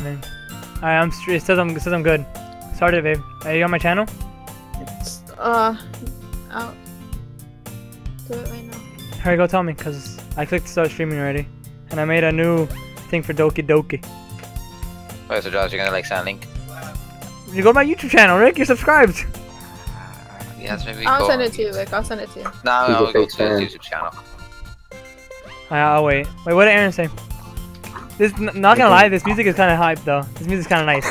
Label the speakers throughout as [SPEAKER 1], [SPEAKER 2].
[SPEAKER 1] listening. Alright, it says I'm good. Started, babe. Are you on my channel?
[SPEAKER 2] I'll do it right now.
[SPEAKER 1] Hurry, go tell me, cause I clicked start streaming already, and I made a new thing for Doki.
[SPEAKER 3] Wait, so Josh, you're gonna like send a link?
[SPEAKER 1] You go to my YouTube channel, Rick. You're subscribed.
[SPEAKER 3] Yes, maybe.
[SPEAKER 2] I'll send it to you, Rick. I'll send it to you.
[SPEAKER 3] No, we'll go to his YouTube channel.
[SPEAKER 1] I'll wait. Wait, what did Aaron say? This, not gonna lie, this music is kind of hype though. This music's kind of nice.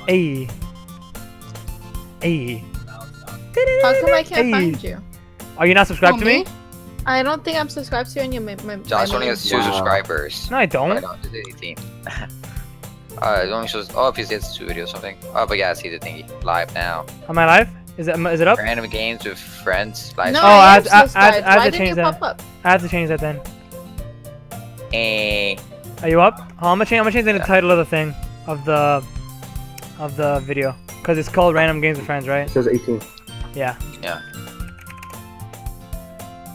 [SPEAKER 1] Hey. Hey.
[SPEAKER 2] How come I can't find you?
[SPEAKER 1] Are you not subscribed to me?
[SPEAKER 2] I don't think I'm subscribed to you on your
[SPEAKER 3] Josh only has 2 subscribers.
[SPEAKER 1] No, I don't.
[SPEAKER 3] I don't. It's 18. It only shows. Oh, if he says 2 videos or something. Oh, but yeah, I see the thingy live now.
[SPEAKER 1] Am I live? Is it up?
[SPEAKER 3] Random games with friends. Live
[SPEAKER 2] no,
[SPEAKER 3] stream.
[SPEAKER 1] I
[SPEAKER 2] have
[SPEAKER 1] to change that. I have to change that then. Are you up? Oh, I'm gonna change the title of the thing, of the video, cause it's called Random Games with Friends, right?
[SPEAKER 4] It says 18.
[SPEAKER 1] Yeah.
[SPEAKER 3] Yeah.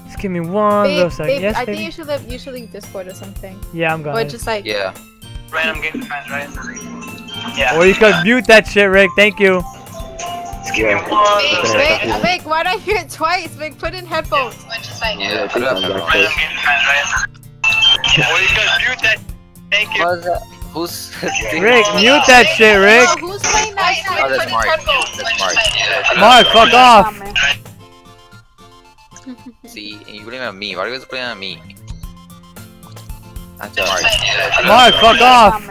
[SPEAKER 1] Just give me one little second. Yes,
[SPEAKER 2] I think you should leave Discord or something.
[SPEAKER 1] Yeah, I'm going.
[SPEAKER 2] Or just like.
[SPEAKER 3] Yeah.
[SPEAKER 1] Random Games with Friends, right? Yeah. Or you could mute that shit, Rick. Thank you. Just give me one.
[SPEAKER 2] Vic, why'd I hear it twice? Vic, put in headphones.
[SPEAKER 3] Yeah, put it up.
[SPEAKER 1] Or you could mute that. Thank you.
[SPEAKER 3] What is that? Who's
[SPEAKER 1] Rick, mute that shit, Rick.
[SPEAKER 2] No, who's playing that?
[SPEAKER 3] Oh, that's Mark. That's
[SPEAKER 1] Mark, fuck off.
[SPEAKER 3] See, and you blame it on me. Why do you guys blame it on me? That's Mark.
[SPEAKER 1] Mark, fuck off.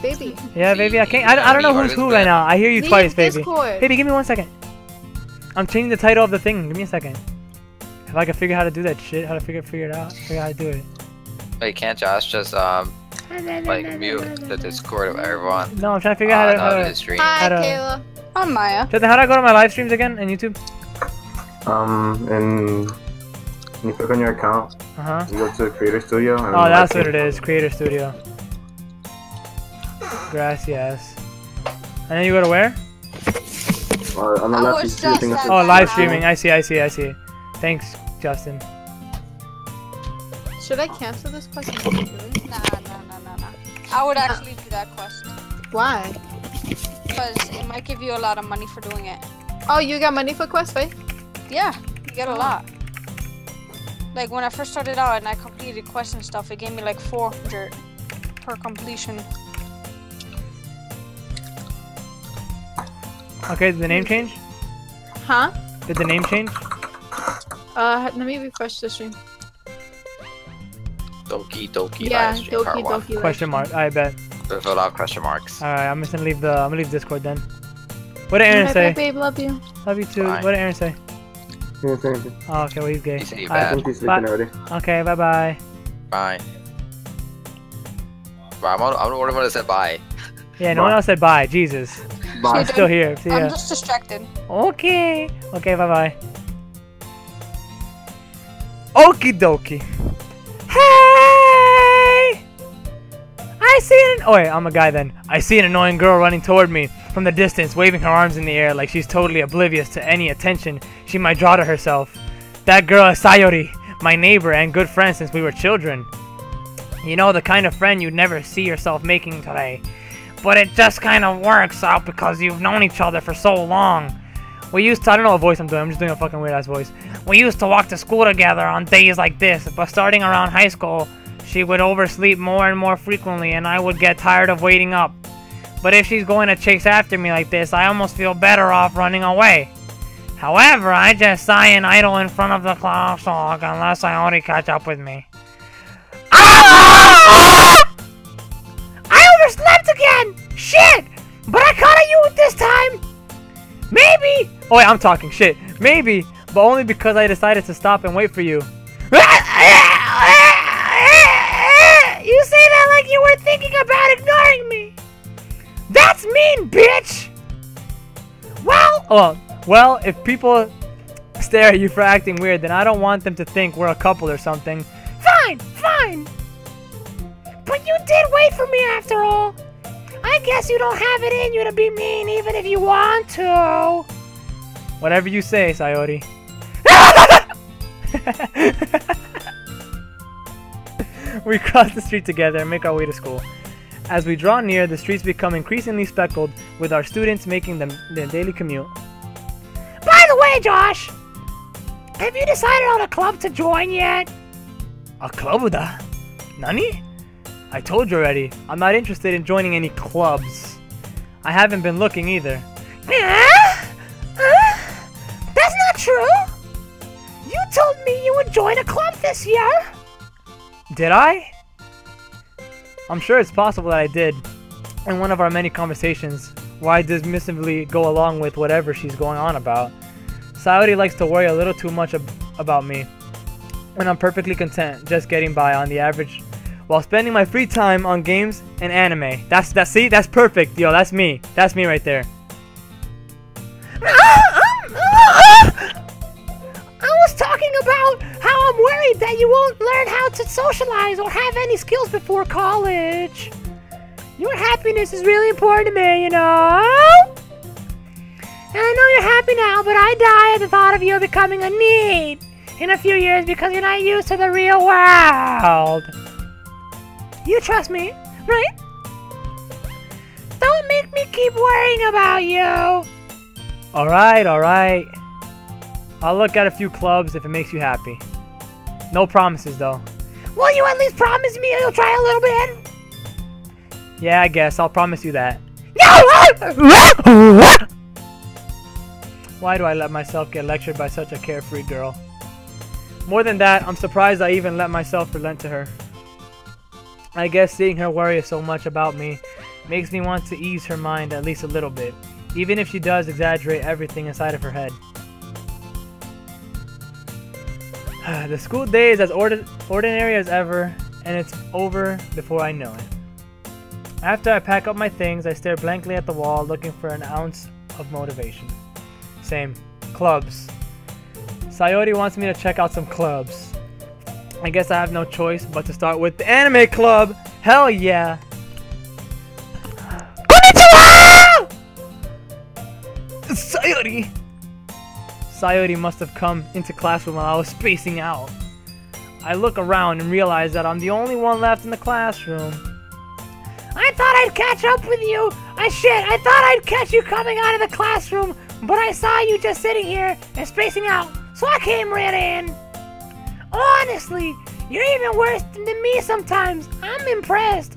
[SPEAKER 2] Baby.
[SPEAKER 1] Yeah, baby, I can't. I don't know who's who right now. I hear you twice, baby.
[SPEAKER 2] Discord.
[SPEAKER 1] Baby, give me 1 second. I'm changing the title of the thing. Give me a second. If I can figure how to do that shit, how to figure it out, figure out how to do it.
[SPEAKER 3] Wait, can't Josh just like mute the Discord of everyone?
[SPEAKER 1] No, I'm trying to figure out how to
[SPEAKER 3] stream.
[SPEAKER 2] Hi, Kayla. I'm Maya.
[SPEAKER 1] Justin, how do I go to my live streams again on YouTube?
[SPEAKER 4] And you click on your account. You go to Creator Studio. And
[SPEAKER 1] oh, that's what it is. Creator Studio. Gracias. And then you go to where?
[SPEAKER 4] On the left, you see the thing that says
[SPEAKER 1] oh, live streaming. I see. Thanks, Justin.
[SPEAKER 2] Should I cancel this question?
[SPEAKER 5] Nah. I would actually do that quest.
[SPEAKER 2] Why?
[SPEAKER 5] Because it might give you a lot of money for doing it.
[SPEAKER 2] Oh, you got money for quest, right?
[SPEAKER 5] Yeah, you get a lot. Like when I first started out and I completed quests and stuff, it gave me like 400 per completion.
[SPEAKER 1] Okay, did the name change?
[SPEAKER 2] Huh?
[SPEAKER 1] Did the name change?
[SPEAKER 2] Let me refresh the stream.
[SPEAKER 3] Doki.
[SPEAKER 2] Yeah,
[SPEAKER 3] live stream,
[SPEAKER 2] Doki.
[SPEAKER 1] Question mark. I bet.
[SPEAKER 3] There's a lot of question marks.
[SPEAKER 1] All right, I'm just gonna leave Discord then. What did Aaron say?
[SPEAKER 2] Bye, babe, love you.
[SPEAKER 1] Love you too.
[SPEAKER 3] Bye.
[SPEAKER 1] What did Aaron say?
[SPEAKER 4] He didn't say anything.
[SPEAKER 1] Oh, okay, well he's gay.
[SPEAKER 3] He said he's
[SPEAKER 4] I
[SPEAKER 3] bad.
[SPEAKER 4] think he's sleeping already.
[SPEAKER 1] Okay, bye bye.
[SPEAKER 3] Bye. Bye. I'm the only one that said bye.
[SPEAKER 1] Yeah, no one else said bye. Jesus.
[SPEAKER 4] Bye.
[SPEAKER 1] I'm still here. See ya.
[SPEAKER 5] I'm just distracted.
[SPEAKER 1] Okay. Okay, bye bye. Okie dokie. Hey! I see an. Oh wait, I'm a guy then. I see an annoying girl running toward me from the distance, waving her arms in the air like she's totally oblivious to any attention she might draw to herself. That girl is Sayori, my neighbor and good friend since we were children. You know, the kind of friend you'd never see yourself making today. But it just kind of works out because you've known each other for so long. We used to, I don't know what voice I'm doing, I'm just doing a fucking weird ass voice. We used to walk to school together on days like this, but starting around high school, she would oversleep more and more frequently and I would get tired of waiting up. But if she's going to chase after me like this, I almost feel better off running away. However, I just sigh and idle in front of the clock unless I already catch up with me. Ah! I overslept again! Shit! But I caught you this time! Maybe! Oh wait, I'm talking shit. Maybe, but only because I decided to stop and wait for you. You say that like you were thinking about ignoring me! That's mean, bitch! Well, if people stare at you for acting weird, then I don't want them to think we're a couple or something. Fine! But you did wait for me after all. I guess you don't have it in you to be mean even if you want to. Whatever you say, Sayori. We cross the street together and make our way to school. As we draw near, the streets become increasingly speckled with our students making their daily commute. By the way, Josh, have you decided on a club to join yet? A club da? Nani? I told you already, I'm not interested in joining any clubs. I haven't been looking either. That's not true! You told me you would join a club this year! Did I? I'm sure it's possible that I did, in one of our many conversations, where I dismissively go along with whatever she's going on about. Sayori likes to worry a little too much about me, and I'm perfectly content just getting by on the average, while spending my free time on games and anime. See? That's perfect, yo, that's me. That's me right there. I was talking about how I'm worried that you won't learn how to socialize or have any skills before college. Your happiness is really important to me, you know? And I know you're happy now, but I die at the thought of you becoming a need in a few years because you're not used to the real world. You trust me, right? Don't make me keep worrying about you. Alright. I'll look at a few clubs if it makes you happy. No promises, though. Will you at least promise me you'll try a little bit? Yeah, I guess. I'll promise you that. Why do I let myself get lectured by such a carefree girl? More than that, I'm surprised I even let myself relent to her. I guess seeing her worry so much about me makes me want to ease her mind at least a little bit, even if she does exaggerate everything inside of her head. The school day is as ordinary as ever, and it's over before I know it. After I pack up my things, I stare blankly at the wall, looking for an ounce of motivation. Same. Clubs. Sayori wants me to check out some clubs. I guess I have no choice but to start with the anime club! Hell yeah! Konnichiwa! Sayori! Sayori must have come into classroom while I was spacing out. I look around and realize that I'm the only one left in the classroom. I thought I'd catch up with you! I thought I'd catch you coming out of the classroom, but I saw you just sitting here and spacing out, so I came right in. Honestly, you're even worse than me sometimes. I'm impressed.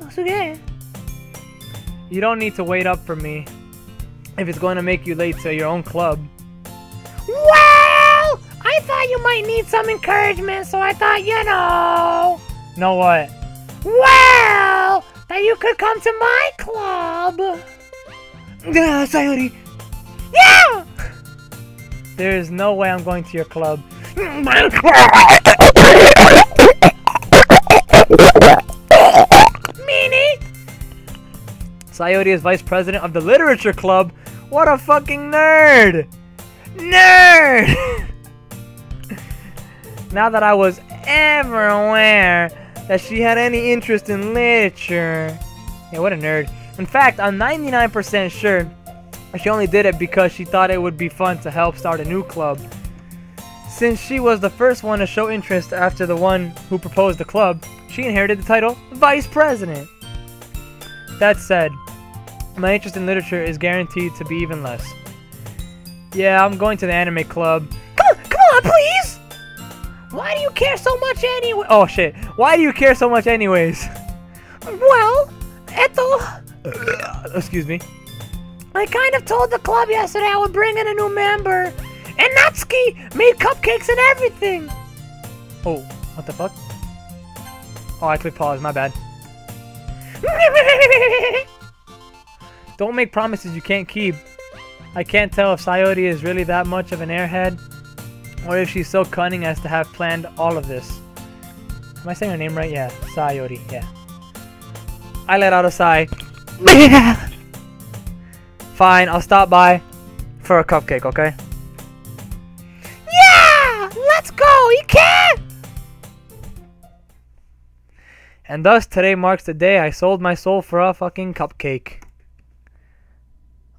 [SPEAKER 1] You don't need to wait up for me if it's going to make you late to your own club. Well, I thought you might need some encouragement, so I thought, you know. Know what? Well, that you could come to my club. Sayori. Yeah! There's no way I'm going to your club. Meanie! Sayori is vice president of the literature club. What a fucking nerd! Nerd! Now that I was ever aware that she had any interest in literature. Yeah, what a nerd. In fact, I'm 99% sure she only did it because she thought it would be fun to help start a new club. Since she was the first one to show interest after the one who proposed the club, she inherited the title Vice President. That said, my interest in literature is guaranteed to be even less. Yeah, I'm going to the anime club. Come on, please! Why do you care so much anyway? Oh shit, why do you care so much anyways? Well, excuse me. I kind of told the club yesterday I would bring in a new member. And Natsuki made cupcakes and everything! Oh, what the fuck? Oh, I clicked pause, my bad. Don't make promises you can't keep. I can't tell if Sayori is really that much of an airhead, or if she's so cunning as to have planned all of this. Am I saying her name right? Yeah, Sayori, yeah. I let out a sigh. Fine, I'll stop by for a cupcake, okay? Let's go! You can! And thus, today marks the day I sold my soul for a fucking cupcake.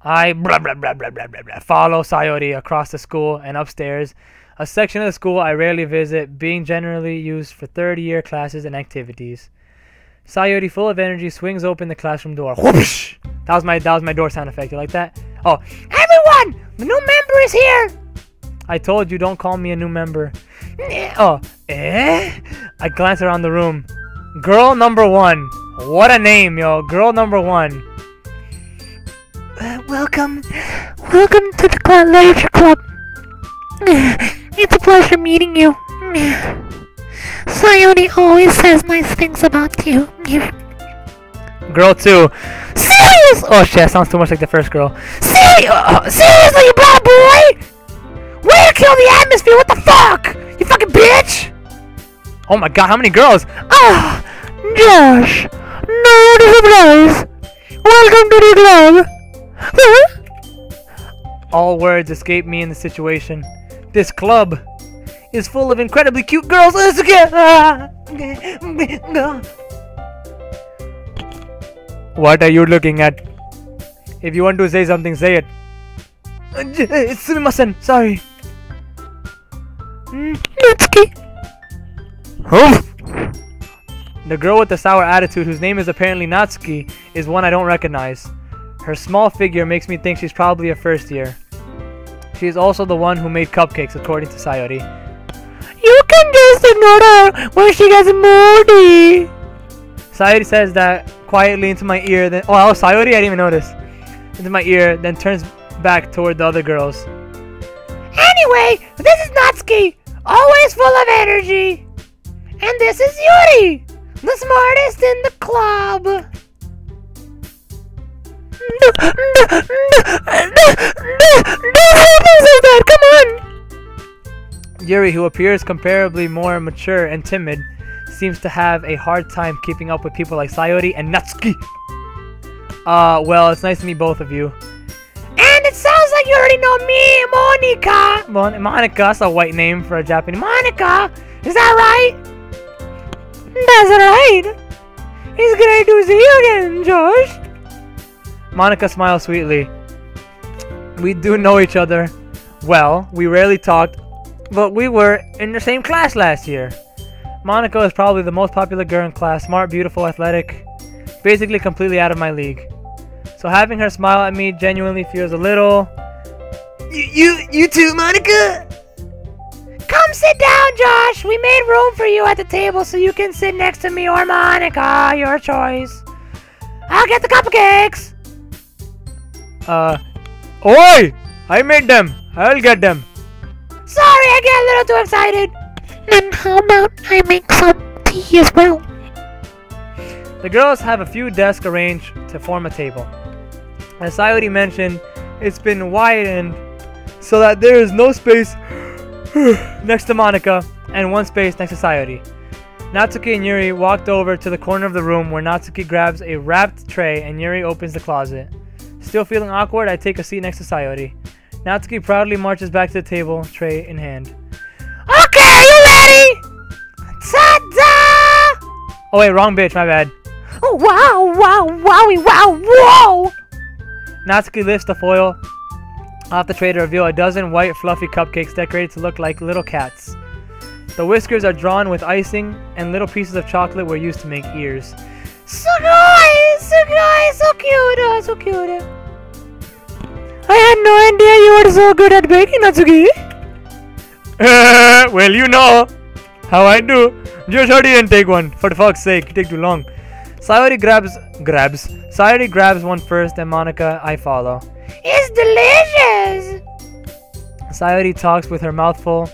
[SPEAKER 1] I follow Sayori across the school and upstairs, a section of the school I rarely visit, being generally used for third-year classes and activities. Sayori, full of energy, swings open the classroom door. Whoosh! That was my door sound effect. You like that? Oh, everyone! The new member is here! I told you, don't call me a new member. Oh, I glance around the room. Girl number 1. What a name, yo. Girl number 1. Welcome to the literature club. It's a pleasure meeting you. Sayori always says nice things about you. Girl 2. Serious? Oh shit, that sounds too much like the first girl. Seriously, you bad boy? Way to kill the atmosphere, what the fuck? You fucking bitch! Oh my god, how many girls? Ah, Josh, no surprise. Welcome to the club. Huh? All words escape me in the situation. This club is full of incredibly cute girls. What are you looking at? If you want to say something, say it. It's sumimasen. Sorry. Natsuki. The girl with the sour attitude, whose name is apparently Natsuki, is one I don't recognize. Her small figure makes me think she's probably a first year. She is also the one who made cupcakes, according to Sayori. You can just ignore her when she gets moody. Sayori says that quietly into my ear, then Sayori, I didn't even notice. Into my ear, then turns back toward the other girls. Anyway, this is Natsuki, always full of energy. And this is Yuri, the smartest in the club. Come on! Yuri, who appears comparably more mature and timid, seems to have a hard time keeping up with people like Sayori and Natsuki. Well, it's nice to meet both of you. And it sounds like you already know me, Monica! Monica, that's a white name for a Japanese. Monica! Is that right? That's right! It's great to see you again, Josh! Monica smiles sweetly. We do know each other well. We rarely talked, but we were in the same class last year. Monica is probably the most popular girl in class. Smart, beautiful, athletic. Basically completely out of my league. So having her smile at me genuinely feels a little... You too, Monica? Come sit down, Josh. We made room for you at the table so you can sit next to me or Monica. Your choice. I'll get the cupcakes. Oi! I made them. I'll get them. Sorry, I get a little too excited. Then how about I make some tea as well? The girls have a few desks arranged to form a table. As Sayori mentioned, it's been widened so that there is no space next to Monica and one space next to Sayori. Natsuki and Yuri walked over to the corner of the room where Natsuki grabs a wrapped tray and Yuri opens the closet. Still feeling awkward, I take a seat next to Sayori. Natsuki proudly marches back to the table, tray in hand. Okay, you ready? Ta-da! Oh wait, wrong bitch, my bad. Oh, wow, wow, wowie, wow, whoa! Natsuki lifts the foil off the tray to reveal a dozen white, fluffy cupcakes decorated to look like little cats. The whiskers are drawn with icing, and little pieces of chocolate were used to make ears. Sugoi! Sugoi! So cute! So cute! I had no idea you were so good at baking, Natsuki! Well, you know how I do. Just hurry and take one. For the fuck's sake, you take too long. Sayori Sayori grabs one first, and Monica, I follow. It's delicious! Sayori talks with her mouth full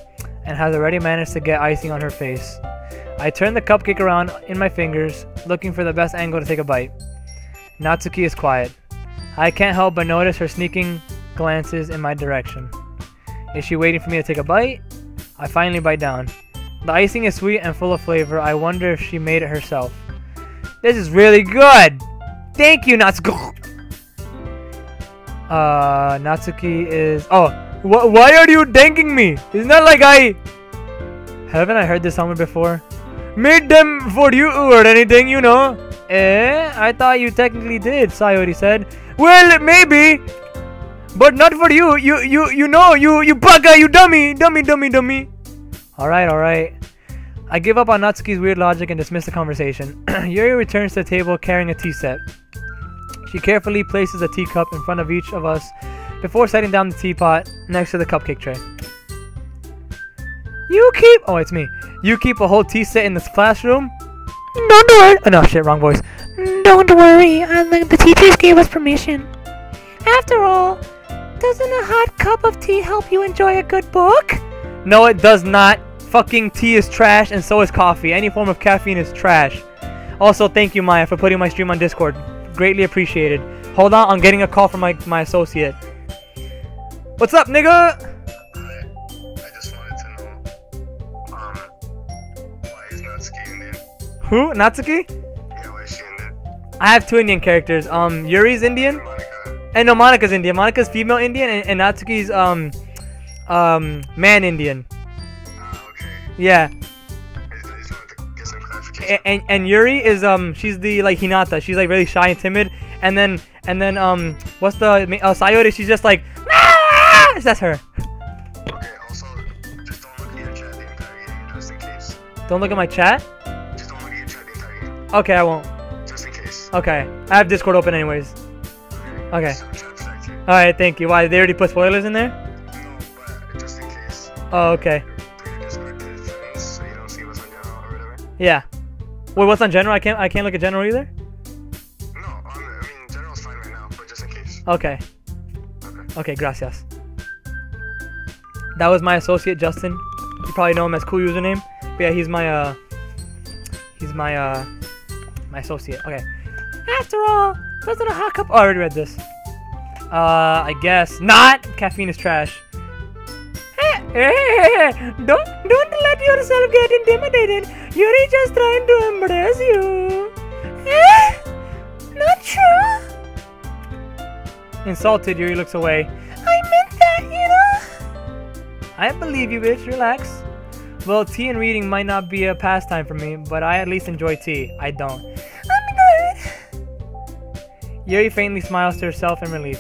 [SPEAKER 1] and has already managed to get icing on her face. I turn the cupcake around in my fingers, looking for the best angle to take a bite. Natsuki is quiet. I can't help but notice her sneaking glances in my direction. Is she waiting for me to take a bite? I finally bite down. The icing is sweet and full of flavor. I wonder if she made it herself. This is really good! Thank you, Natsuki! Natsuki is... Oh, why are you thanking me? It's not like Haven't I heard this somewhere before? Made them for you or anything, you know? I thought you technically did, Sayori said. Well, maybe. But not for you. You know, you bugger, you dummy. Alright. I give up on Natsuki's weird logic and dismiss the conversation. Yuri returns to the table carrying a tea set. She carefully places a teacup in front of each of us before setting down the teapot next to the cupcake tray. Oh, it's me. You keep a whole tea set in this classroom? Don't worry. Oh, no, shit, wrong voice. Don't worry. The teachers gave us permission. After all, doesn't a hot cup of tea help you enjoy a good book? No, it does not. Fucking tea is trash, and so is coffee. Any form of caffeine is trash. Also, thank you, Maya, for putting my stream on Discord. Greatly appreciated. Hold on, I'm getting a call from my associate. What's up, nigga?
[SPEAKER 4] I just wanted to know, why is Natsuki Indian?
[SPEAKER 1] Who? Natsuki?
[SPEAKER 4] Yeah, why is she Indian?
[SPEAKER 1] I have 2 Indian characters. Yuri's Indian.
[SPEAKER 4] Monica.
[SPEAKER 1] And no, Monika's Indian. Monika's female Indian, and Natsuki's man Indian.
[SPEAKER 4] Okay.
[SPEAKER 1] Yeah.
[SPEAKER 4] I just wanted to get some clarification.
[SPEAKER 1] And Yuri is she's the like Hinata. She's like really shy and timid. And then what's the Sayori? She's just like ah! That's her.
[SPEAKER 4] Okay. Also, just don't look at your chat the entire game, just in case.
[SPEAKER 1] Don't look at my chat.
[SPEAKER 4] Just don't look at your chat the entire game,
[SPEAKER 1] Okay, I won't.
[SPEAKER 4] just in case.
[SPEAKER 1] Okay, I have Discord open anyways. Okay.
[SPEAKER 4] So chat protect you.
[SPEAKER 1] All right, thank you. Why they already put spoilers in there?
[SPEAKER 4] No, but just in case.
[SPEAKER 1] Oh, okay.
[SPEAKER 4] Put your Discord to friends so you don't see what's on general or whatever.
[SPEAKER 1] Yeah. Wait, what's on general? I can't look at general either.
[SPEAKER 4] No, I mean general's fine right now, but just in case.
[SPEAKER 1] Okay.
[SPEAKER 4] Okay.
[SPEAKER 1] Okay, gracias. That was my associate Justin. You probably know him as cool username. But yeah, he's my my associate. Okay. After all, doesn't a hot cup? Oh, I already read this. I guess not. Caffeine is trash. Hey, don't let yourself get intimidated. Yuri just trying to impress you. Not true. Insulted, Yuri looks away. I meant that, you know. I believe you, bitch. Relax. Well, tea and reading might not be a pastime for me, but I at least enjoy tea. I don't. I'm good. Yuri faintly smiles to herself in relief.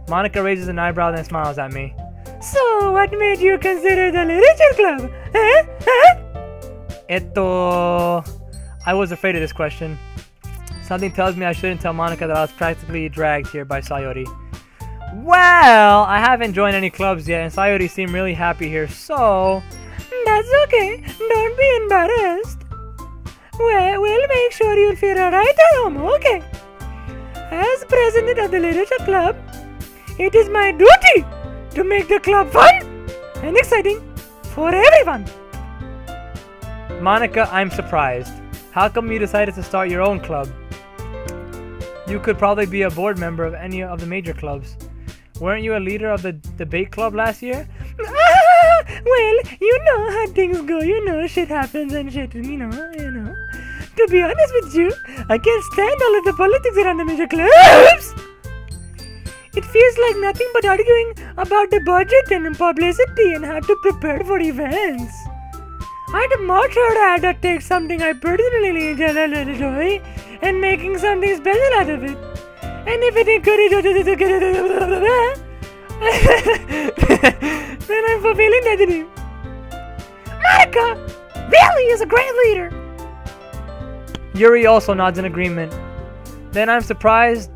[SPEAKER 1] Monica raises an eyebrow then smiles at me. So, what made you consider the literature club? I was afraid of this question. Something tells me I shouldn't tell Monica that I was practically dragged here by Sayori. Well, I haven't joined any clubs yet, and Sayori seemed really happy here, so... That's okay. Don't be embarrassed. Well, we'll make sure you'll feel right at home, okay? As president of the literature club, it is my duty to make the club fun and exciting for everyone. Monica, I'm surprised. How come you decided to start your own club? You could probably be a board member of any of the major clubs. Weren't you a leader of the debate club last year? Well, you know how things go. You know, shit happens and shit, you know. To be honest with you, I can't stand all of the politics around the major clubs. It feels like nothing but arguing about the budget and publicity and how to prepare for events. I'd much rather take something I personally enjoy and making something special out of it. And if it encourages others to get it, then I'm fulfilling that dream. Monica really is a great leader. Yuri also nods in agreement. Then I'm surprised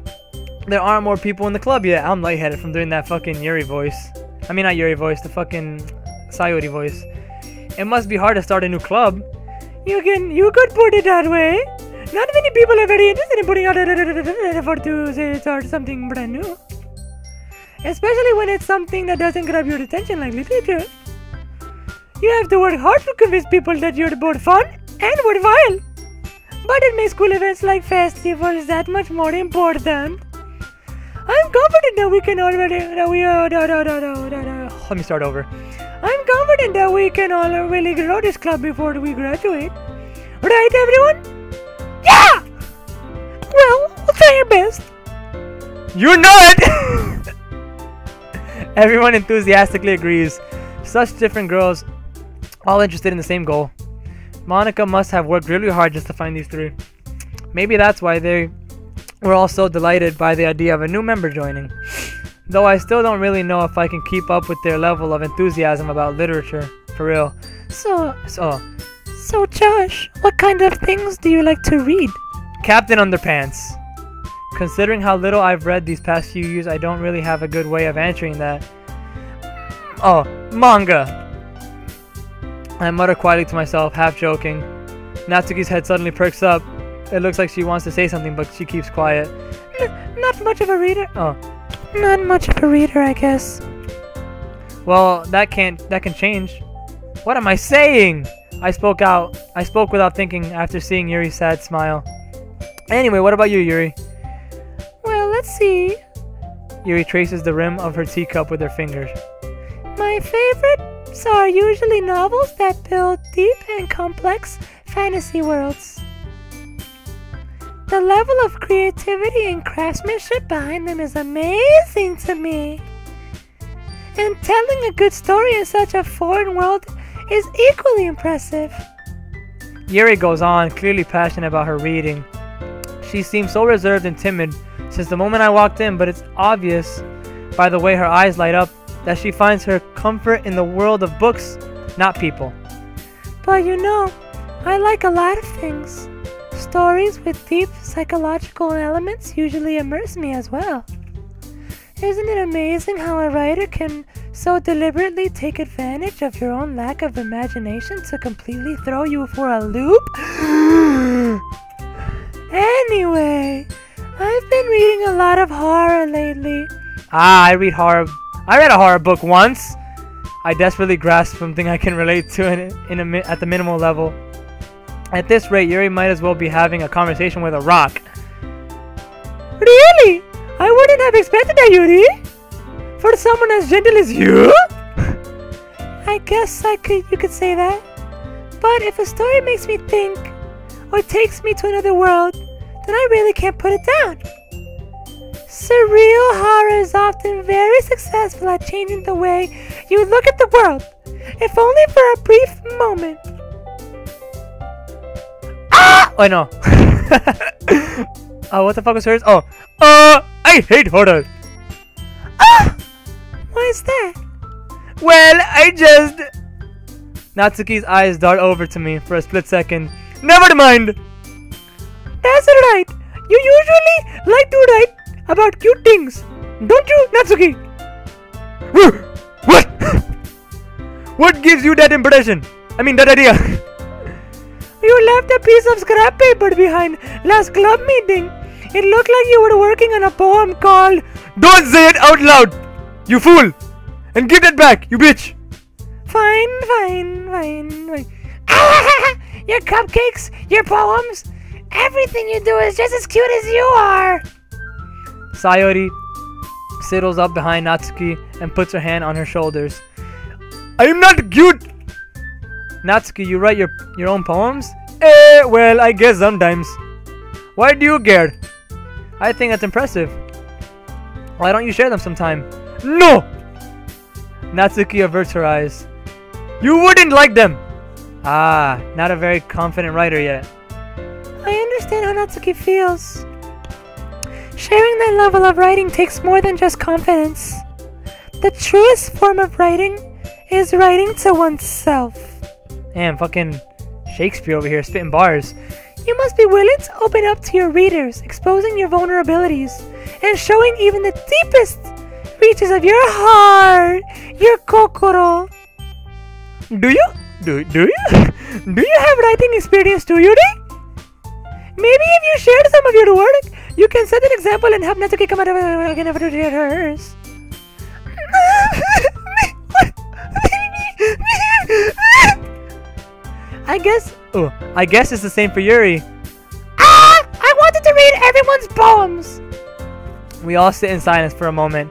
[SPEAKER 1] there aren't more people in the club yet. I'm lightheaded from doing that fucking Yuri voice. I mean, not Yuri voice, the fucking Sayori voice. It must be hard to start a new club. You could put it that way. Not many people are very interested in putting out an effort to start something brand new. Especially when it's something that doesn't grab your attention like literature. You have to work hard to convince people that you're both fun and worthwhile. But it makes cool events like festivals that much more important. I'm confident that we can already... Let me start over. I'm confident that we can all really grow this club before we graduate. Right, everyone? Yeah! Well, we'll try our best. You know it! Everyone enthusiastically agrees. Such different girls, all interested in the same goal. Monica must have worked really hard just to find these three. Maybe that's why they were all so delighted by the idea of a new member joining. Though I still don't really know if I can keep up with their level of enthusiasm about literature, for real. So So Josh, what kind of things do you like to read? Captain Underpants. Considering how little I've read these past few years, I don't really have a good way of answering that. Oh, manga. I mutter quietly to myself, half joking. Natsuki's head suddenly perks up. It looks like she wants to say something, but she keeps quiet. Not much of a reader. Oh, not much of a reader, I guess. Well, that can change. What am I saying? I spoke without thinking after seeing Yuri's sad smile. Anyway, what about you, Yuri? Well, let's see. Yuri traces the rim of her teacup with her fingers. My favorites are usually novels that build deep and complex fantasy worlds. The level of creativity and craftsmanship behind them is amazing to me. And telling a good story in such a foreign world is equally impressive. Yuri goes on, clearly passionate about her reading. She seems so reserved and timid since the moment I walked in, but it's obvious by the way her eyes light up that she finds her comfort in the world of books, not people. But you know, I like a lot of things. Stories with deep psychological elements usually immerse me as well. Isn't it amazing how a writer can so deliberately take advantage of your own lack of imagination to completely throw you for a loop? Anyway, I've been reading a lot of horror lately. I read horror. I read a horror book once. I desperately grasp something I can relate to at the minimal level. At this rate, Yuri might as well be having a conversation with a rock. Really? I wouldn't have expected that, Yuri. For someone as gentle as you? I guess you could say that. But if a story makes me think, or takes me to another world, then I really can't put it down. Surreal horror is often very successful at changing the way you look at the world, if only for a brief moment. Ah! Oh no. What the fuck was hers? Oh. I hate horror. Ah! Why is that? Well, I just... Natsuki's eyes dart over to me for a split second. Never mind. That's right. You usually like to write about cute things, don't you, Natsuki? What? What gives you that impression? I mean, that idea? You left a piece of scrap paper behind last club meeting. It looked like you were working on a poem called... Don't say it out loud, you fool! And give that back, you bitch! Fine. Your cupcakes, your poems, everything you do is just as cute as you are! Sayori sidles up behind Natsuki and puts her hand on her shoulders. I am not cute! Natsuki, you write your own poems? Well, I guess sometimes. Why do you care? I think that's impressive. Why don't you share them sometime? No! Natsuki averts her eyes. You wouldn't like them! Ah, not a very confident writer yet. I understand how Natsuki feels. Sharing that level of writing takes more than just confidence. The truest form of writing is writing to oneself. Damn, fucking Shakespeare over here spitting bars. You must be willing to open up to your readers, exposing your vulnerabilities, and showing even the deepest reaches of your heart, your kokoro. Do you? Do you? Do you have writing experience too, Yuri? Maybe if you shared some of your work, you can set an example and help Natsuki come out of it again after she hers. I guess it's the same for Yuri. Ah! I wanted to read everyone's poems. We all sit in silence for a moment.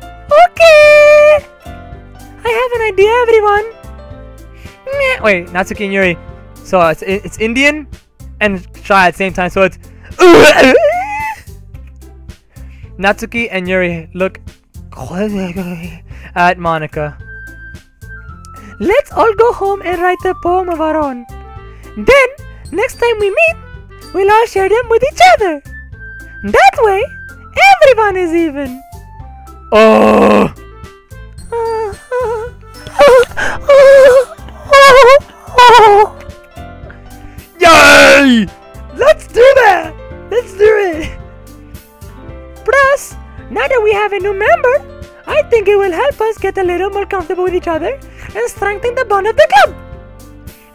[SPEAKER 1] Okay. I have an idea, everyone. Wait, Natsuki and Yuri. So it's Indian and shy at the same time. So it's Natsuki and Yuri look at Monica. Let's all go home and write a poem of our own. Then, next time we meet, we'll all share them with each other. That way, everyone is even. Oh! Let's do it! Plus, now that we have a new member, I think it will help us get a little more comfortable with each other and strengthen the bond of the club.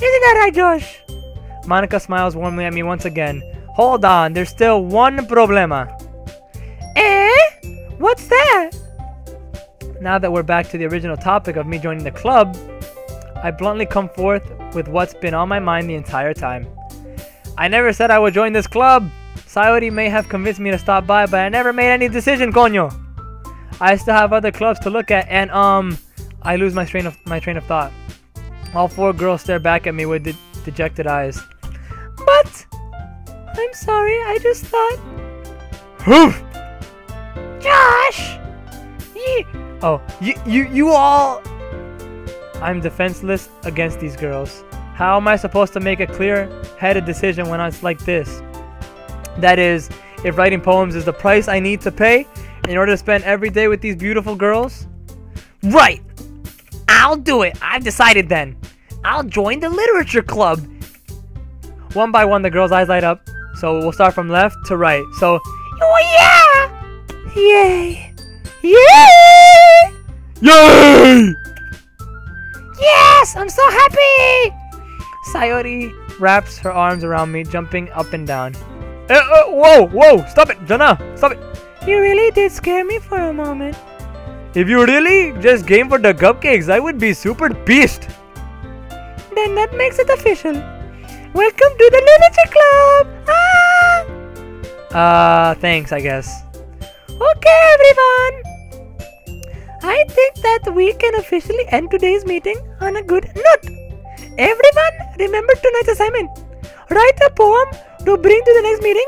[SPEAKER 1] Isn't that right, Josh? Monica smiles warmly at me once again. Hold on, there's still one problema. Eh? What's that? Now that we're back to the original topic of me joining the club, I bluntly come forth with what's been on my mind the entire time. I never said I would join this club. Sayori may have convinced me to stop by, but I never made any decision, coño. I still have other clubs to look at, and I lose my train of thought. All four girls stare back at me with dejected eyes. But I'm sorry, I just thought. Josh! You all. I'm defenseless against these girls. How am I supposed to make a clear-headed decision when it's like this? That is, if writing poems is the price I need to pay in order to spend every day with these beautiful girls? Right! I'll do it! I've decided then. I'll join the literature club! One by one, the girls' eyes light up. So we'll start from left to right. So, oh yeah! Yay! Yay! Yay! Yes! I'm so happy! Sayori wraps her arms around me, jumping up and down. Whoa! Stop it, Jana! Stop it! You really did scare me for a moment. If you really just came for the cupcakes, I would be super pissed. Then that makes it official. Welcome to the literature club! Ah! Thanks, I guess. Okay, everyone! I think that we can officially end today's meeting on a good note. Everyone, remember tonight's assignment. Write a poem to bring to the next meeting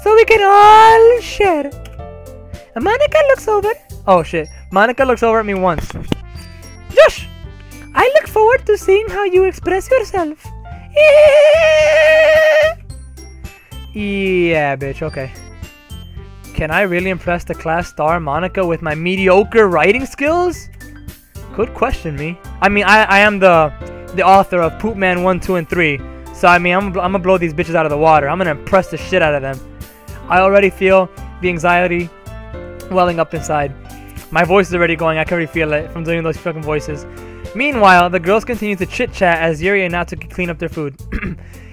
[SPEAKER 1] so we can all share. Monica looks over. Oh shit. Monica looks over at me once. Josh, I look forward to seeing how you express yourself. Yeah, bitch. Okay. Can I really impress the class star Monica with my mediocre writing skills? Good question, me. I mean, I am the author of Poop Man 1, 2, and 3. So, I mean, I'm gonna blow these bitches out of the water. I'm gonna impress the shit out of them. I already feel the anxiety welling up inside. My voice is already going. I can already feel it from doing those fucking voices. Meanwhile, the girls continue to chit-chat as Yuri and Natsuki clean up their food.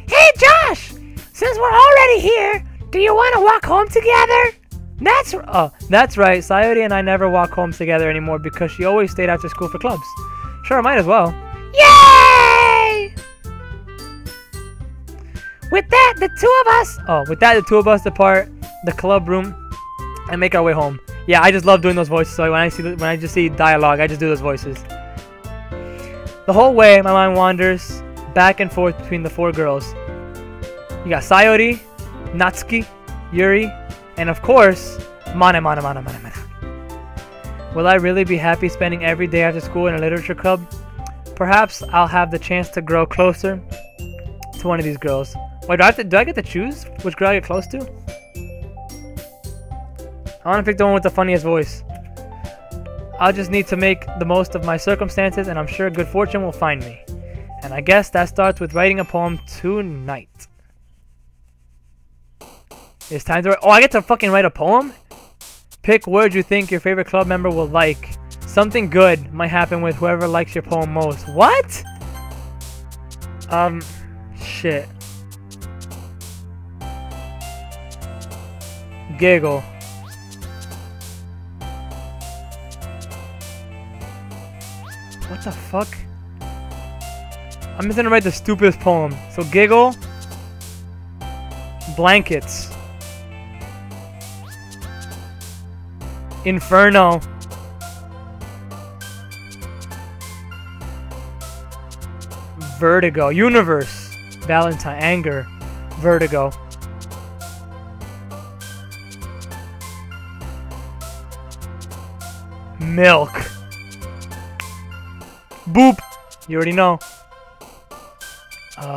[SPEAKER 1] Hey, Josh! Since we're already here, do you want to walk home together? That's right. Sayori and I never walk home together anymore because she always stayed after school for clubs. Sure, I might as well. Yay! With that, the two of us depart the club room and make our way home. Yeah, I just love doing those voices. So when I just see dialogue, I just do those voices. The whole way, my mind wanders back and forth between the four girls. You got Sayori, Natsuki, Yuri, and of course, Mana. Will I really be happy spending every day after school in a literature club? Perhaps I'll have the chance to grow closer to one of these girls. Wait, do I get to choose which girl I get close to? I want to pick the one with the funniest voice. I'll just need to make the most of my circumstances, and I'm sure good fortune will find me. And I guess that starts with writing a poem tonight. It's time to write. Oh, I get to fucking write a poem? Pick words you think your favorite club member will like. Something good might happen with whoever likes your poem most. What? Shit. Giggle. What the fuck? I'm just gonna write the stupidest poem. So giggle. Blankets. Inferno. Vertigo. Universe. Valentine. Anger. Vertigo. Milk. Boop. You already know.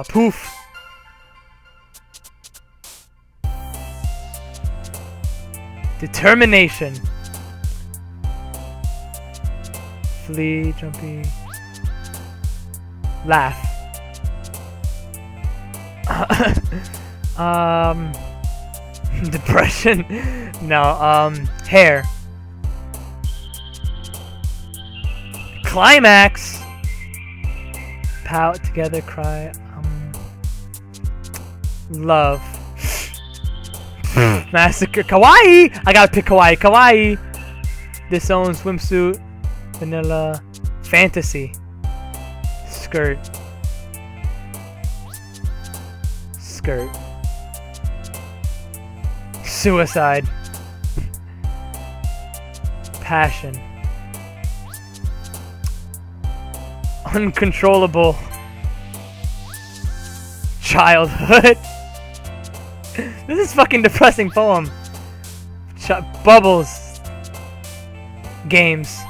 [SPEAKER 1] Poof. Determination. Flee, jumpy. Laugh. Depression? No, hair. Climax! Pout together, cry, love. Massacre, kawaii! I gotta pick kawaii, kawaii! Disown, swimsuit, vanilla, fantasy. Skirt. Skirt. Suicide. Passion. Uncontrollable. Childhood. This is fucking depressing poem. Bubbles. Games.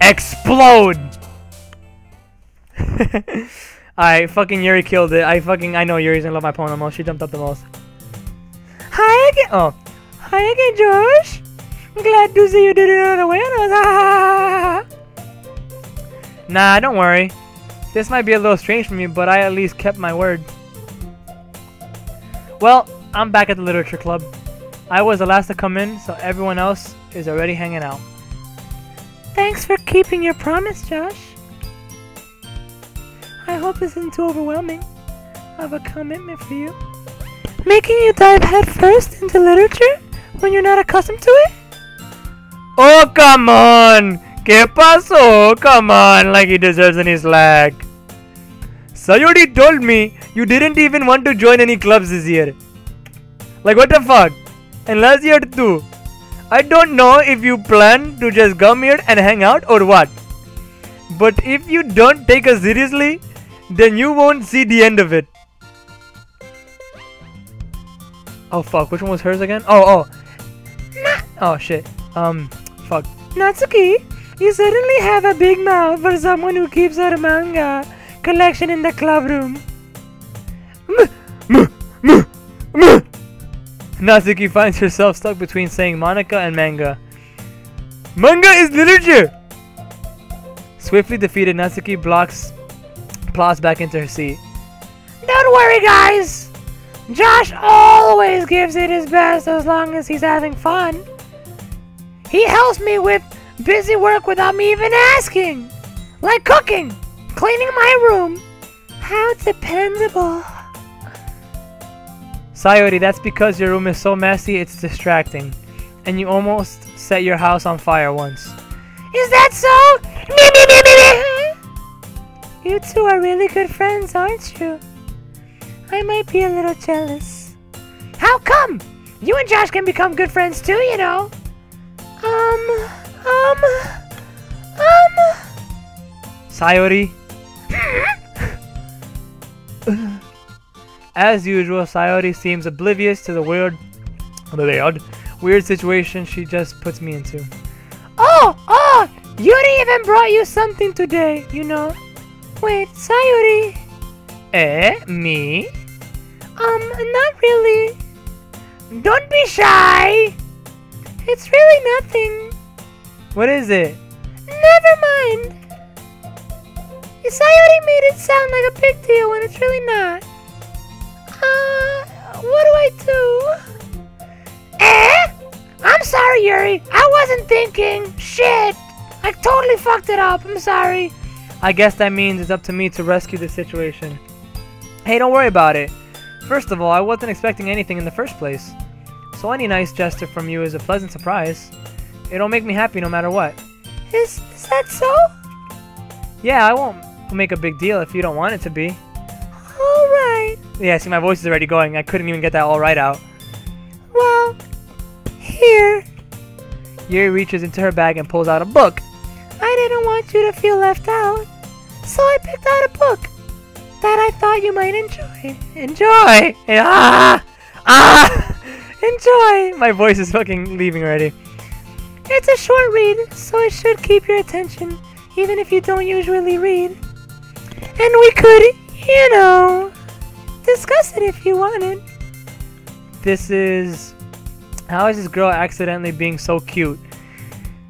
[SPEAKER 1] Explode. Alright, fucking Yuri killed it. I know Yuri's gonna love my poem the most. She jumped up the most. Hi again. Oh. Hi again, Josh. I'm glad to see you did it another way. Nah, don't worry. This might be a little strange for me, but I at least kept my word. Well, I'm back at the literature club. I was the last to come in, so everyone else is already hanging out. Thanks for keeping your promise, Josh. I hope this isn't too overwhelming. I have a commitment for you. Making you dive headfirst into literature when you're not accustomed to it? Oh, come on! ¿Qué pasó? Come on, like he deserves any slack. Sayori told me you didn't even want to join any clubs this year. Like, what the fuck? And last year too. I don't know if you plan to just come here and hang out or what. But if you don't take us seriously, then you won't see the end of it. Oh fuck, which one was hers again? Oh. Oh shit. Fuck. Natsuki, you certainly have a big mouth for someone who keeps her manga collection in the club room. Natsuki finds herself stuck between saying Monica and manga. Manga is literature! Swiftly defeated, Natsuki plops back into her seat. Don't worry, guys! Josh always gives it his best as long as he's having fun. He helps me with busy work without me even asking. Like cooking, cleaning my room. How dependable. Sayori, that's because your room is so messy it's distracting. And you almost set your house on fire once. Is that so? You two are really good friends, aren't you? I might be a little jealous. How come? You and Josh can become good friends too, you know. Sayori. As usual, Sayori seems oblivious to the weird situation she just puts me into. Oh! Yuri even brought you something today, you know. Wait, Sayori. Me? Not really. Don't be shy. It's really nothing. What is it? Never mind. Sayori made it sound like a big deal when it's really not. What do I do? I'm sorry, Yuri. I wasn't thinking. Shit. I totally fucked it up. I'm sorry. I guess that means it's up to me to rescue the situation. Hey, don't worry about it. First of all, I wasn't expecting anything in the first place. So any nice gesture from you is a pleasant surprise. It'll make me happy no matter what. Is that so? Yeah, I won't make a big deal if you don't want it to be. Alright. Yeah, see, my voice is already going. I couldn't even get that all right out. Well, here. Yuri reaches into her bag and pulls out a book. I didn't want you to feel left out, so I picked out a book that I thought you might enjoy. Enjoy! Enjoy! My voice is fucking leaving already. It's a short read, so it should keep your attention, even if you don't usually read. And we could, you know, discuss it if you wanted. This is... How is this girl accidentally being so cute?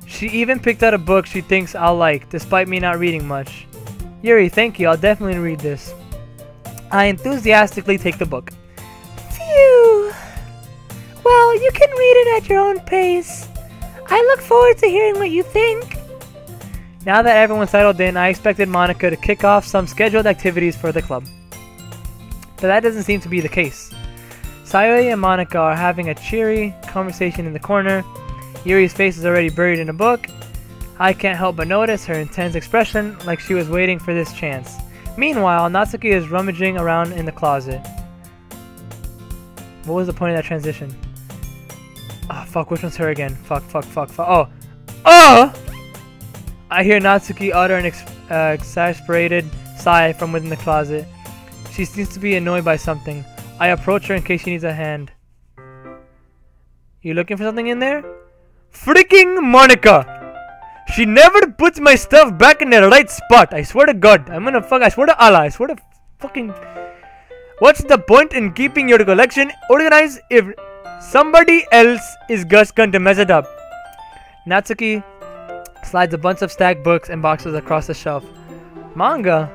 [SPEAKER 1] She even picked out a book she thinks I'll like, despite me not reading much. Yuri, thank you. I'll definitely read this. I enthusiastically take the book. Phew! Well, you can read it at your own pace. I look forward to hearing what you think. Now that everyone's settled in, I expected Monica to kick off some scheduled activities for the club. But that doesn't seem to be the case. Sayori and Monica are having a cheery conversation in the corner. Yuri's face is already buried in a book. I can't help but notice her intense expression, like she was waiting for this chance. Meanwhile, Natsuki is rummaging around in the closet. What was the point of that transition? Oh, fuck, which one's her again? Fuck. Oh! Oh! I hear Natsuki utter an exasperated sigh from within the closet. She seems to be annoyed by something. I approach her in case she needs a hand. You looking for something in there? Freaking Monica! She never puts my stuff back in the right spot. I swear to God. I swear to Allah. I swear to fucking... What's the point in keeping your collection organized if somebody else is just going to mess it up? Natsuki slides a bunch of stacked books and boxes across the shelf. Manga?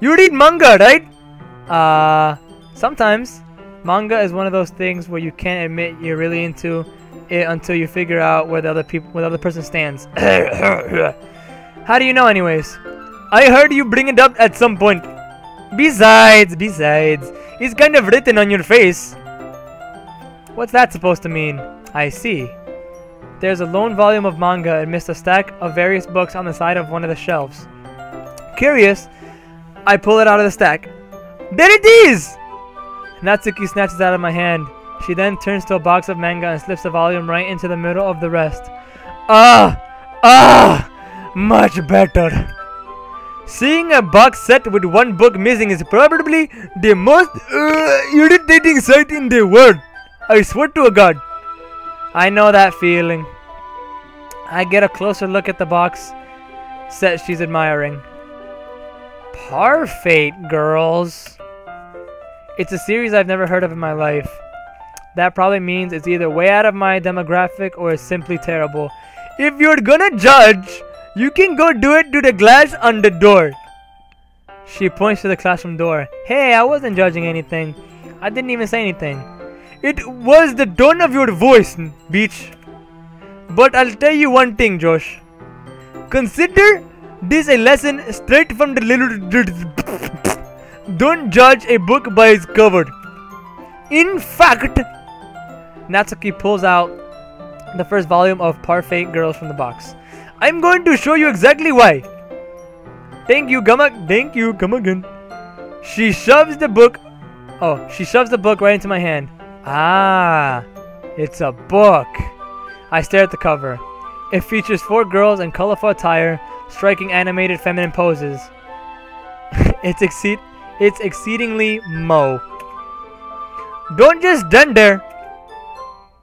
[SPEAKER 1] You read manga, right? Sometimes. Manga is one of those things where you can't admit you're really into it until you figure out where the other person stands. How do you know anyways? I heard you bring it up at some point. Besides, it's kind of written on your face. What's that supposed to mean? I see. There's a lone volume of manga amidst a stack of various books on the side of one of the shelves. Curious, I pull it out of the stack. There it is! Natsuki snatches it out of my hand. She then turns to a box of manga and slips the volume right into the middle of the rest. Much better. Seeing a box set with one book missing is probably the most irritating sight in the world. I swear to God. I know that feeling. I get a closer look at the box set she's admiring. Parfait Girls. It's a series I've never heard of in my life. That probably means it's either way out of my demographic or it's simply terrible. If you're gonna judge, you can go do it to the glass on the door. She points to the classroom door. Hey, I wasn't judging anything. I didn't even say anything. It was the tone of your voice, Beach. But I'll tell you one thing, Josh. Consider this a lesson straight from the little... Don't judge a book by its cover. In fact, Natsuki pulls out the first volume of Parfait Girls from the box. I'm going to show you exactly why. Thank you, come again. She shoves the book right into my hand. Ah, it's a book. I stare at the cover. It features 4 girls in colorful attire, striking animated feminine poses. It's exceedingly mo. Don't just stand there.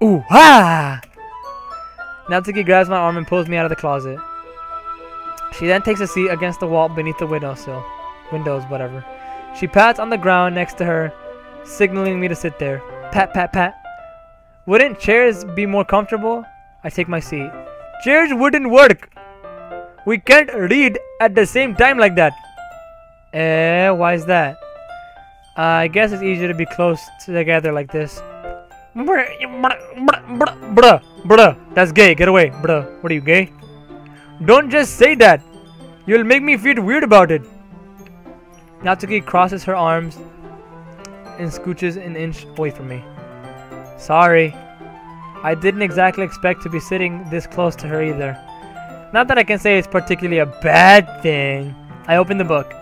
[SPEAKER 1] Ooh, ha! Natsuki grabs my arm and pulls me out of the closet. She then takes a seat against the wall beneath the windowsill. Windows, whatever. She pats on the ground next to her, signaling me to sit there. Pat, pat, pat. Wouldn't chairs be more comfortable? I take my seat. Chairs wouldn't work. We can't read at the same time like that. Why is that? I guess it's easier to be close together like this. Bruh, that's gay. Get away, bruh. What are you, gay? Don't just say that. You'll make me feel weird about it. Natsuki crosses her arms and scooches an inch away from me. Sorry. I didn't exactly expect to be sitting this close to her either. Not that I can say it's particularly a bad thing. I open the book.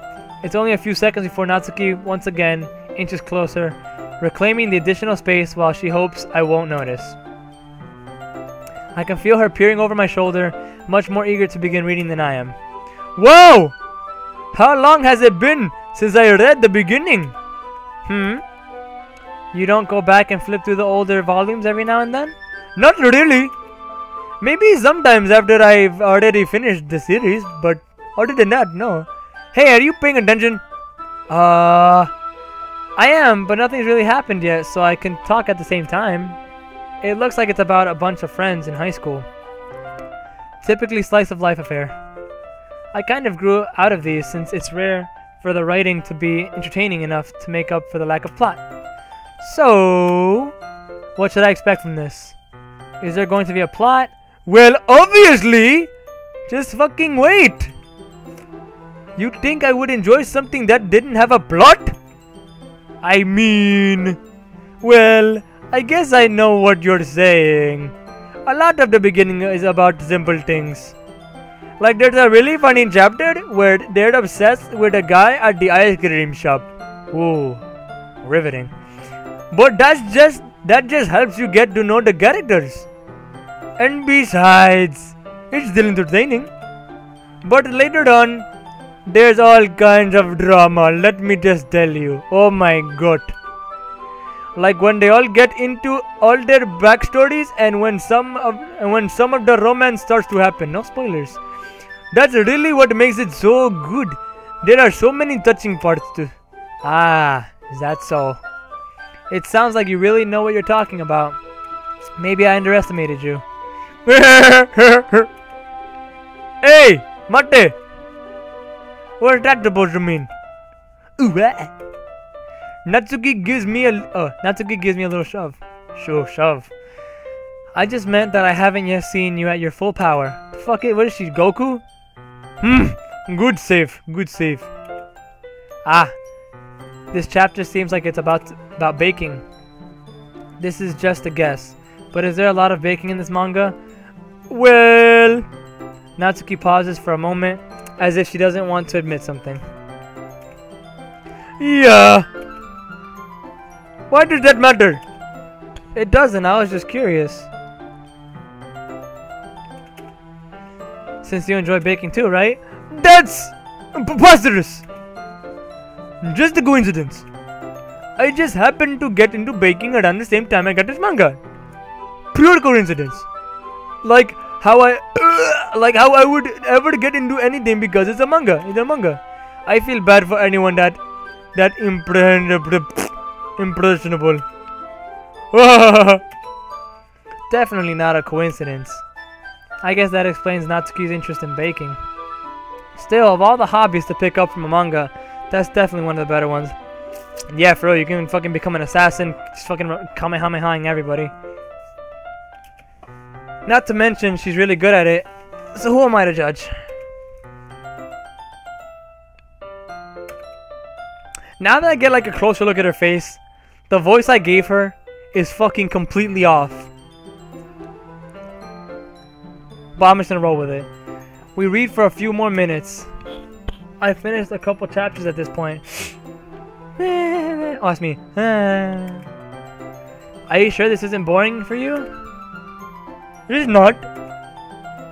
[SPEAKER 1] It's only a few seconds before Natsuki once again inches closer, reclaiming the additional space while she hopes I won't notice. I can feel her peering over my shoulder, much more eager to begin reading than I am. Whoa! How long has it been since I read the beginning? You don't go back and flip through the older volumes every now and then? Not really. Maybe sometimes after I've already finished the series, but other than that, no. Hey, are you paying attention? I am, but nothing's really happened yet, so I can talk at the same time. It looks like it's about a bunch of friends in high school. Typically slice of life affair. I kind of grew out of these since it's rare for the writing to be entertaining enough to make up for the lack of plot. So, What should I expect from this? Is there going to be a plot? Well, obviously! Just fucking wait! You'd think I would enjoy something that didn't have a plot? I mean... Well, I guess I know what you're saying. A lot of the beginning is about simple things. Like there's a really funny chapter where they're obsessed with a guy at the ice cream shop. Ooh, riveting. But that just helps you get to know the characters. And besides, it's still entertaining. But later on, there's all kinds of drama, let me just tell you. Oh my god. Like when they all get into all their backstories and when some of the romance starts to happen. No spoilers. That's really what makes it so good. There are so many touching parts too. Ah, is that so? It sounds like you really know what you're talking about. Maybe I underestimated you. Hey, Mate! What's that supposed to mean? Natsuki gives me a little shove. Sure, shove. I just meant that I haven't yet seen you at your full power. Fuck it, what is she, Goku? Good save, good save. Ah, this chapter seems like it's about baking. This is just a guess, but is there a lot of baking in this manga? Well, Natsuki pauses for a moment, as if she doesn't want to admit something. Yeah. Why does that matter? It doesn't, I was just curious. Since you enjoy baking too, right? That's preposterous! Just a coincidence. I just happened to get into baking around the same time I got this manga. Pure coincidence. Like how I would ever get into anything because it's a manga. It's a manga. I feel bad for anyone that impressionable. Definitely not a coincidence. I guess that explains Natsuki's interest in baking. Still, of all the hobbies to pick up from a manga, that's definitely one of the better ones. Yeah, for real, you can fucking become an assassin, just fucking kamehamehaing everybody. Not to mention, she's really good at it, so who am I to judge? Now that I get like a closer look at her face, the voice I gave her is fucking completely off. But I'm just gonna roll with it. We read for a few more minutes. I finished a couple chapters at this point. Oh, that's me. Are you sure this isn't boring for you? It is not.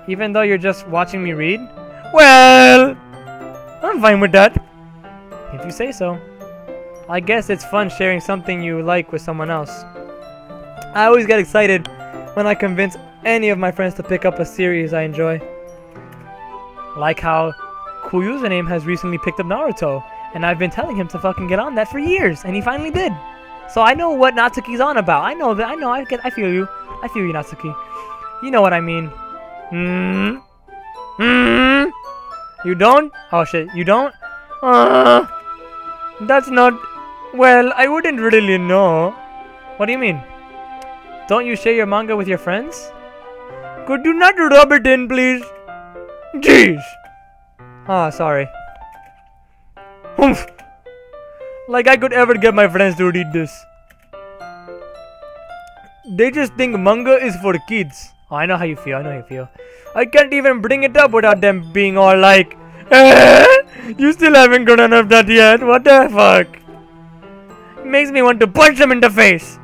[SPEAKER 1] Even though you're just watching me read? Well, I'm fine with that. If you say so. I guess it's fun sharing something you like with someone else. I always get excited when I convince any of my friends to pick up a series I enjoy. Like how Cool Username has recently picked up Naruto, and I've been telling him to fucking get on that for years, and he finally did. So I know what Natsuki's on about. I feel you. I feel you, Natsuki. You know what I mean. You don't? Oh shit, you don't? That's not... Well, I wouldn't really know. What do you mean? Don't you share your manga with your friends? Could you not rub it in, please? Jeez. Ah, sorry. Humph. Like I could ever get my friends to read this. They just think manga is for kids. Oh, I know how you feel. I know how you feel. I can't even bring it up without them being all like, you still haven't gotten enough that yet. What the fuck? It makes me want to punch them in the face.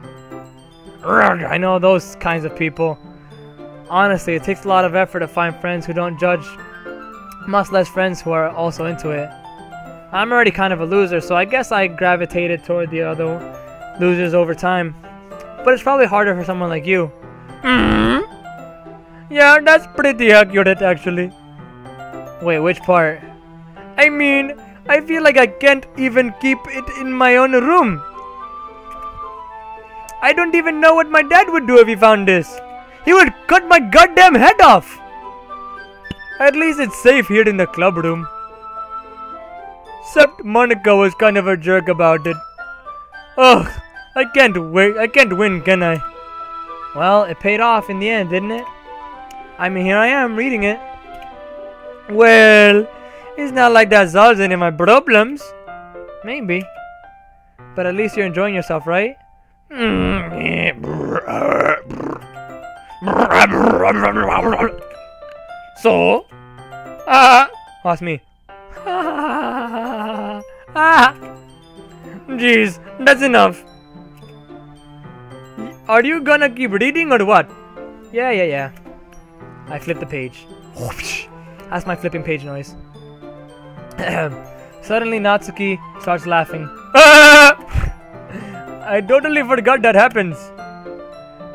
[SPEAKER 1] I know those kinds of people. Honestly, it takes a lot of effort to find friends who don't judge. Much less friends who are also into it. I'm already kind of a loser, so I guess I gravitated toward the other losers over time. But it's probably harder for someone like you. Yeah, that's pretty accurate actually. Wait, which part? I mean, I feel like I can't even keep it in my own room. I don't even know what my dad would do if he found this. He would cut my goddamn head off. At least it's safe here in the club room. Except Monica was kind of a jerk about it. Ugh, I can't win, can I? Well, it paid off in the end, didn't it? I mean, here I am reading it. Well, it's not like that solves any of my problems. Maybe. But at least you're enjoying yourself, right? So? Lost me. Jeez, that's enough. Are you gonna keep reading or what? Yeah. I flipped the page. That's my flipping page noise. Suddenly Natsuki starts laughing. I totally forgot that happens.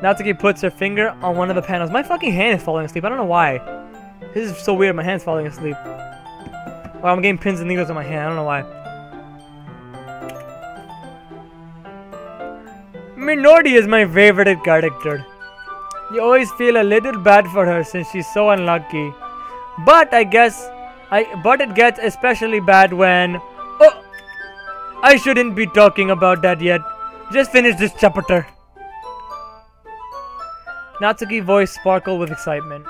[SPEAKER 1] Natsuki puts her finger on one of the panels. My fucking hand is falling asleep. I don't know why. This is so weird. My hand's falling asleep. Or I'm getting pins and needles in my hand. I don't know why. Minori is my favorite character. You always feel a little bad for her since she's so unlucky. But it gets especially bad when... Oh! I shouldn't be talking about that yet. Just finish this chapter. Natsuki's voice sparkled with excitement.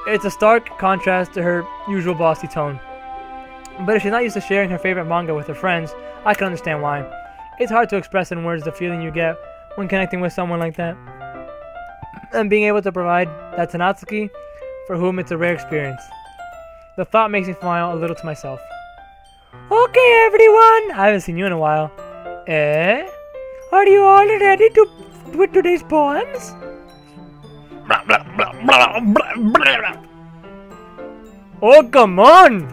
[SPEAKER 1] It's a stark contrast to her usual bossy tone. But if she's not used to sharing her favorite manga with her friends, I can understand why. It's hard to express in words the feeling you get when connecting with someone like that. And being able to provide that to Natsuki, for whom it's a rare experience. The thought makes me smile a little to myself. Okay, everyone! I haven't seen you in a while. Are you all ready with today's poems? Oh, come on!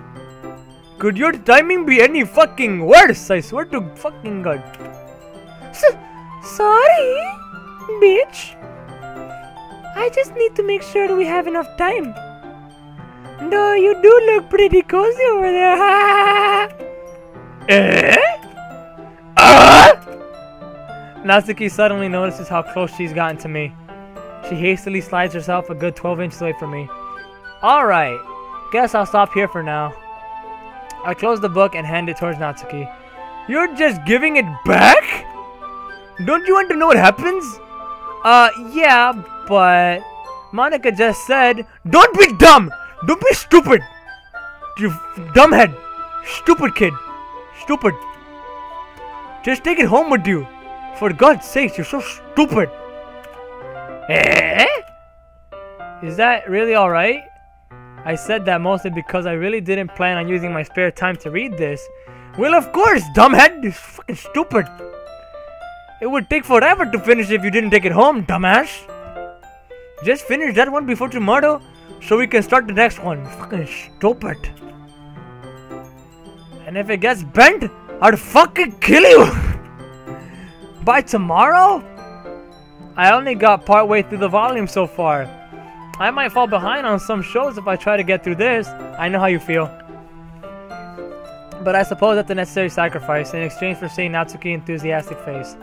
[SPEAKER 1] Could your timing be any fucking worse? I swear to fucking God. Sorry, bitch. I just need to make sure that we have enough time. No, you do look pretty cozy over there. Natsuki suddenly notices how close she's gotten to me. She hastily slides herself a good 12 inches away from me. Alright, guess I'll stop here for now. I close the book and hand it towards Natsuki. You're just giving it back? Don't you want to know what happens? Yeah, but Monica just said, don't be dumb! Don't be stupid! You dumbhead! Stupid kid! Stupid! Just take it home with you! For God's sake, you're so stupid! Is that really alright? I said that mostly because I really didn't plan on using my spare time to read this. Well, of course, dumbhead! It's fucking stupid! It would take forever to finish if you didn't take it home, dumbass! Just finish that one before tomorrow, so we can start the next one. Fucking stupid. And if it gets bent, I'll fucking kill you! By tomorrow? I only got part way through the volume so far. I might fall behind on some shows if I try to get through this. I know how you feel. But I suppose that's a necessary sacrifice in exchange for seeing Natsuki's enthusiastic face.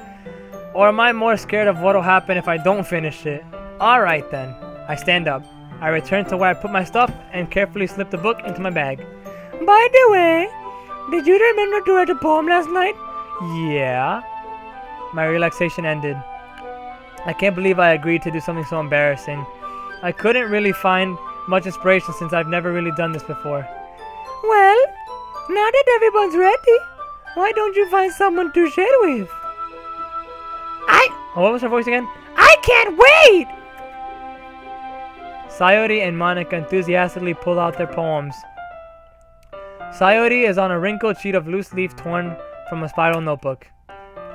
[SPEAKER 1] Or am I more scared of what'll happen if I don't finish it? Alright then. I stand up. I return to where I put my stuff and carefully slip the book into my bag. By the way, did you remember to write a poem last night? Yeah. My relaxation ended. I can't believe I agreed to do something so embarrassing. I couldn't really find much inspiration since I've never really done this before. Well, now that everyone's ready, why don't you find someone to share with? What was her voice again? I can't wait! Sayori and Monica enthusiastically pull out their poems. Sayori is on a wrinkled sheet of loose leaf torn from a spiral notebook.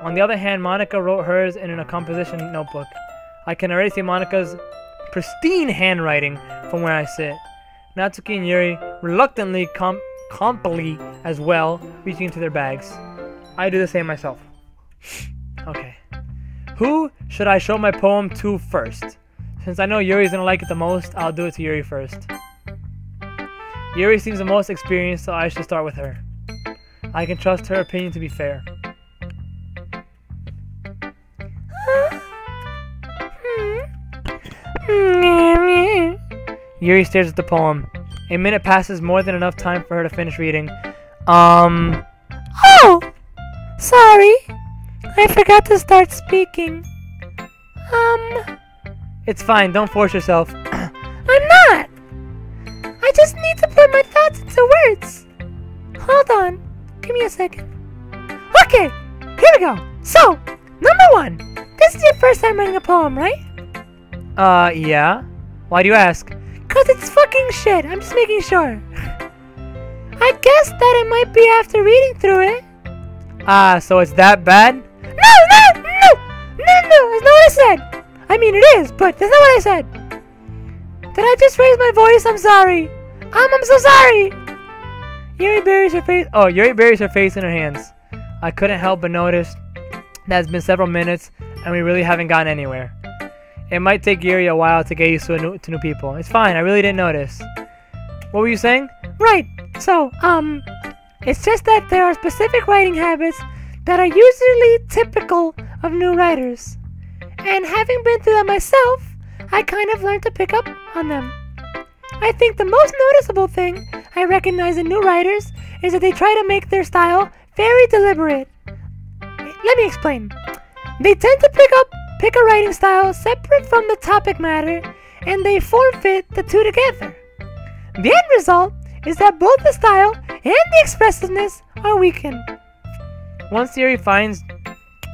[SPEAKER 1] On the other hand, Monica wrote hers in a composition notebook. I can already see Monica's pristine handwriting from where I sit. Natsuki and Yuri reluctantly comply as well, reaching into their bags. I do the same myself. Okay. Who should I show my poem to first? Since I know Yuri's gonna like it the most, I'll do it to Yuri first. Yuri seems the most experienced, so I should start with her. I can trust her opinion to be fair. Yuri stares at the poem. A minute passes, more than enough time for her to finish reading. Oh! Sorry! I forgot to start speaking. It's fine, don't force yourself. I'm not! I just need to put my thoughts into words. Hold on. Give me a second. Okay, here we go. So, number 1. This is your first time writing a poem, right? Yeah. Why do you ask?
[SPEAKER 6] Cause it's fucking shit. I'm just making sure. I guess that it might be after reading through it.
[SPEAKER 1] Ah, so it's that bad?
[SPEAKER 6] No! That's not what I said. I mean, it is, but that's not what I said. Did I just raise my voice? I'm sorry. I'm so sorry.
[SPEAKER 1] Yuri buries her face. Oh, Yuri buries her face in her hands. I couldn't help but notice that it's been several minutes and we really haven't gotten anywhere. It might take Yuri a while to get used to new people. It's fine. I really didn't notice. What were you saying?
[SPEAKER 6] Right. So, it's just that there are specific writing habits that are usually typical of new writers. And having been through them myself, I kind of learned to pick up on them. I think the most noticeable thing I recognize in new writers is that they try to make their style very deliberate. Let me explain. They tend to pick a writing style separate from the topic matter, and they form-fit the two together. The end result is that both the style and the expressiveness are weakened.
[SPEAKER 1] Once Yuri finds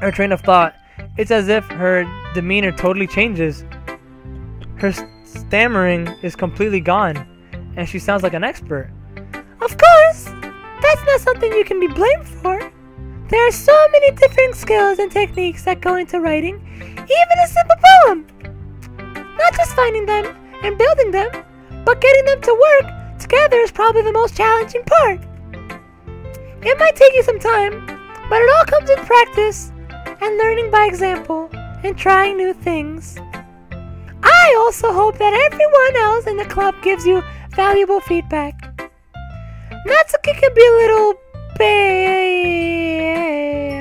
[SPEAKER 1] her train of thought, it's as if her demeanor totally changes. Her stammering is completely gone, and she sounds like an expert.
[SPEAKER 6] Of course! That's not something you can be blamed for. There are so many different skills and techniques that go into writing, even a simple poem. Not just finding them and building them, but getting them to work together is probably the most challenging part. It might take you some time, but it all comes with practice and learning by example and trying new things. I also hope that everyone else in the club gives you valuable feedback. Natsuki can be a little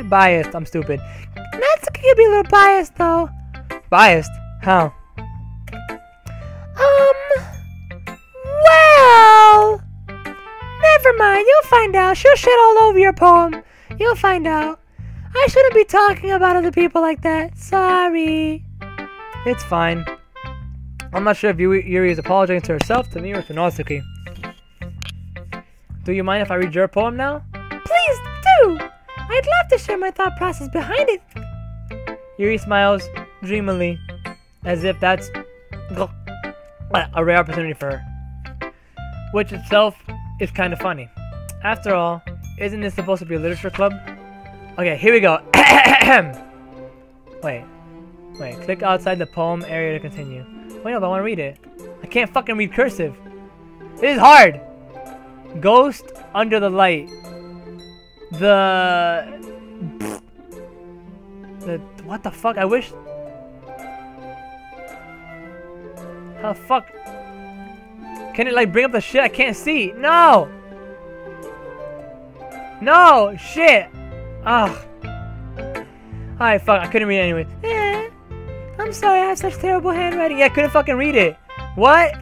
[SPEAKER 1] biased. I'm stupid.
[SPEAKER 6] Natsuki can be a little biased though.
[SPEAKER 1] Biased? How?
[SPEAKER 6] Well, never mind. You'll find out. She'll shit all over your poem. You'll find out. I shouldn't be talking about other people like that. Sorry.
[SPEAKER 1] It's fine. I'm not sure if Yuri is apologizing to herself, to me, or to Natsuki. Do you mind if I read your poem now?
[SPEAKER 6] Please do! I'd love to share my thought process behind it.
[SPEAKER 1] Yuri smiles dreamily, as if that's a rare opportunity for her. Which itself is kind of funny. After all, isn't this supposed to be a literature club? Okay, here we go. Wait, click outside the poem area to continue. Wait, no, but I want to read it. I can't fucking read cursive. It is hard. Ghost under the light. What the fuck? I wish. How the fuck? Can it like bring up the shit I can't see? No! No! Shit! Ugh. Alright, fuck. I couldn't read it anyway.
[SPEAKER 6] I'm sorry I have such terrible handwriting.
[SPEAKER 1] Yeah, I couldn't fucking read it. What?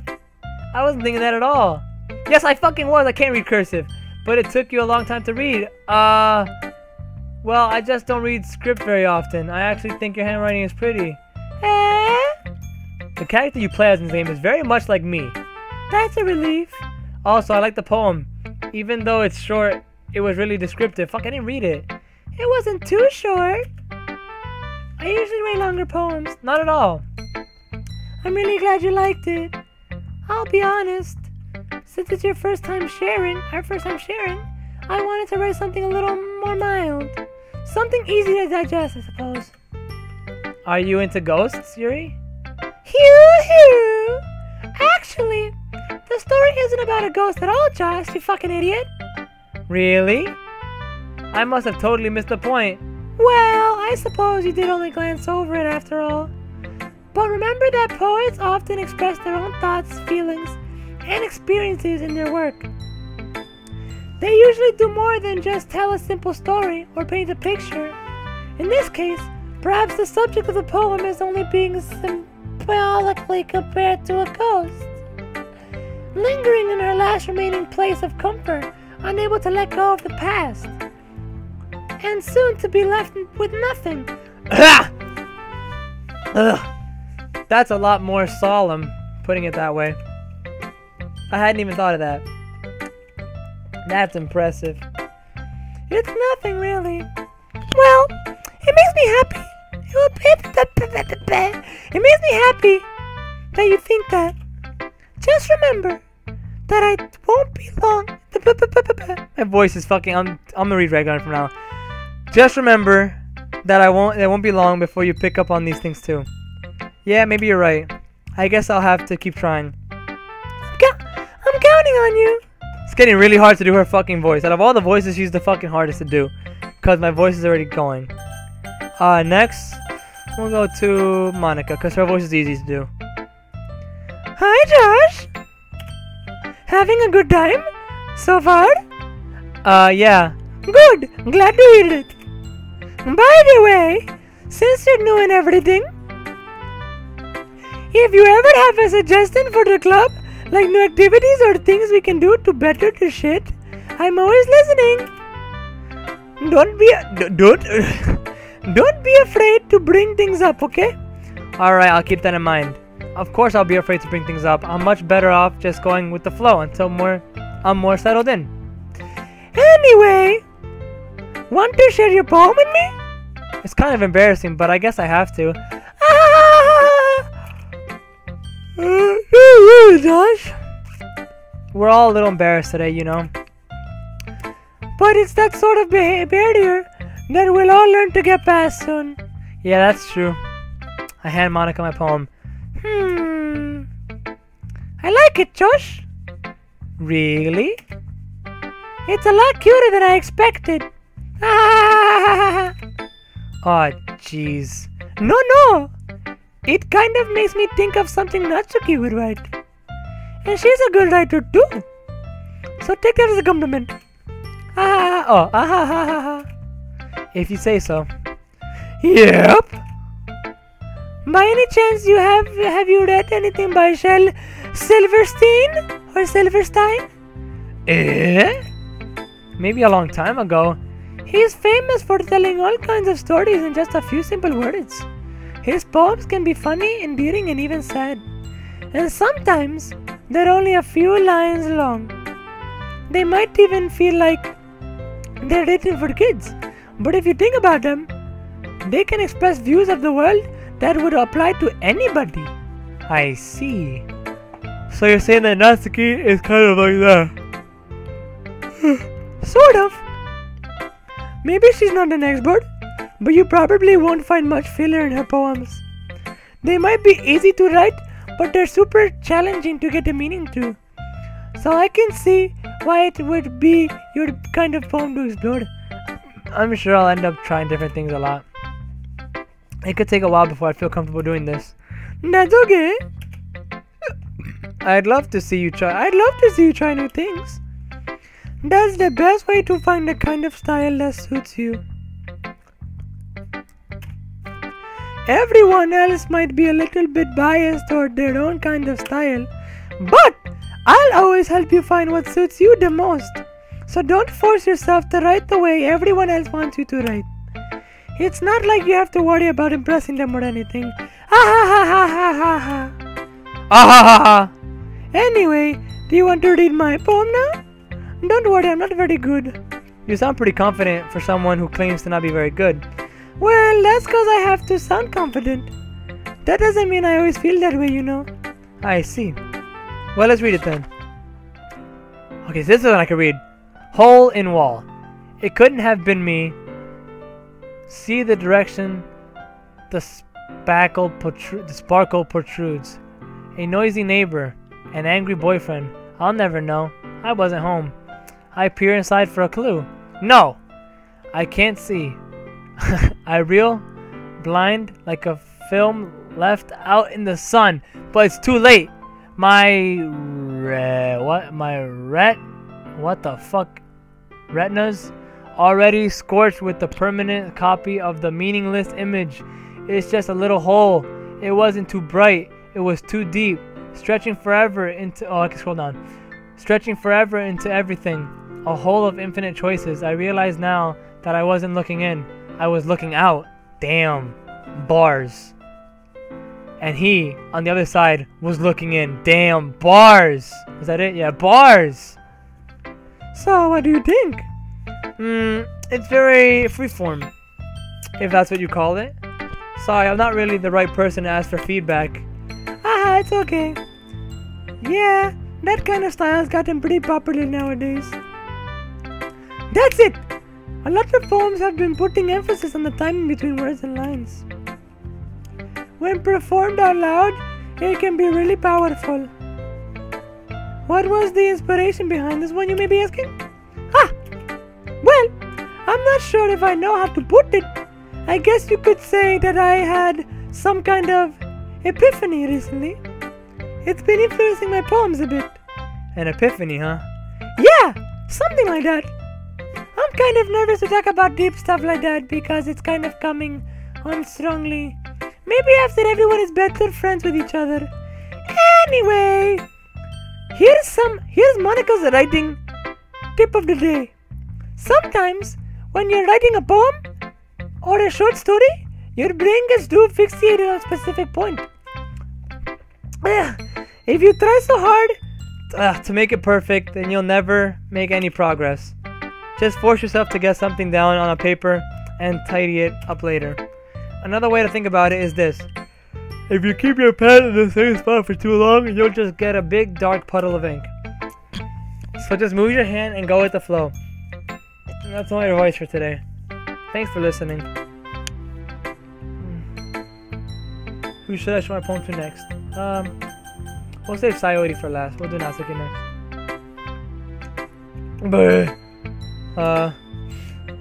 [SPEAKER 1] I wasn't thinking that at all. Yes, I fucking was. I can't read cursive. But it took you a long time to read. Well, I just don't read script very often. I actually think your handwriting is pretty. The character you play as in this game is very much like me.
[SPEAKER 6] That's a relief.
[SPEAKER 1] Also, I like the poem. Even though it's short, it was really descriptive. Fuck, I didn't read it.
[SPEAKER 6] It wasn't too short. I usually write longer poems.
[SPEAKER 1] Not at all.
[SPEAKER 6] I'm really glad you liked it. I'll be honest. Since it's our first time sharing, I wanted to write something a little more mild. Something easy to digest, I suppose.
[SPEAKER 1] Are you into ghosts, Yuri?
[SPEAKER 6] Hoo! Actually, the story isn't about a ghost at all, Josh, you fucking idiot.
[SPEAKER 1] Really? I must have totally missed the point.
[SPEAKER 6] Well, I suppose you did only glance over it after all. But remember that poets often express their own thoughts, feelings, and experiences in their work. They usually do more than just tell a simple story or paint a picture. In this case, perhaps the subject of the poem is only being symbolically compared to a ghost, lingering in her last remaining place of comfort, unable to let go of the past, and soon to be left with nothing.
[SPEAKER 1] Ugh. That's a lot more solemn, putting it that way. I hadn't even thought of that. That's impressive.
[SPEAKER 6] It's nothing really. Well, it makes me happy. It makes me happy that you think that. Just remember that I won't be long.
[SPEAKER 1] My voice is fucking. I'm gonna read regular from now. Just remember that it won't be long before you pick up on these things too. Yeah, maybe you're right. I guess I'll have to keep trying.
[SPEAKER 6] I'm counting on you.
[SPEAKER 1] It's getting really hard to do her fucking voice. Out of all the voices, she's the fucking hardest to do. Because my voice is already going. Next, we'll go to Monica. Because her voice is easy to do.
[SPEAKER 6] Hi, Josh. Having a good time so far?
[SPEAKER 1] Yeah.
[SPEAKER 6] Good. Glad to hear it. By the way, since you're new and everything, if you ever have a suggestion for the club, like new activities or things we can do to better the shit, I'm always listening. Don't be afraid to bring things up, okay?
[SPEAKER 1] Alright, I'll keep that in mind. Of course I'll be afraid to bring things up. I'm much better off just going with the flow until I'm more settled in.
[SPEAKER 6] Anyway, want to share your poem with me?
[SPEAKER 1] It's kind of embarrassing, but I guess I have to.
[SPEAKER 6] Josh.
[SPEAKER 1] We're all a little embarrassed today, you know.
[SPEAKER 6] But it's that sort of barrier that we'll all learn to get past soon.
[SPEAKER 1] Yeah, that's true. I hand Monica my poem.
[SPEAKER 6] I like it, Josh.
[SPEAKER 1] Really?
[SPEAKER 6] It's a lot cuter than I expected.
[SPEAKER 1] Oh, jeez.
[SPEAKER 6] No. It kind of makes me think of something Natsuki would write. And she's a good writer too. So take that as a compliment.
[SPEAKER 1] If you say so.
[SPEAKER 6] Yep. By any chance have you read anything by Shel Silverstein or Silverstein?
[SPEAKER 1] Maybe a long time ago.
[SPEAKER 6] He's famous for telling all kinds of stories in just a few simple words. His poems can be funny, endearing, and even sad. And sometimes they're only a few lines long. They might even feel like they're written for kids. But if you think about them, they can express views of the world that would apply to anybody.
[SPEAKER 1] I see. So you're saying that Natsuki is kind of like
[SPEAKER 6] that? Sort of. Maybe she's not an expert, but you probably won't find much filler in her poems. They might be easy to write, but they're super challenging to get a meaning to. So I can see why it would be your kind of poem to explore.
[SPEAKER 1] I'm sure I'll end up trying different things a lot. It could take a while before I feel comfortable doing this.
[SPEAKER 6] That's okay.
[SPEAKER 1] I'd love to see you try new things.
[SPEAKER 6] That's the best way to find the kind of style that suits you. Everyone else might be a little bit biased toward their own kind of style, but I'll always help you find what suits you the most. So don't force yourself to write the way everyone else wants you to write. It's not like you have to worry about impressing them or anything. Anyway, do you want to read my poem now? Don't worry, I'm not very good.
[SPEAKER 1] You sound pretty confident for someone who claims to not be very good.
[SPEAKER 6] Well, that's because I have to sound confident. That doesn't mean I always feel that way, you know.
[SPEAKER 1] I see. Well, let's read it then. Okay, so this is one I can read. Hole in wall. It couldn't have been me. See the direction the sparkle protrudes. A noisy neighbor. An angry boyfriend. I'll never know. I wasn't home. I peer inside for a clue. No! I can't see. I reel, blind like a film left out in the sun, but it's too late. Retinas already scorched with the permanent copy of the meaningless image. It's just a little hole. It wasn't too bright. It was too deep, stretching forever into. Oh, I can scroll down. Stretching forever into everything. A hole of infinite choices. I realize now that I wasn't looking in. I was looking out. Damn. Bars. and he, on the other side, was looking in. Damn, bars! Is that it? Yeah, bars!
[SPEAKER 6] So, what do you think?
[SPEAKER 1] It's very freeform, if that's what you call it. Sorry, I'm not really the right person to ask for feedback.
[SPEAKER 6] Haha, it's okay. Yeah, that kind of style's gotten pretty popular nowadays. That's it! A lot of poems have been putting emphasis on the timing between words and lines. When performed out loud, it can be really powerful. What was the inspiration behind this one, you may be asking? Well, I'm not sure if I know how to put it. I guess you could say that I had some kind of epiphany recently. It's been influencing my poems a bit.
[SPEAKER 1] An epiphany, huh?
[SPEAKER 6] Yeah, something like that. I'm kind of nervous to talk about deep stuff like that because it's kind of coming on strongly. Maybe after everyone is better friends with each other. Anyway, here's Monica's writing tip of the day. Sometimes when you're writing a poem or a short story, your brain gets too fixated on a specific point. If you try so hard
[SPEAKER 1] to make it perfect, then you'll never make any progress. Just force yourself to get something down on a paper and tidy it up later. Another way to think about it is this. If you keep your pen in the same spot for too long, you'll just get a big dark puddle of ink. So just move your hand and go with the flow. And that's my advice for today. Thanks for listening. Who should I show my poem to next? We'll save Sayori for last. We'll do Natsuki next.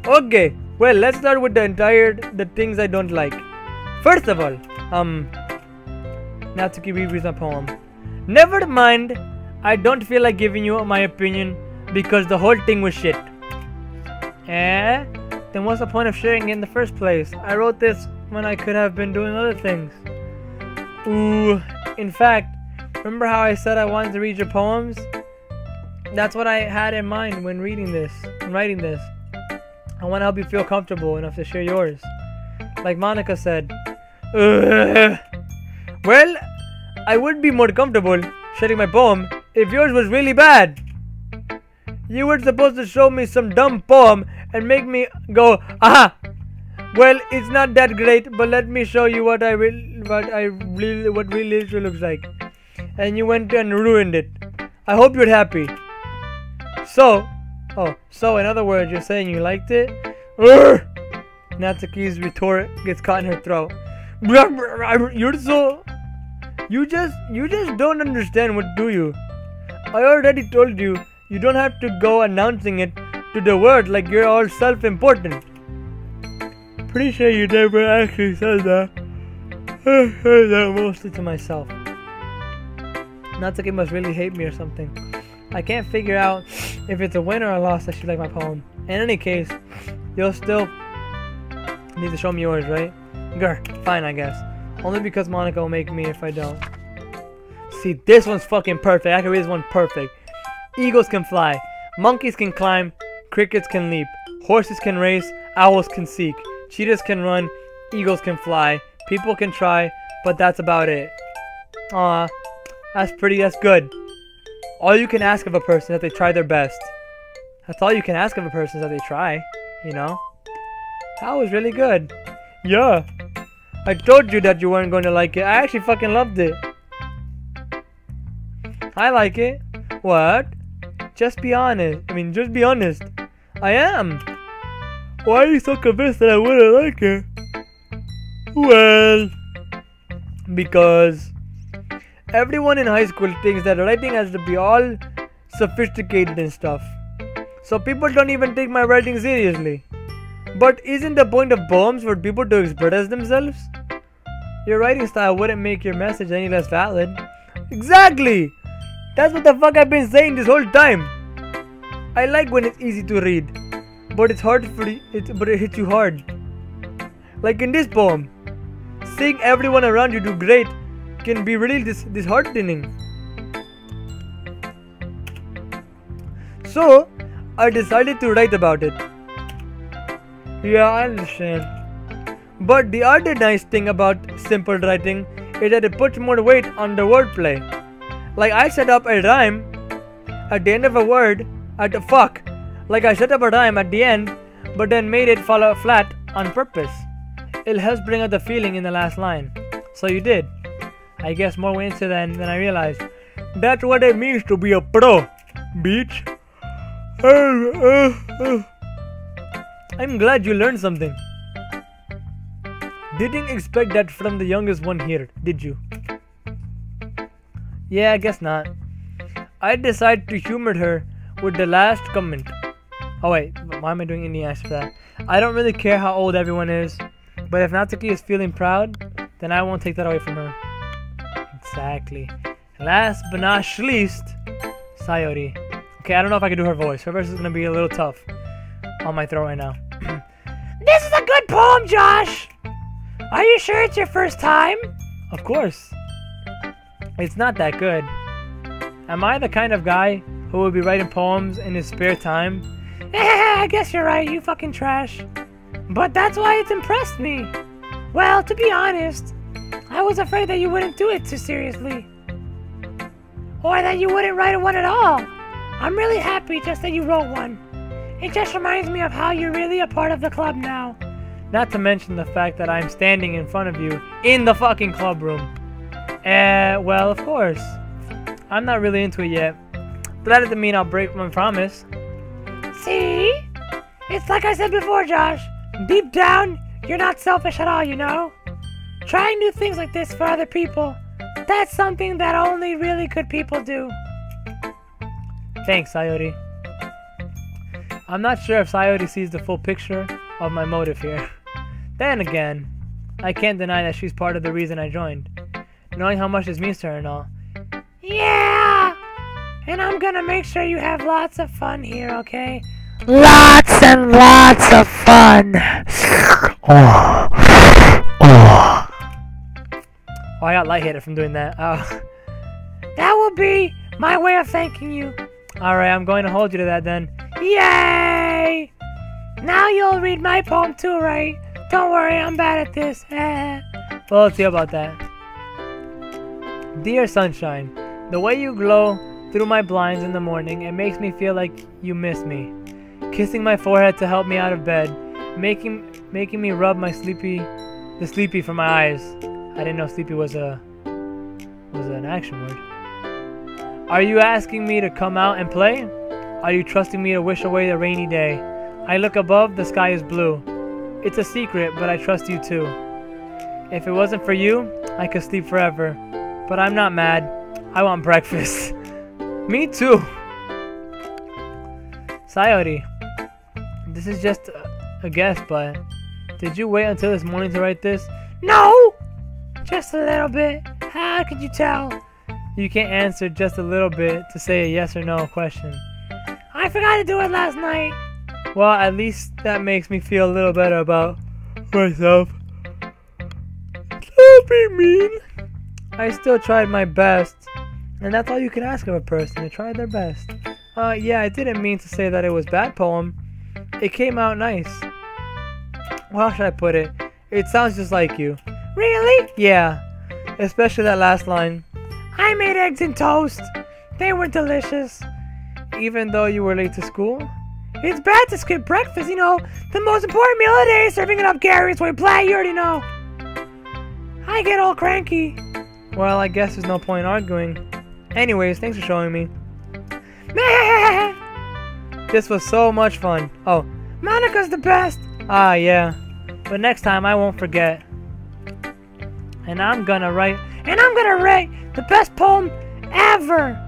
[SPEAKER 1] Okay. Well, let's start with the things I don't like. First of all, Natsuki reviews my poem. Never mind, I don't feel like giving you my opinion because the whole thing was shit. Then what's the point of sharing it in the first place? I wrote this when I could have been doing other things. Ooh, in fact, remember how I said I wanted to read your poems? That's what I had in mind when writing this. I want to help you feel comfortable enough to share yours. Like Monica said, well, I would be more comfortable sharing my poem if yours was really bad. You were supposed to show me some dumb poem and make me go, aha! Well, it's not that great, but let me show you what really looks like. And you went and ruined it. I hope you're happy. So in other words, you're saying you liked it? Natsuki's retort gets caught in her throat. You just don't understand, what do you? I already told you, you don't have to go announcing it to the world like you're all self-important. Pretty sure you never actually said that. I heard that mostly to myself. Natsuki must really hate me or something. I can't figure out if it's a win or a loss that she liked my poem. In any case, you'll still need to show me yours, right? Grr, fine, I guess. Only because Monica will make me if I don't. See, this one's fucking perfect. I can read this one perfect. Eagles can fly. Monkeys can climb. Crickets can leap. Horses can race. Owls can seek. Cheetahs can run. Eagles can fly. People can try. But that's about it. Aw, that's good. All you can ask of a person is that they try their best. That's all you can ask of a person is that they try, you know? That was really good. Yeah. I told you that you weren't going to like it. I actually fucking loved it. I like it. What? Just be honest. Just be honest. I am. Why are you so convinced that I wouldn't like it? Well, because everyone in high school thinks that writing has to be all sophisticated and stuff. So people don't even take my writing seriously. But isn't the point of poems for people to express themselves? Your writing style wouldn't make your message any less valid. Exactly! That's what the fuck I've been saying this whole time. I like when it's easy to read, but it's hard but it hits you hard. Like in this poem, seeing everyone around you do great can be really disheartening. So, I decided to write about it. Yeah, I understand. But the other nice thing about simple writing is that it puts more weight on the wordplay. Like I set up a rhyme at the end of a word at the fuck. Like I set up a rhyme at the end, but then made it fall out flat on purpose. It helps bring out the feeling in the last line. So you did. I guess more way into than I realized. That's what it means to be a pro, bitch. I'm glad you learned something. Didn't expect that from the youngest one here, did you? Yeah, I guess not. I decided to humor her with the last comment. Oh wait, why am I doing any ass for that? I don't really care how old everyone is, but if Natsuki is feeling proud, then I won't take that away from her. Exactly. Last but not least, Sayori. Okay, I don't know if I can do her voice. Her voice is gonna be a little tough on my throat right now.
[SPEAKER 6] This is a good poem, Josh. Are you sure it's your first time?
[SPEAKER 1] Of course. It's not that good. Am I the kind of guy who would be writing poems in his spare time?
[SPEAKER 6] I guess you're right, you fucking trash. But that's why it's impressed me. Well, to be honest, I was afraid that you wouldn't do it too seriously. Or that you wouldn't write one at all. I'm really happy just that you wrote one. It just reminds me of how you're really a part of the club now.
[SPEAKER 1] Not to mention the fact that I'm standing in front of you in the fucking club room. Well, of course. I'm not really into it yet. But that doesn't mean I'll break my promise.
[SPEAKER 6] See? It's like I said before, Josh. Deep down, you're not selfish at all, you know? Trying new things like this for other people, that's something that only really good people do.
[SPEAKER 1] Thanks, Sayori. I'm not sure if Sayori sees the full picture of my motive here. Then again, I can't deny that she's part of the reason I joined. Knowing how much this means to her and all.
[SPEAKER 6] Yeah! And I'm gonna make sure you have lots of fun here, okay? Lots and lots of fun!
[SPEAKER 1] Oh, I got lightheaded from doing that.
[SPEAKER 6] That will be my way of thanking you.
[SPEAKER 1] Alright, I'm going to hold you to that then.
[SPEAKER 6] Yay! Now you'll read my poem too, right? Don't worry, I'm bad at this.
[SPEAKER 1] Well, let's see about that. Dear sunshine, the way you glow through my blinds in the morning, it makes me feel like you miss me. Kissing my forehead to help me out of bed, making me rub the sleepy from my eyes. I didn't know sleepy was an action word. Are you asking me to come out and play? Are you trusting me to wish away the rainy day? I look above, the sky is blue. It's a secret, but I trust you too. If it wasn't for you, I could sleep forever. But I'm not mad. I want breakfast. Me too. Sayori, this is just a guess, but did you wait until this morning to write this?
[SPEAKER 6] No! Just a little bit. How could you tell?
[SPEAKER 1] You can't answer just a little bit to say a yes or no question.
[SPEAKER 6] I forgot to do it last night.
[SPEAKER 1] Well, at least that makes me feel a little better about myself. Don't be mean. I still tried my best. And that's all you can ask of a person, to try their best. Yeah, I didn't mean to say that it was bad poem. It came out nice. Well, how should I put it? It sounds just like you.
[SPEAKER 6] Really?
[SPEAKER 1] Yeah. Especially that last line.
[SPEAKER 6] I made eggs and toast. They were delicious.
[SPEAKER 1] Even though you were late to school?
[SPEAKER 6] It's bad to skip breakfast, you know. The most important meal of the day is serving it up Gary's way. Blah, you already know. I get all cranky.
[SPEAKER 1] Well, I guess there's no point arguing. Anyways, thanks for showing me. This was so much fun. Oh,
[SPEAKER 6] Monica's the best.
[SPEAKER 1] Ah, yeah. But next time I won't forget. And I'm gonna write
[SPEAKER 6] the best poem ever.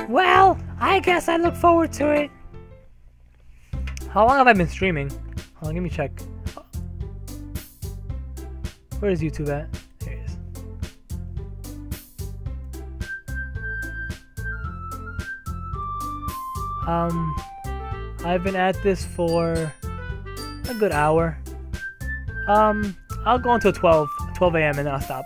[SPEAKER 6] Well, I guess I look forward to it.
[SPEAKER 1] How long have I been streaming? Hold on, let me check. Where is YouTube at? There it is. I've been at this for a good hour. I'll go until 12 a.m. and then I'll stop.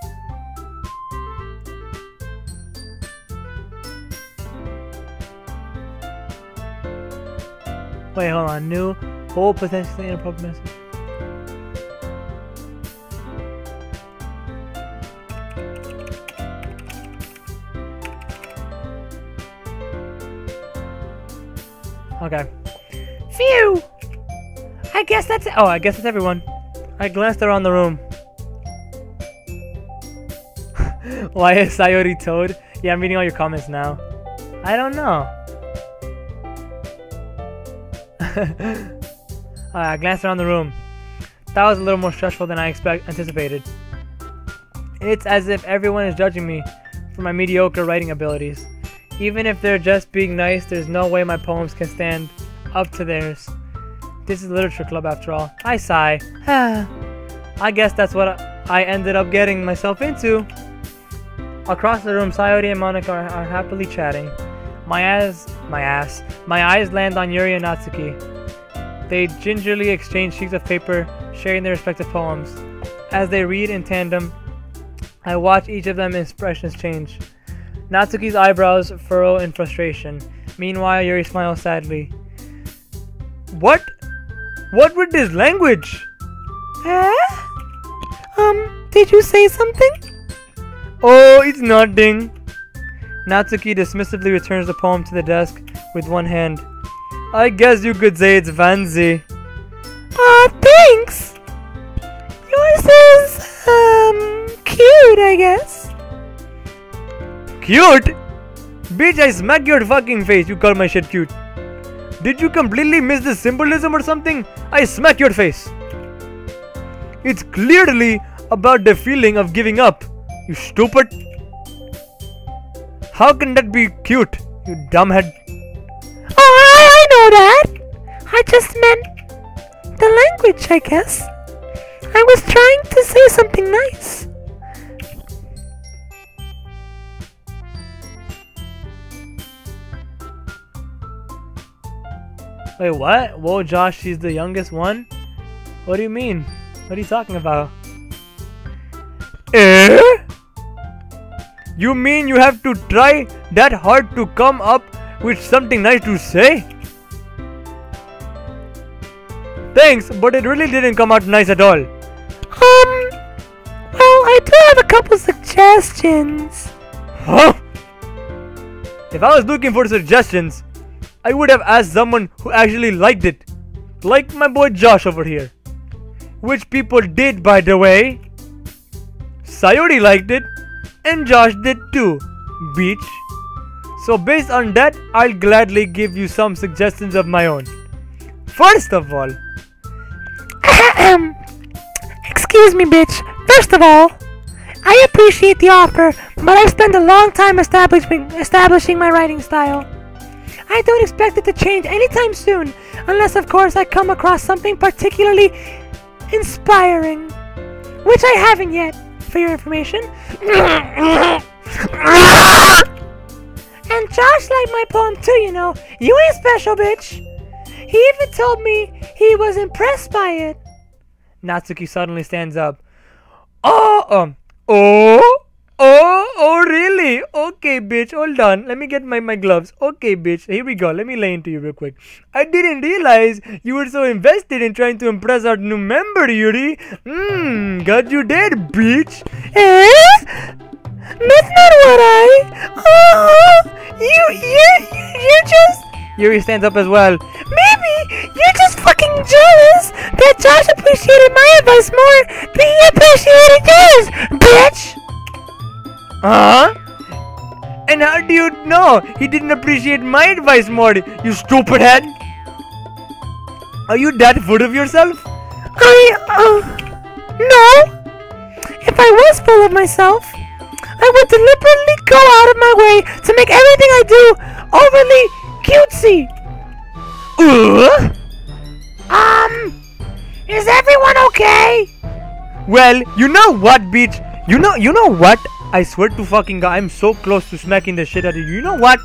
[SPEAKER 1] Wait, hold on. New, whole potentially inappropriate message. Okay. Phew! I guess that's it. Oh, I guess that's everyone. I glanced around the room. Why is Sayori Toad? Yeah, I'm reading all your comments now. I don't know. I glanced around the room. That was a little more stressful than I anticipated. It's as if everyone is judging me for my mediocre writing abilities. Even if they're just being nice, there's no way my poems can stand up to theirs. This is a literature club after all. I sigh. I guess that's what I ended up getting myself into. Across the room, Sayori and Monica are happily chatting. My eyes land on Yuri and Natsuki. They gingerly exchange sheets of paper, sharing their respective poems. As they read in tandem, I watch each of them expressions change. Natsuki's eyebrows furrow in frustration. Meanwhile, Yuri smiles sadly. What? What with this language?
[SPEAKER 6] Did you say something?
[SPEAKER 1] Oh, it's nothing. Natsuki dismissively returns the poem to the desk with one hand. I guess you could say it's fancy.
[SPEAKER 6] Thanks. Yours is, cute, I guess.
[SPEAKER 1] Cute? Bitch, I smack your fucking face. You call my shit cute. Did you completely miss the symbolism or something? I smack your face. It's clearly about the feeling of giving up. You stupid. How can that be cute, you dumbhead?
[SPEAKER 6] Oh, I know that. I just meant the language, I guess. I was trying to say something nice.
[SPEAKER 1] Wait, what? Whoa, Josh, she's the youngest one? What do you mean? What are you talking about? You mean you have to try that hard to come up with something nice to say? Thanks, but it really didn't come out nice at all.
[SPEAKER 6] Well, I do have a couple suggestions.
[SPEAKER 1] Huh? If I was looking for suggestions, I would have asked someone who actually liked it. Like my boy Josh over here. Which people did, by the way. Sayori liked it, and Josh did too, bitch. So based on that, I'll gladly give you some suggestions of my own. First of all...
[SPEAKER 6] Excuse me, bitch. First of all, I appreciate the offer, but I've spent a long time establishing my writing style. I don't expect it to change anytime soon, unless of course I come across something particularly inspiring, which I haven't yet, for your information. And Josh liked my poem too, you know. You ain't special, bitch. He even told me he was impressed by it.
[SPEAKER 1] Natsuki suddenly stands up. Oh, really? Okay, bitch, hold on. Let me get my gloves. Okay, bitch, here we go. Let me lay into you real quick. I didn't realize you were so invested in trying to impress our new member, Yuri. Got you dead, bitch.
[SPEAKER 6] That's not what you just...
[SPEAKER 1] Yuri stands up as well.
[SPEAKER 6] Maybe you're just fucking jealous that Josh appreciated my advice more than he appreciated yours, bitch!
[SPEAKER 1] Huh? And how do you know he didn't appreciate my advice more, you stupid head? Are you that full of yourself?
[SPEAKER 6] No. If I was full of myself, I would deliberately go out of my way to make everything I do overly cutesy. Is everyone okay?
[SPEAKER 1] Well, you know what, bitch? You know what? I swear to fucking God, I'm so close to smacking the shit out of you. You know what?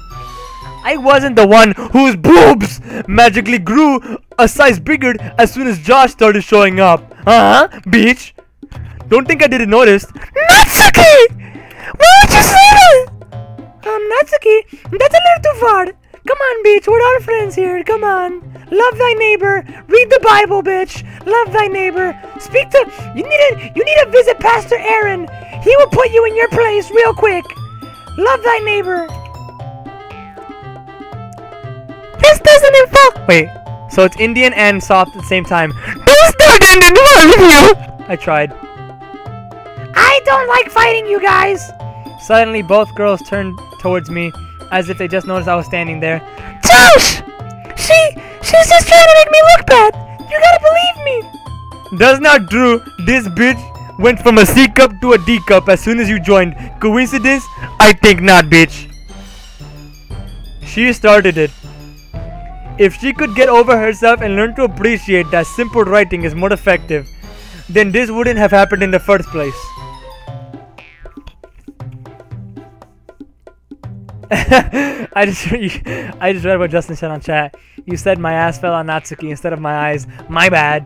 [SPEAKER 1] I wasn't the one whose boobs magically grew a size bigger as soon as Josh started showing up. Bitch. Don't think I didn't notice.
[SPEAKER 6] Natsuki! Why would you say that? Natsuki, that's a little too far. Come on, bitch, we're all friends here. Come on. Love thy neighbor. Read the Bible, bitch. Love thy neighbor. Speak to... You need to visit Pastor Aaron. He will put you in your place real quick. Love thy neighbor. This doesn't involve.
[SPEAKER 1] Wait, so it's Indian and soft at the same time.
[SPEAKER 6] This doesn't involve you.
[SPEAKER 1] I tried.
[SPEAKER 6] I don't like fighting you guys.
[SPEAKER 1] Suddenly, both girls turned towards me as if they just noticed I was standing there.
[SPEAKER 6] Josh! She's just trying to make me look bad. You gotta believe me.
[SPEAKER 1] That's not true. This bitch went from a C cup to a D cup as soon as you joined. Coincidence? I think not, bitch. She started it. If she could get over herself and learn to appreciate that simple writing is more effective, then this wouldn't have happened in the first place. I just read what Justin said on chat. You said my ass fell on Natsuki instead of my eyes. My bad.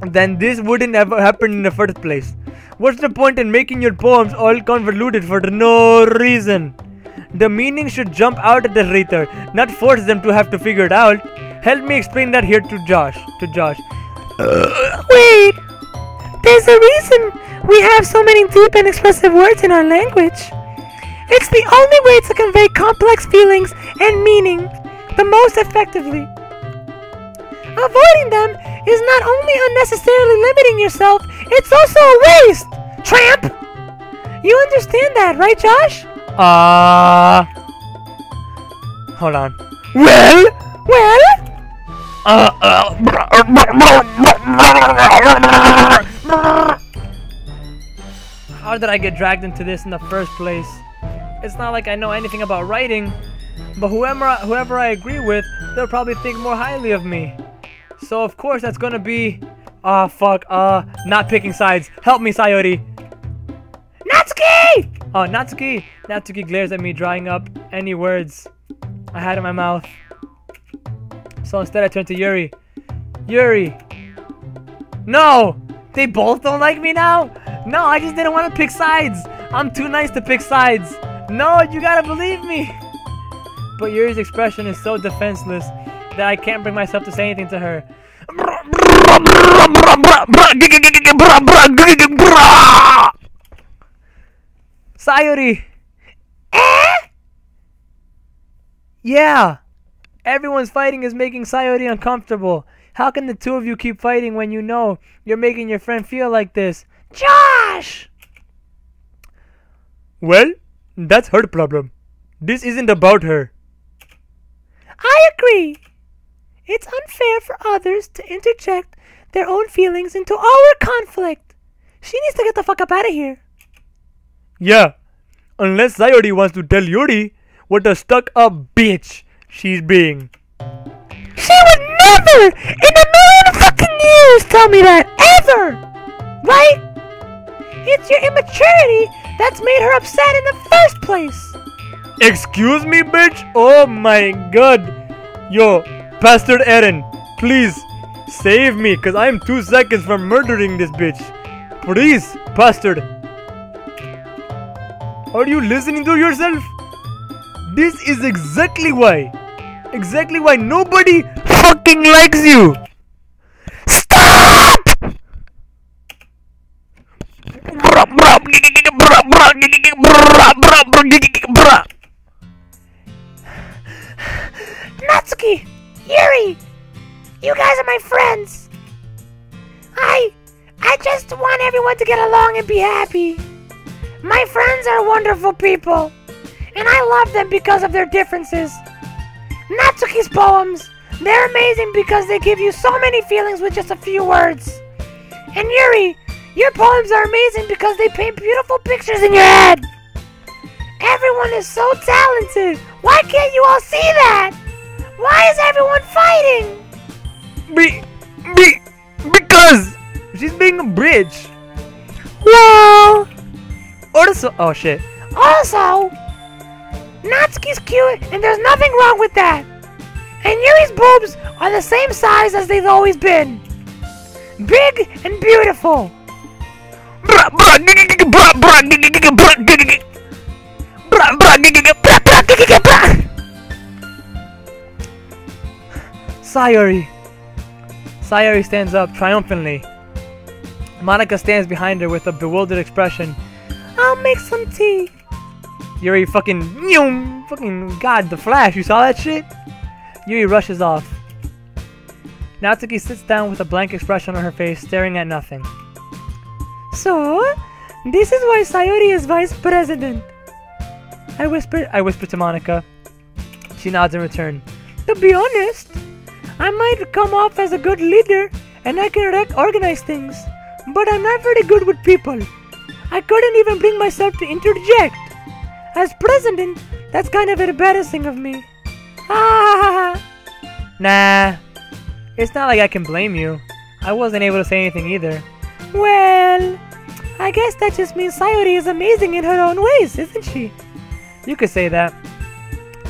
[SPEAKER 1] Then this wouldn't have happened in the first place. What's the point in making your poems all convoluted for no reason? The meaning should jump out at the reader, not force them to have to figure it out. Help me explain that here to Josh.
[SPEAKER 6] Wait. There's a reason we have so many deep and expressive words in our language. It's the only way to convey complex feelings and meaning the most effectively. Avoiding them is not only unnecessarily limiting yourself, it's also a waste, tramp! You understand that, right, Josh?
[SPEAKER 1] Hold on.
[SPEAKER 6] Well?
[SPEAKER 1] How did I get dragged into this in the first place? It's not like I know anything about writing, but whoever I agree with, they'll probably think more highly of me. So of course that's gonna be, not picking sides. Help me, Sayori.
[SPEAKER 6] Natsuki!
[SPEAKER 1] Oh, Natsuki! Natsuki glares at me, drying up any words I had in my mouth. So instead I turn to Yuri. Yuri! No! They both don't like me now? No, I just didn't want to pick sides. I'm too nice to pick sides. No, you gotta believe me. But Yuri's expression is so defenseless that I can't bring myself to say anything to her. Sayori! Yeah! Everyone's fighting is making Sayori uncomfortable. How can the two of you keep fighting when you know you're making your friend feel like this?
[SPEAKER 6] Josh!
[SPEAKER 1] Well, that's her problem. This isn't about her.
[SPEAKER 6] I agree. It's unfair for others to interject their own feelings into our conflict. She needs to get the fuck up out of here.
[SPEAKER 1] Yeah, unless Sayori wants to tell Yuri what a stuck-up bitch she's being.
[SPEAKER 6] She would never in a million fucking years tell me that, ever! Right? It's your immaturity that's made her upset in the first place.
[SPEAKER 1] Excuse me, bitch? Oh my god. Yo, Pastor Aaron, please save me, cause I'm 2 seconds from murdering this bitch. Please, Pastor. Are you listening to yourself? This is exactly why nobody fucking likes you.
[SPEAKER 6] Stop! Natsuki! Yuri! You guys are my friends! I just want everyone to get along and be happy. My friends are wonderful people, and I love them because of their differences. Natsuki's poems, they're amazing because they give you so many feelings with just a few words. And Yuri, your poems are amazing because they paint beautiful pictures in your head. Everyone is so talented. Why can't you all see that? Why is everyone fighting?
[SPEAKER 1] Because she's being a bitch.
[SPEAKER 6] Well,
[SPEAKER 1] Also, oh shit.
[SPEAKER 6] also, Natsuki's cute and there's nothing wrong with that. And Yuri's boobs are the same size as they've always been. Big and beautiful.
[SPEAKER 1] Sayori. Sayori stands up triumphantly. Monica stands behind her with a bewildered expression.
[SPEAKER 6] I'll make some tea.
[SPEAKER 1] Yuri fucking god, the Flash, you saw that shit? Yui rushes off. Natsuki sits down with a blank expression on her face, staring at nothing.
[SPEAKER 6] So, this is why Sayori is vice president.
[SPEAKER 1] I whisper to Monica. She nods in return.
[SPEAKER 6] To be honest, I might come off as a good leader and I can organize things, but I'm not very good with people. I couldn't even bring myself to interject. As president, that's kind of embarrassing of me.
[SPEAKER 1] Nah, it's not like I can blame you. I wasn't able to say anything either.
[SPEAKER 6] Well, I guess that just means Sayori is amazing in her own ways, isn't she?
[SPEAKER 1] You could say that.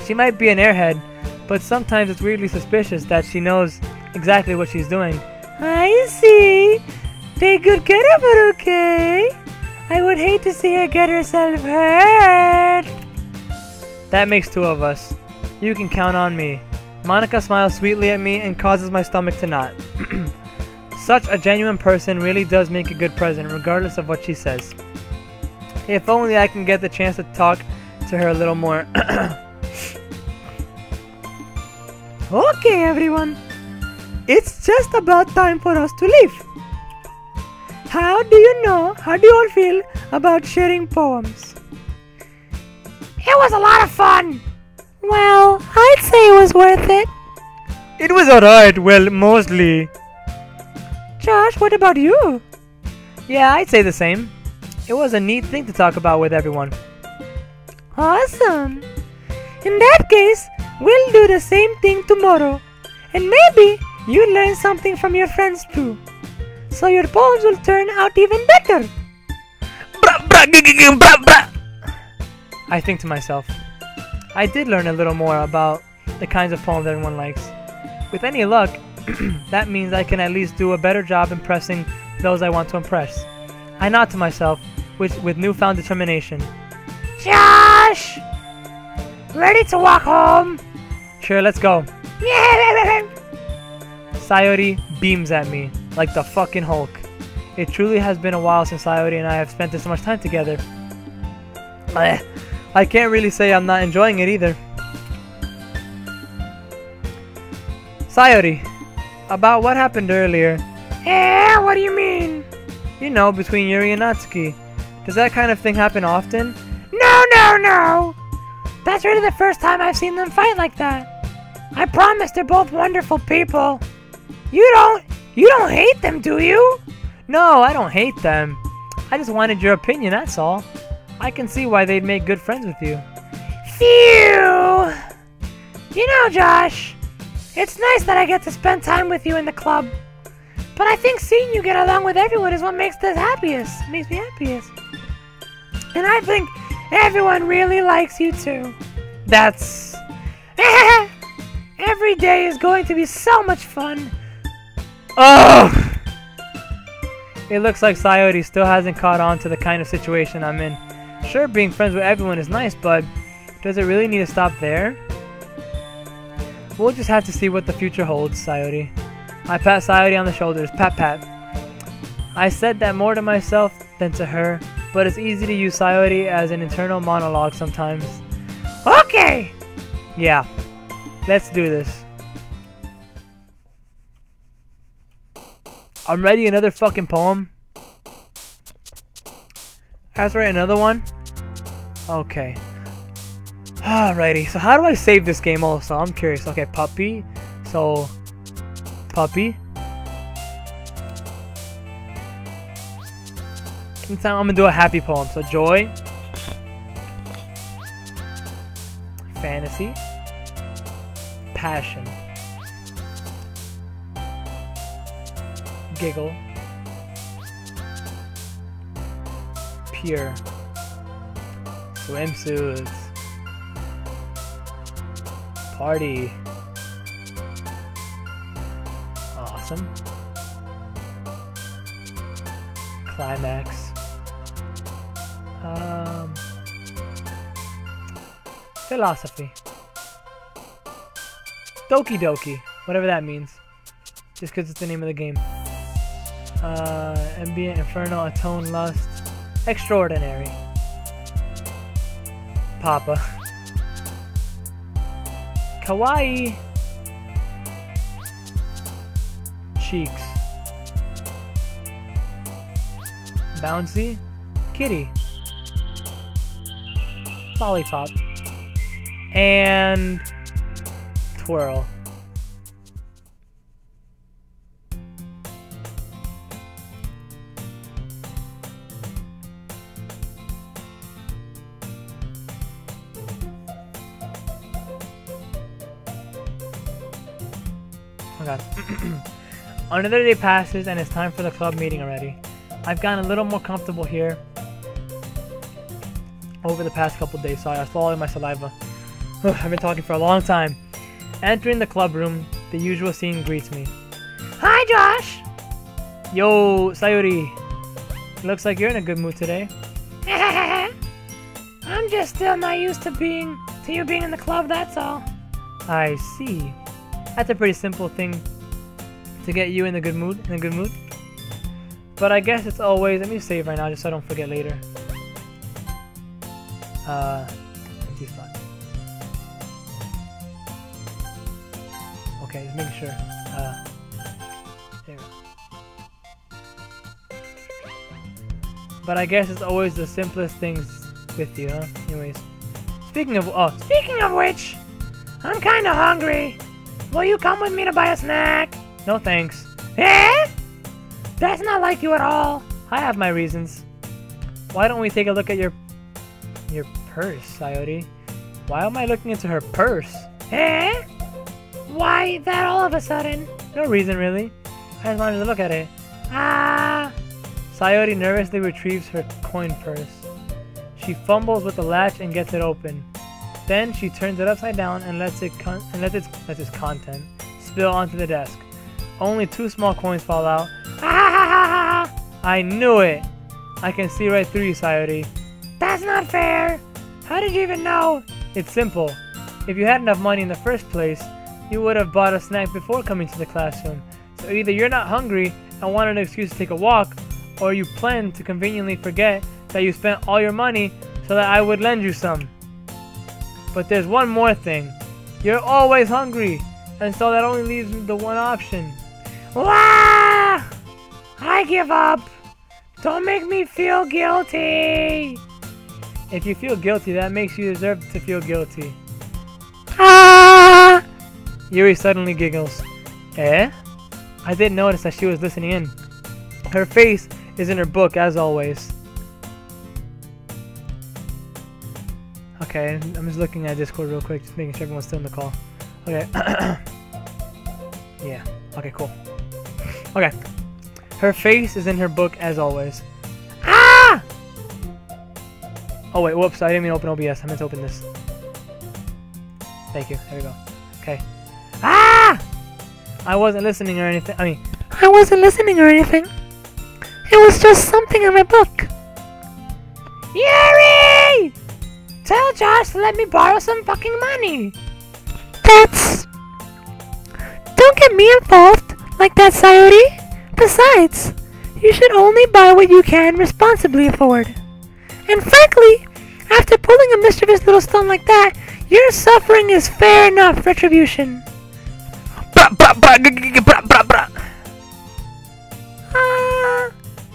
[SPEAKER 1] She might be an airhead, but sometimes it's weirdly suspicious that she knows exactly what she's doing.
[SPEAKER 6] I see. Take good care of her, okay? I would hate to see her get herself hurt.
[SPEAKER 1] That makes two of us. You can count on me. Monica smiles sweetly at me and causes my stomach to knot. Such a genuine person really does make a good president, regardless of what she says. If only I can get the chance to talk to her a little more.
[SPEAKER 6] Okay, everyone. It's just about time for us to leave. How do you all feel about sharing poems? It was a lot of fun. Well, I'd say it was worth it.
[SPEAKER 1] It was alright, well, mostly.
[SPEAKER 6] Josh, what about you?
[SPEAKER 1] Yeah, I'd say the same. It was a neat thing to talk about with everyone.
[SPEAKER 6] Awesome. In that case, we'll do the same thing tomorrow. And maybe you'll learn something from your friends too. So your poems will turn out even better.
[SPEAKER 1] I think to myself, I did learn a little more about the kinds of poems everyone likes. With any luck, that means I can at least do a better job impressing those I want to impress. I nod to myself with newfound determination.
[SPEAKER 6] Josh! Ready to walk home?
[SPEAKER 1] Sure, let's go. Sayori beams at me like the fucking Hulk. It truly has been a while since Sayori and I have spent this much time together. I can't really say I'm not enjoying it either. Sayori, about what happened earlier.
[SPEAKER 6] What do you mean?
[SPEAKER 1] You know, between Yuri and Natsuki. Does that kind of thing happen often?
[SPEAKER 6] No. That's really the first time I've seen them fight like that. I promise they're both wonderful people. You don't hate them, do you?
[SPEAKER 1] No, I don't hate them. I just wanted your opinion, that's all. I can see why they'd make good friends with you.
[SPEAKER 6] Phew! You know, Josh, it's nice that I get to spend time with you in the club. But I think seeing you get along with everyone is what makes me happiest. And I think everyone really likes you too.
[SPEAKER 1] That's...
[SPEAKER 6] Every day is going to be so much fun.
[SPEAKER 1] Oh! It looks like Sayori still hasn't caught on to the kind of situation I'm in. Sure, being friends with everyone is nice, but does it really need to stop there? We'll just have to see what the future holds, Sayori. I pat Sayori on the shoulders. Pat pat. I said that more to myself than to her, but it's easy to use Sayori as an internal monologue sometimes.
[SPEAKER 6] Okay!
[SPEAKER 1] Yeah. Let's do this. I'm ready. Another fucking poem. I have to write another one? Okay. Alrighty. So how do I save this game also? I'm curious. Okay, puppy. So, puppy. This time I'm gonna do a happy poem. So joy. Fantasy. Passion. Giggle. Pure. Swimsuits. Party. Awesome. Climax. Philosophy. Doki, whatever that means. Just because it's the name of the game. Ambient, Inferno, Atone, Lust. Extraordinary. Papa. Kawaii. cheeks. Bouncy. Kitty. Lollipop. And twirl. Oh god. Another day passes and it's time for the club meeting already. I've gotten a little more comfortable here over the past couple days. Sorry, I was swallowing my saliva. I've been talking for a long time. Entering the club room, the usual scene greets me.
[SPEAKER 6] Hi, Josh.
[SPEAKER 1] Yo, Sayuri. Looks like you're in a good mood today.
[SPEAKER 6] I'm just still not used to you being in the club, that's all.
[SPEAKER 1] I see. That's a pretty simple thing to get you in a good mood. But I guess it's always. Let me save right now just so I don't forget later. Empty spot. Okay, just making sure. There we go. But I guess it's always the simplest things with you, huh? Anyways. Speaking of which, I'm kinda hungry. Will you come with me to buy a snack? No thanks.
[SPEAKER 6] Eh? That's not like you at all.
[SPEAKER 1] I have my reasons. Why don't we take a look at your purse, Sayori? Why am I looking into her purse?
[SPEAKER 6] Eh? Why that all of a sudden?
[SPEAKER 1] No reason really. I just wanted to look at it.
[SPEAKER 6] Ah.
[SPEAKER 1] Sayori nervously retrieves her coin purse. She fumbles with the latch and gets it open. Then she turns it upside down and lets its content spill onto the desk. Only 2 small coins fall out.
[SPEAKER 6] Ah!
[SPEAKER 1] I knew it! I can see right through you, Sayori.
[SPEAKER 6] That's not fair! How did you even know?
[SPEAKER 1] It's simple. If you had enough money in the first place, you would have bought a snack before coming to the classroom. So either you're not hungry and wanted an excuse to take a walk, or you plan to conveniently forget that you spent all your money so that I would lend you some. But there's one more thing. You're always hungry, and so that only leaves the one option.
[SPEAKER 6] Wah! I give up. Don't make me feel guilty.
[SPEAKER 1] If you feel guilty, that makes you deserve to feel guilty.
[SPEAKER 6] Ah!
[SPEAKER 1] Yuri suddenly giggles. Eh? I didn't notice that she was listening in. Her face is in her book, as always. Okay, I'm just looking at Discord real quick, just making sure everyone's still in the call. Okay. Yeah. Okay, cool. Okay. Her face is in her book, as always.
[SPEAKER 6] Ah!
[SPEAKER 1] Oh wait, whoops, I didn't mean to open OBS. I meant to open this. Thank you. There we go. Okay.
[SPEAKER 6] Ah!
[SPEAKER 1] I wasn't listening or anything.
[SPEAKER 6] I wasn't listening or anything. It was just something in my book. Yuri! Tell Josh to let me borrow some fucking money. Don't get me involved like that, Sayori. Besides, you should only buy what you can responsibly afford. And frankly, after pulling a mischievous little stunt like that, your suffering is fair enough retribution. Did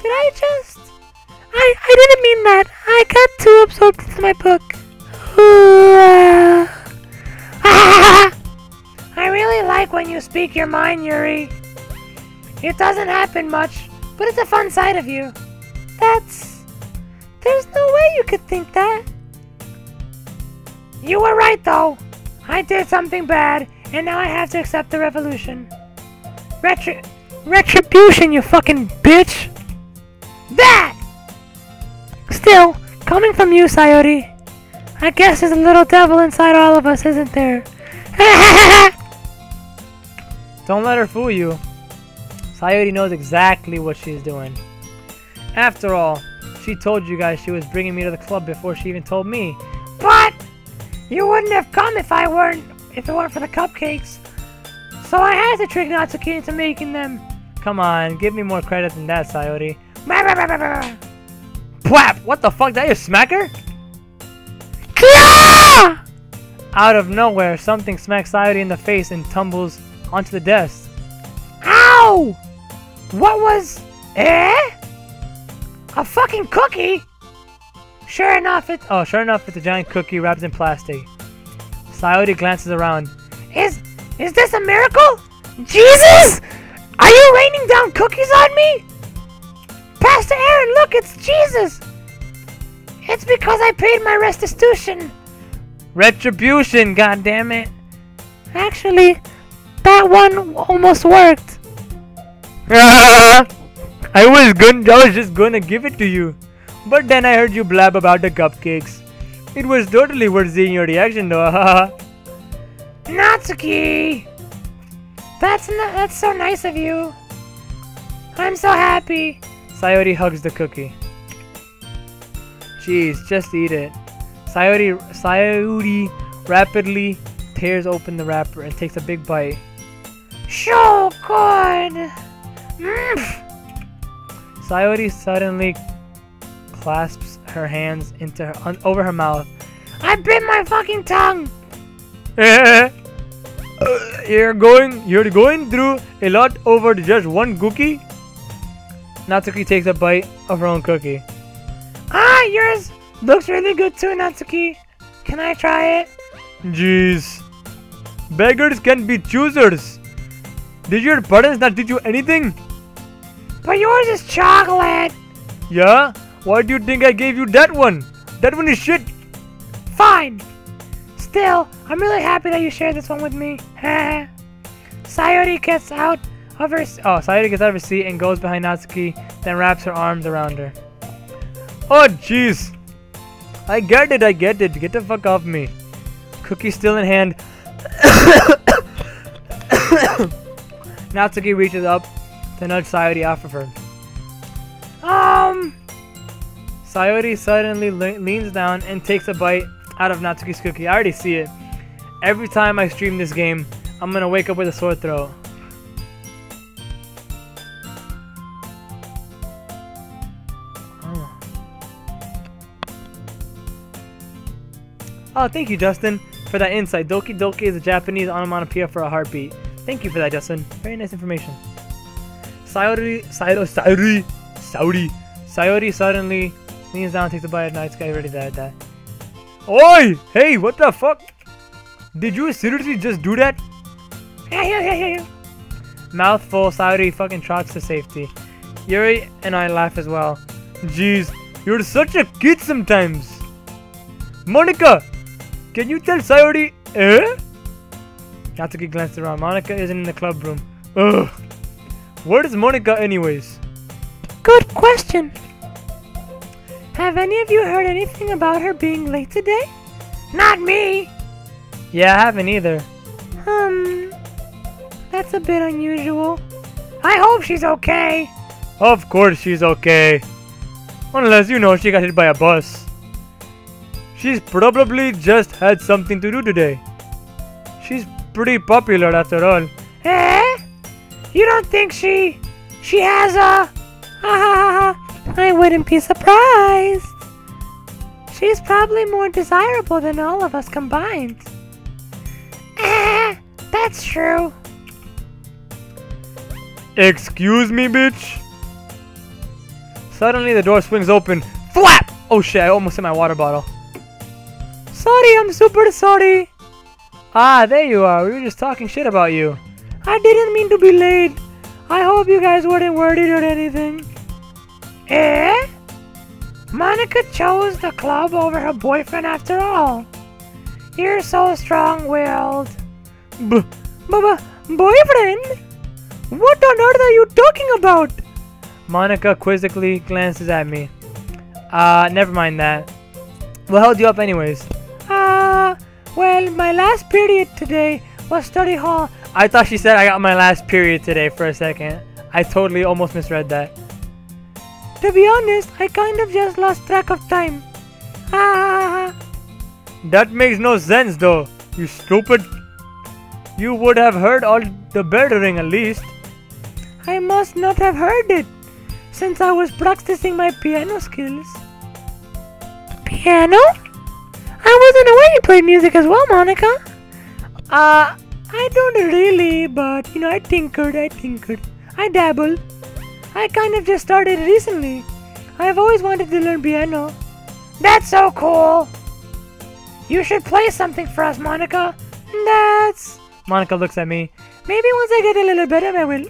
[SPEAKER 6] I just... I didn't mean that. I got too absorbed into my book. I really like when you speak your mind, Yuri. It doesn't happen much, but it's a fun side of you. There's no way you could think that. You were right, though. I did something bad, and now I have to accept the revolution. Retribution, you fucking bitch! That! Still, coming from you, Sayori, I guess there's a little devil inside all of us, isn't there?
[SPEAKER 1] Don't let her fool you. Sayori knows exactly what she's doing. After all, she told you guys she was bringing me to the club before she even told me.
[SPEAKER 6] But you wouldn't have come if it weren't for the cupcakes. So I had to trick Natsuki into making them.
[SPEAKER 1] Come on, give me more credit than that, Sayori. Pwap! What the fuck? Did I just smack her? Out of nowhere, something smacks Sayori in the face and tumbles onto the desk.
[SPEAKER 6] Ow! What was... A fucking cookie? Sure enough, it's a giant cookie wrapped in plastic. Sayori glances around. Is this a miracle? Jesus! Are you raining down cookies on me? Pastor Aaron, look, it's Jesus! It's because I paid my restitution.
[SPEAKER 1] Retribution, goddammit.
[SPEAKER 6] Actually, that one almost worked.
[SPEAKER 1] I was just gonna give it to you. But then I heard you blab about the cupcakes. It was totally worth seeing your reaction though.
[SPEAKER 6] Natsuki! That's so nice of you. I'm so happy.
[SPEAKER 1] Sayori hugs the cookie. Jeez, just eat it. Sayori rapidly tears open the wrapper and takes a big bite.
[SPEAKER 6] So good.
[SPEAKER 1] Sayori suddenly clasps her hands over her mouth.
[SPEAKER 6] I bit my fucking tongue.
[SPEAKER 1] You're going through a lot over just one cookie? Natsuki takes a bite of her own cookie.
[SPEAKER 6] Ah, yours looks really good too, Natsuki. Can I try it?
[SPEAKER 1] Jeez. Beggars can be choosers. Did your parents not teach you anything?
[SPEAKER 6] But yours is chocolate.
[SPEAKER 1] Yeah? Why do you think I gave you that one? That one is shit.
[SPEAKER 6] Fine. Still, I'm really happy that you shared this one with me. Sayori gets out of her seat and goes behind Natsuki, then wraps her arms around her.
[SPEAKER 1] Oh jeez. I get it. Get the fuck off me. Cookie still in hand. Natsuki reaches up to nudge Sayori off of her. Sayori suddenly leans down and takes a bite out of Natsuki's cookie. I already see it. Every time I stream this game, I'm gonna wake up with a sore throat. Oh, thank you, Justin, for that insight. Doki Doki is a Japanese onomatopoeia for a heartbeat. Thank you for that, Justin. Very nice information. Sayori suddenly leans down and takes a bite of Natsuki. I already did that. Oi! Hey, what the fuck? Did you seriously just do that? Mouthful, Sayori fucking trots to safety. Yuri and I laugh as well. Jeez, you're such a kid sometimes. Monica! Can you tell Sayori? Natsuki glanced around. Monica isn't in the club room. Ugh. Where is Monica anyways?
[SPEAKER 6] Good question. Have any of you heard anything about her being late today? Not me.
[SPEAKER 1] Yeah, I haven't either.
[SPEAKER 6] That's a bit unusual. I hope she's okay.
[SPEAKER 1] Of course she's okay. Unless, you know, she got hit by a bus. She's probably just had something to do today. She's pretty popular after all.
[SPEAKER 6] You don't think she has a... I wouldn't be surprised. She's probably more desirable than all of us combined. That's true.
[SPEAKER 1] Excuse me, bitch? Suddenly the door swings open. Flap! Oh shit, I almost hit my water bottle. Sorry, I'm super sorry. Ah, there you are. We were just talking shit about you.
[SPEAKER 6] I didn't mean to be late. I hope you guys weren't worried or anything. Monica chose the club over her boyfriend after all. You're so strong-willed. Boyfriend? What on earth are you talking about?
[SPEAKER 1] Monica quizzically glances at me. Never mind that. What held you up anyways?
[SPEAKER 6] Well, my last period today was study hall.
[SPEAKER 1] I thought she said I got my last period today for a second. I totally almost misread that.
[SPEAKER 6] To be honest, I kind of just lost track of time.
[SPEAKER 1] That makes no sense though, you stupid. You would have heard all the bell ring at least.
[SPEAKER 6] I must not have heard it, since I was practicing my piano skills. Piano? I wasn't aware you played music as well, Monica. I don't really, but you know, I tinkered. I dabbled. I kind of just started recently. I have always wanted to learn piano. That's so cool! You should play something for us, Monica. That's... Monica looks at me. Maybe once I get a little better, I will.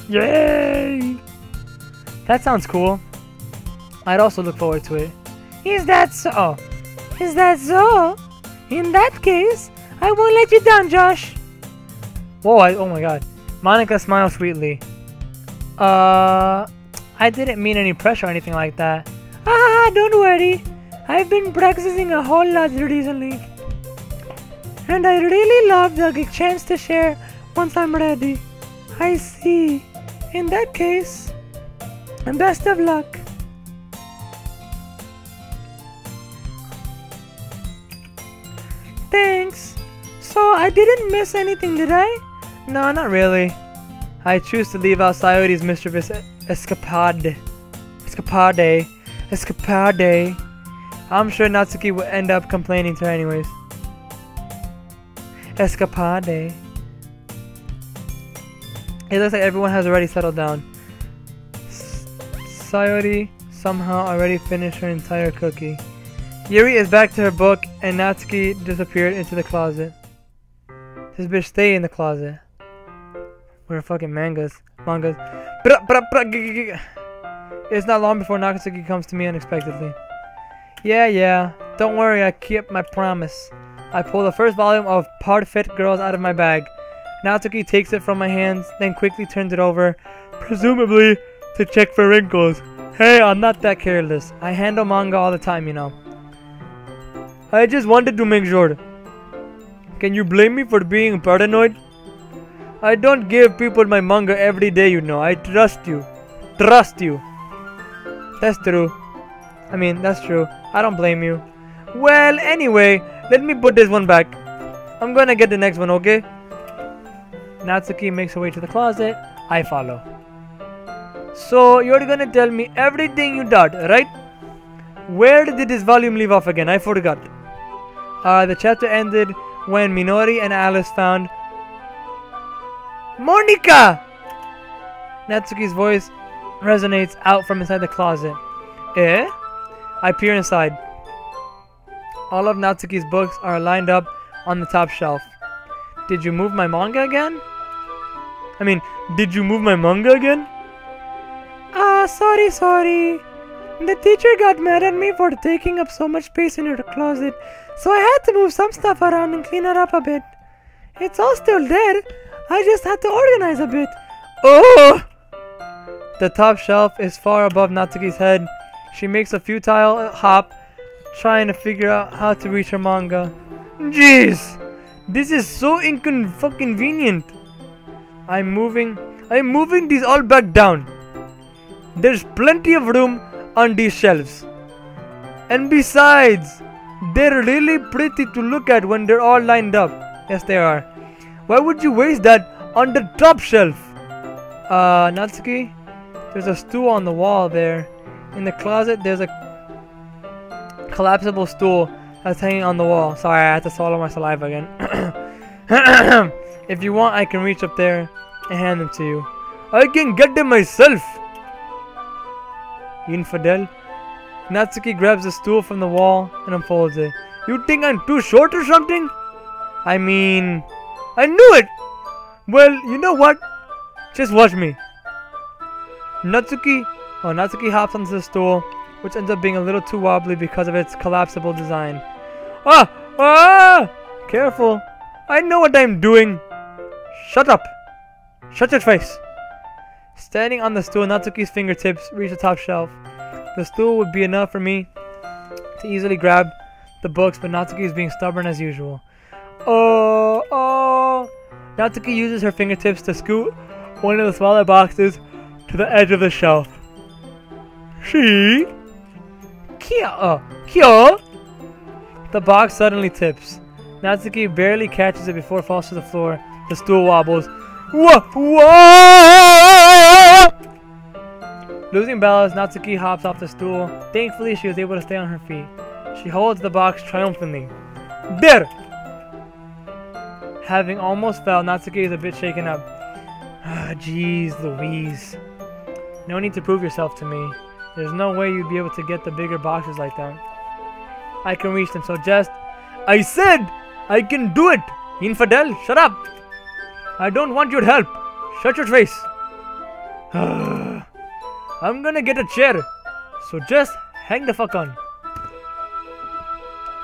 [SPEAKER 6] Yay! That sounds cool. I'd also look forward to it. Is that so? Oh. Is that so? In that case, I won't let you down, Josh. Whoa, oh my god. Monica smiles sweetly. I didn't mean any pressure or anything like that. Ah, don't worry. I've been practicing a whole lot recently. And I really love the chance to share once I'm ready. I see. In that case, best of luck. Thanks. So I didn't miss anything, did I? No, not really. I choose to leave out Sayori's mischievous escapade. I'm sure Natsuki will end up complaining to her anyways. Escapade. It looks like everyone has already settled down. Sayori somehow already finished her entire cookie. Yuri is back to her book and Natsuki disappeared into the closet. This bitch stay in the closet. Where fucking mangas. It's not long before Natsuki comes to me unexpectedly. Yeah, don't worry, I kept my promise. I pull the first volume of Parfit Girls out of my bag. Natsuki takes it from my hands, then quickly turns it over, presumably to check for wrinkles. Hey, I'm not that careless. I handle manga all the time, you know. I just wanted to make sure. Can you blame me for being paranoid? I don't give people my manga every day, you know. I trust you. Trust you. That's true. That's true. I don't blame you. Well, anyway, let me put this one back. I'm gonna get the next one, okay? Natsuki makes her way to the closet. I follow. So, you're gonna tell me everything you did, right? Where did this volume leave off again? I forgot. The chapter ended when Minori and Alice found Monica! Natsuki's voice resonates out from inside the closet. Eh? I peer inside. All of Natsuki's books are lined up on the top shelf. Did you move my manga again? Did you move my manga again? Sorry. The teacher got mad at me for taking up so much space in her closet, so I had to move some stuff around and clean it up a bit. It's all still there. I just had to organize a bit. Oh! The top shelf is far above Natsuki's head. She makes a futile hop, trying to figure out how to reach her manga. Jeez! This is so inconvenient. I'm moving these all back down. There's plenty of room on these shelves. And besides, they're really pretty to look at when they're all lined up. Yes, they are. Why would you waste that on the top shelf? Natsuki, there's a stool on the wall there. In the closet, there's a collapsible stool that's hanging on the wall. Sorry, I had to swallow my saliva again. If you want, I can reach up there and hand them to you. I can get them myself. Infidel. Natsuki grabs a stool from the wall and unfolds it. You think I'm too short or something? I knew it! Well, you know what? Just watch me. Natsuki hops onto the stool, which ends up being a little too wobbly because of its collapsible design. Careful. I know what I'm doing. Shut up. Shut your face. Standing on the stool, Natsuki's fingertips reach the top shelf. The stool would be enough for me to easily grab the books, but Natsuki is being stubborn as usual. Natsuki uses her fingertips to scoot one of the smaller boxes to the edge of the shelf. Kyo! The box suddenly tips. Natsuki barely catches it before it falls to the floor. The stool wobbles. Losing balance, Natsuki hops off the stool. Thankfully, she was able to stay on her feet. She holds the box triumphantly. There! Having almost fell, Natsuki is a bit shaken up. Jeez Louise.
[SPEAKER 1] No need to prove yourself to me. There's no way you'd be able to get the bigger boxes like that. I can reach them, so just... I said I can do it! Infidel, shut up! I don't want your help. Shut your face. I'm gonna get a chair, so just hang the fuck on.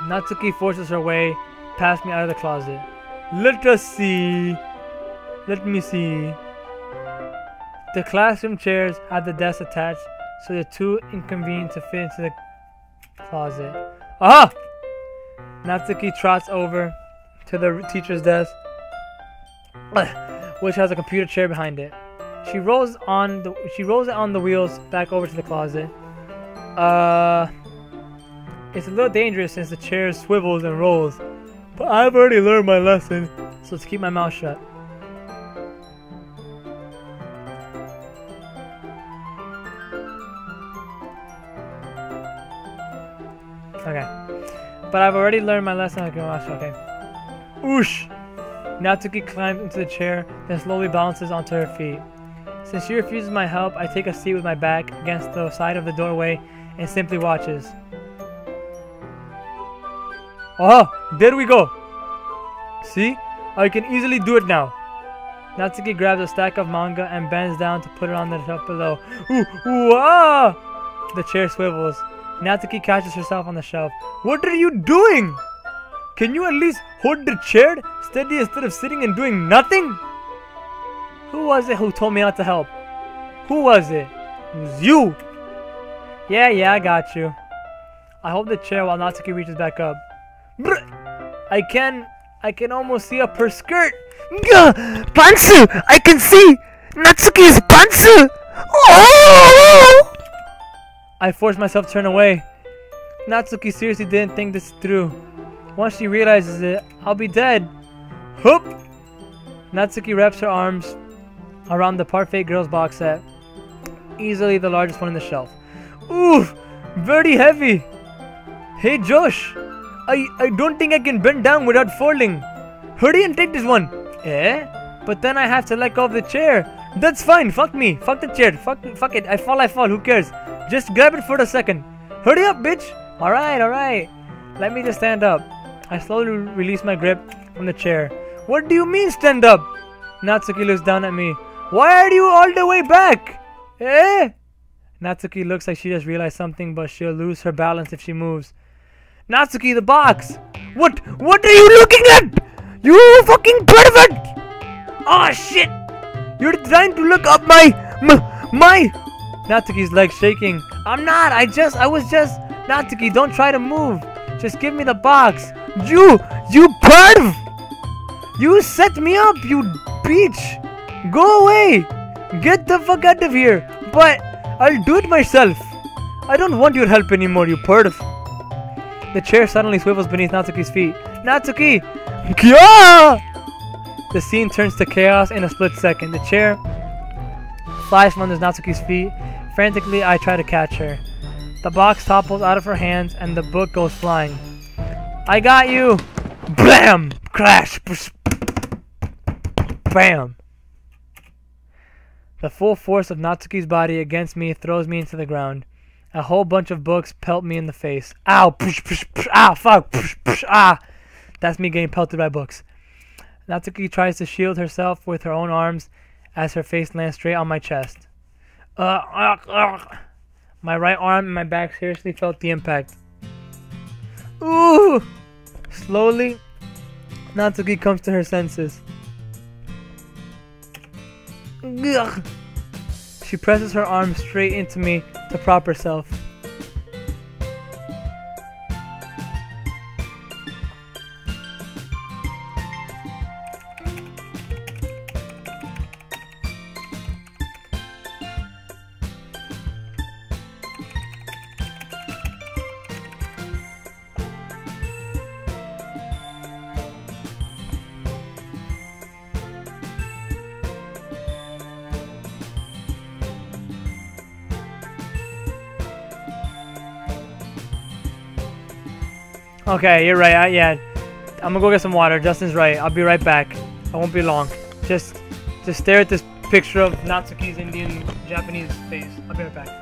[SPEAKER 1] Natsuki forces her way past me out of the closet. Let us see. Let me see. The classroom chairs had the desks attached, so they're too inconvenient to fit into the closet. Aha! Natsuki trots over to the teacher's desk, which has a computer chair behind it. She rolls it on the wheels back over to the closet. It's a little dangerous since the chair swivels and rolls, but I've already learned my lesson, so let's keep my mouth shut. Okay. But I've already learned my lesson. Okay. Oosh! Natsuki climbs into the chair, then slowly balances onto her feet. Since she refuses my help, I take a seat with my back against the side of the doorway and simply watches. Oh, there we go! See? I can easily do it now. Natsuki grabs a stack of manga and bends down to put it on the shelf below. Ooh, ah! The chair swivels. Natsuki catches herself on the shelf. What are you doing? Can you at least hold the chair steady instead of sitting and doing nothing? Who was it who told me not to help? Who was it? It was you! Yeah, I got you. I hold the chair while Natsuki reaches back up. Brr! I can almost see up her skirt! Gah! Pantsu! I can see Natsuki's pantsu! Oh! I force myself to turn away. Natsuki seriously didn't think this through. Once she realizes it, I'll be dead. Hoop! Natsuki wraps her arms around the Parfait Girls box set. Easily the largest one on the shelf. Oof! Very heavy! Hey Josh! I don't think I can bend down without falling. Hurry and take this one! Eh? But then I have to let go of the chair. That's fine, fuck me. Fuck the chair. Fuck it. I fall. Who cares? Just grab it for a second. Hurry up, bitch! Alright. Let me just stand up. I slowly release my grip from the chair. What do you mean stand up? Natsuki looks down at me. Why are you all the way back? Eh? Natsuki looks like she just realized something, but she'll lose her balance if she moves. Natsuki, the box! What are you looking at? You fucking pervert! Oh shit! You're trying to look up my... Natsuki's legs shaking. I'm not, I was just... Natsuki, don't try to move. Just give me the box. You perv! You set me up, you bitch! Go away! Get the fuck out of here! But I'll do it myself. I don't want your help anymore, you perv. The chair suddenly swivels beneath Natsuki's feet. Natsuki! Kya! The scene turns to chaos in a split second. The chair flies from under Natsuki's feet. Frantically, I try to catch her. The box topples out of her hands and the book goes flying. I got you! Blam! Crash! Bam! The full force of Natsuki's body against me throws me into the ground. A whole bunch of books pelt me in the face. Ow! Push, push, push, ah! Fuck! Push, push, ah! That's me getting pelted by books. Natsuki tries to shield herself with her own arms as her face lands straight on my chest. My right arm and my back seriously felt the impact. Ooh! Slowly, Natsuki comes to her senses. Ugh. She presses her arm straight into me to prop herself. Okay, you're right. Yeah, I'm gonna go get some water. Justin's right. I'll be right back. I won't be long. Just stare at this picture of Natsuki's Indian Japanese face. I'll be right back.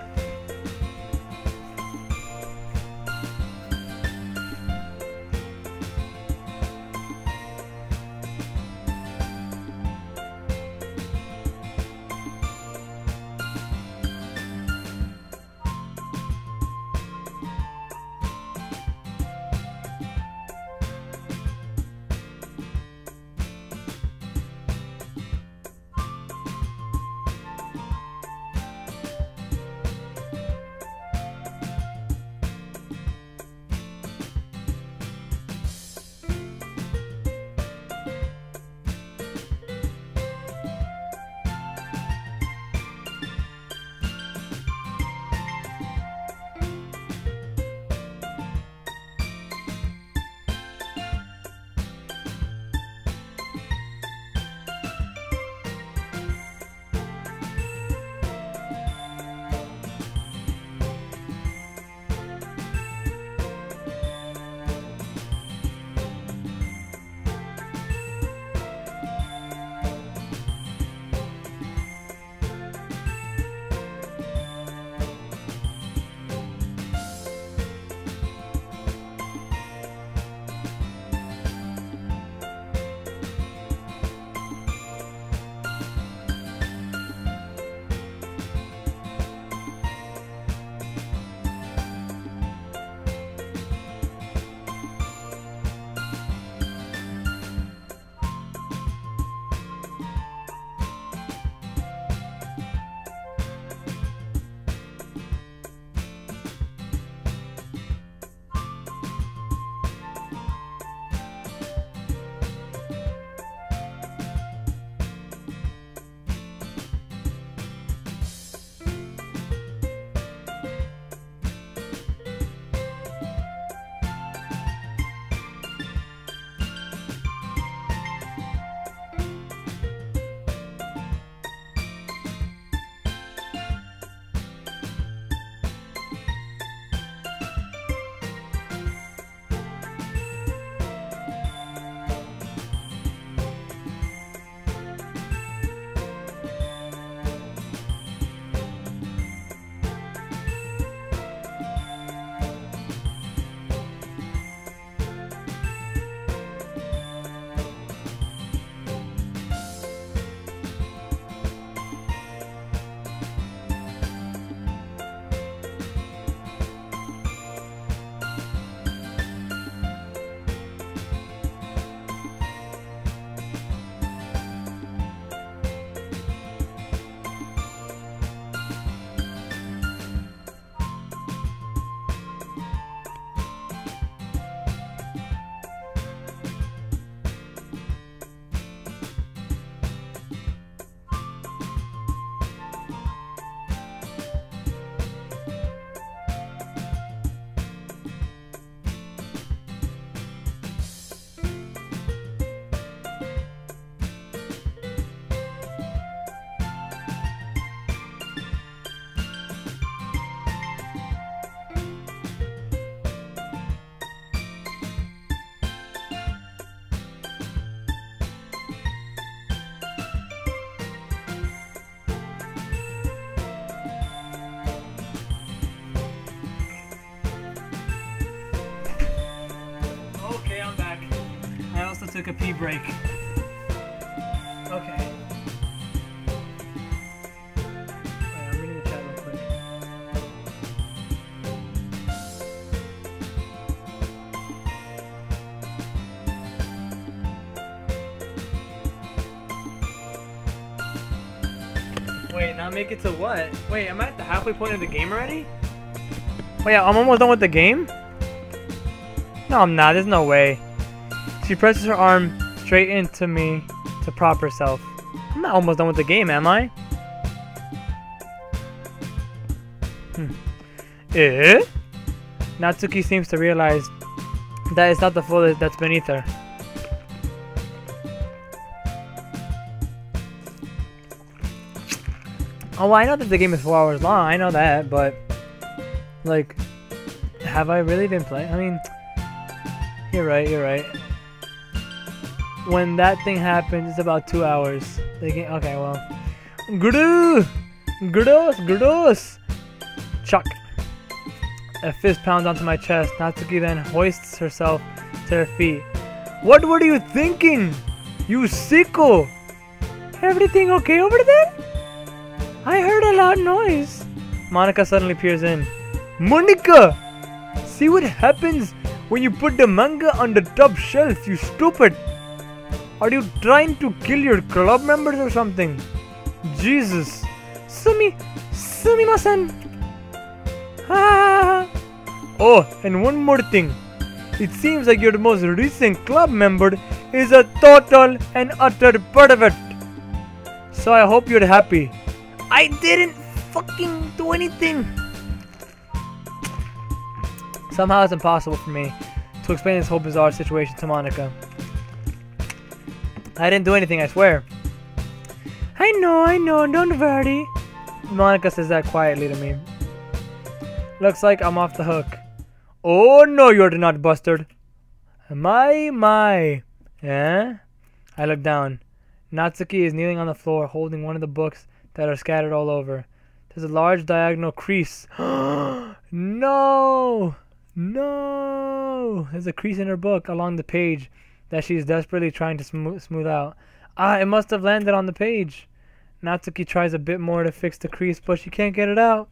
[SPEAKER 1] Took a pee break. Okay. Wait, I'm reading the chat real quick. Wait, now make it to what? Wait, am I at the halfway point of the game already? Wait, I'm almost done with the game? No, I'm not. There's no way. She presses her arm straight into me to prop herself. I'm not almost done with the game, am I? Natsuki seems to realize that it's not the fool that's beneath her. Oh, well, I know that the game is 4 hours long. I know that, but like, have I really been playing? I mean, you're right. You're right. When that thing happens, it's about 2 hours. The game, okay, well, Gross! Gross! Gross! Chuck. A fist pounds onto my chest. Natsuki then hoists herself to her feet. What were you thinking? You sicko!
[SPEAKER 6] Everything okay over there? I heard a loud noise.
[SPEAKER 1] Monica suddenly peers in. Monica! See what happens when you put the manga on the top shelf, you stupid! Are you trying to kill your club members or something? Jesus!
[SPEAKER 6] Sumimasen. Ah.
[SPEAKER 1] Oh, and one more thing. It seems like your most recent club member is a total and utter pervert. So I hope you're happy. I didn't fucking do anything. Somehow it's impossible for me to explain this whole bizarre situation to Monica. I didn't do anything, I swear.
[SPEAKER 6] I know, don't worry.
[SPEAKER 1] Monica says that quietly to me. Looks like I'm off the hook. Oh no, you're not, bastard. My. Eh? I look down. Natsuki is kneeling on the floor holding one of the books that are scattered all over. There's a large diagonal crease. No! There's a crease in her book along the page that she's desperately trying to smooth out. It must have landed on the page. Natsuki tries a bit more to fix the crease, but she can't get it out.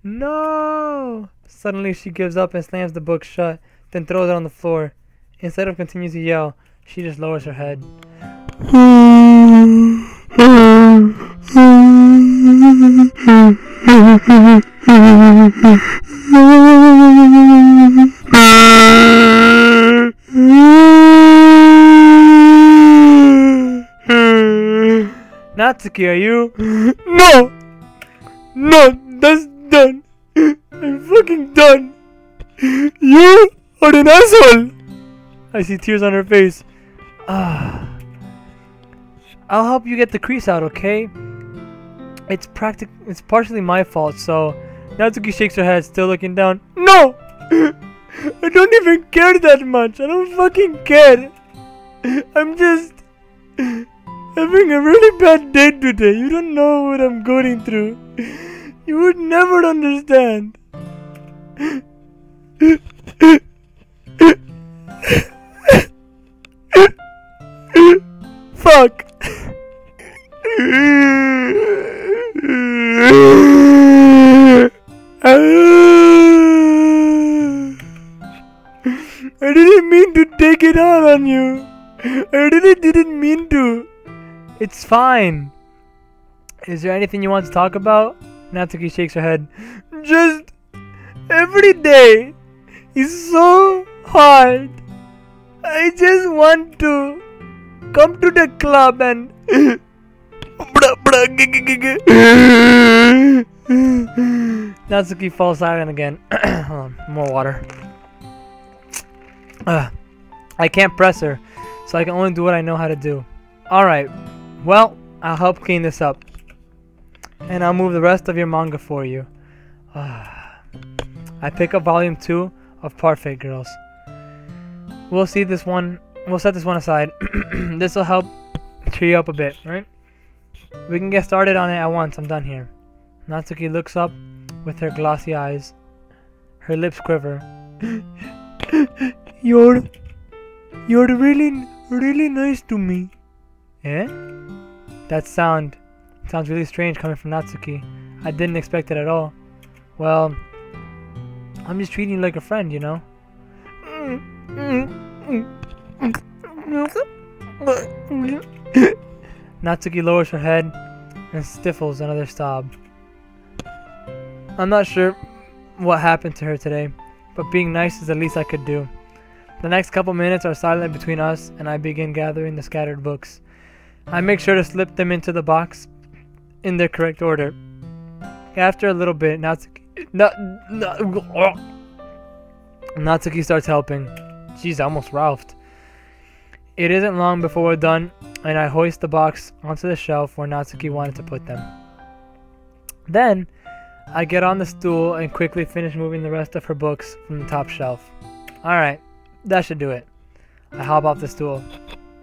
[SPEAKER 1] No! Suddenly she gives up and slams the book shut, then throws it on the floor. Instead of continuing to yell, she just lowers her head. Natsuki, are you? No, that's done. I'm fucking done. You are an asshole. I see tears on her face. I'll help you get the crease out, okay? It's partially my fault, so... Natsuki shakes her head, still looking down. No! I don't even care that much. I don't fucking care. I'm just... having a really bad day today. You don't know what I'm going through. You would never understand. Fuck. I didn't mean to take it out on you. I really didn't mean to. It's fine. Is there anything you want to talk about? Natsuki shakes her head. Just every day is so hard. I just want to come to the club and Natsuki falls silent again. Hold on, more water. I can't press her, so I can only do what I know how to do. Alright, well, I'll help clean this up. And I'll move the rest of your manga for you. I pick up volume 2 of Parfait Girls. We'll set this one aside. This'll help cheer you up a bit, right? We can get started on it at once. I'm done here. Natsuki looks up with her glossy eyes. Her lips quiver. You're really nice to me. Eh? That sounds really strange coming from Natsuki. I didn't expect it at all. Well, I'm just treating you like a friend, you know? Natsuki lowers her head and stifles another sob. I'm not sure what happened to her today, but being nice is the least I could do. The next couple minutes are silent between us, and I begin gathering the scattered books. I make sure to slip them into the box in their correct order. After a little bit, Natsuki starts helping. Jeez, I almost ralphed. It isn't long before we're done, and I hoist the box onto the shelf where Natsuki wanted to put them. Then, I get on the stool and quickly finish moving the rest of her books from the top shelf. Alright, that should do it. I hop off the stool.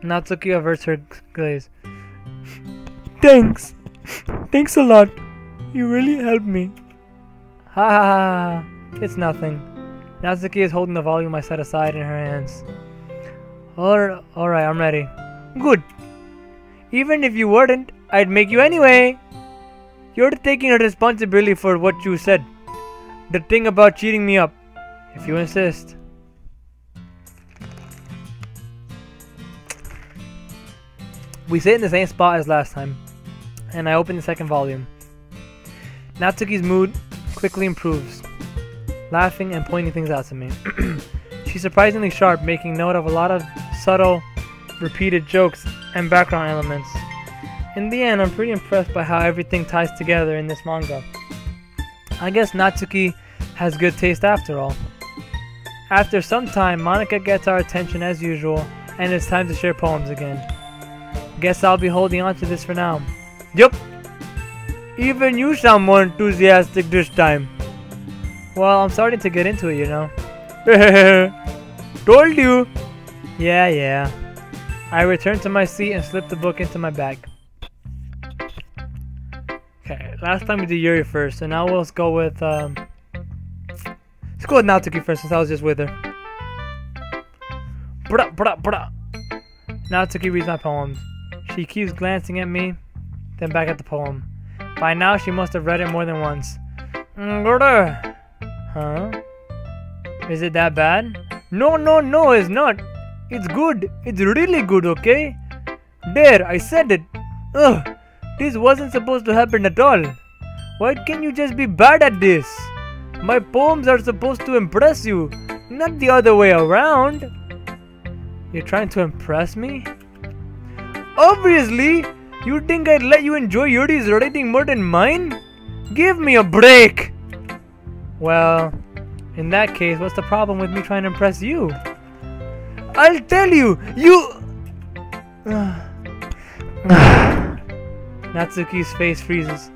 [SPEAKER 1] Natsuki averts her gaze. Thanks. Thanks a lot. You really helped me. Ha ha ha. It's nothing. Natsuki is holding the volume I set aside in her hands. Alright, I'm ready. Good. Even if you weren't, I'd make you anyway. You're taking a responsibility for what you said. The thing about cheating me up. If you insist. We sit in the same spot as last time, and I open the second volume. Natsuki's mood quickly improves, laughing and pointing things out to me. She's surprisingly sharp, making note of a lot of subtle, repeated jokes and background elements. In the end, I'm pretty impressed by how everything ties together in this manga. I guess Natsuki has good taste after all. After some time, Monika gets our attention as usual, and it's time to share poems again. Guess I'll be holding on to this for now. Yup! Even you sound more enthusiastic this time. Well, I'm starting to get into it, you know. Told you! Yeah. I return to my seat and slip the book into my bag. Okay, last time we did Yuri first, so now let's go with, let's go with Natsuki first, since I was just with her. Natsuki reads my poems. She keeps glancing at me, then back at the poem. By now, she must have read it more than once. Huh? Is it that bad? No, it's not. It's good. It's really good, okay? There, I said it. Ugh, this wasn't supposed to happen at all. Why can't you just be bad at this? My poems are supposed to impress you, not the other way around. You're trying to impress me? Obviously! You think I'd let you enjoy Yuri's writing more than mine? Give me a break! Well, in that case, what's the problem with me trying to impress you? I'll tell you! Natsuki's face freezes.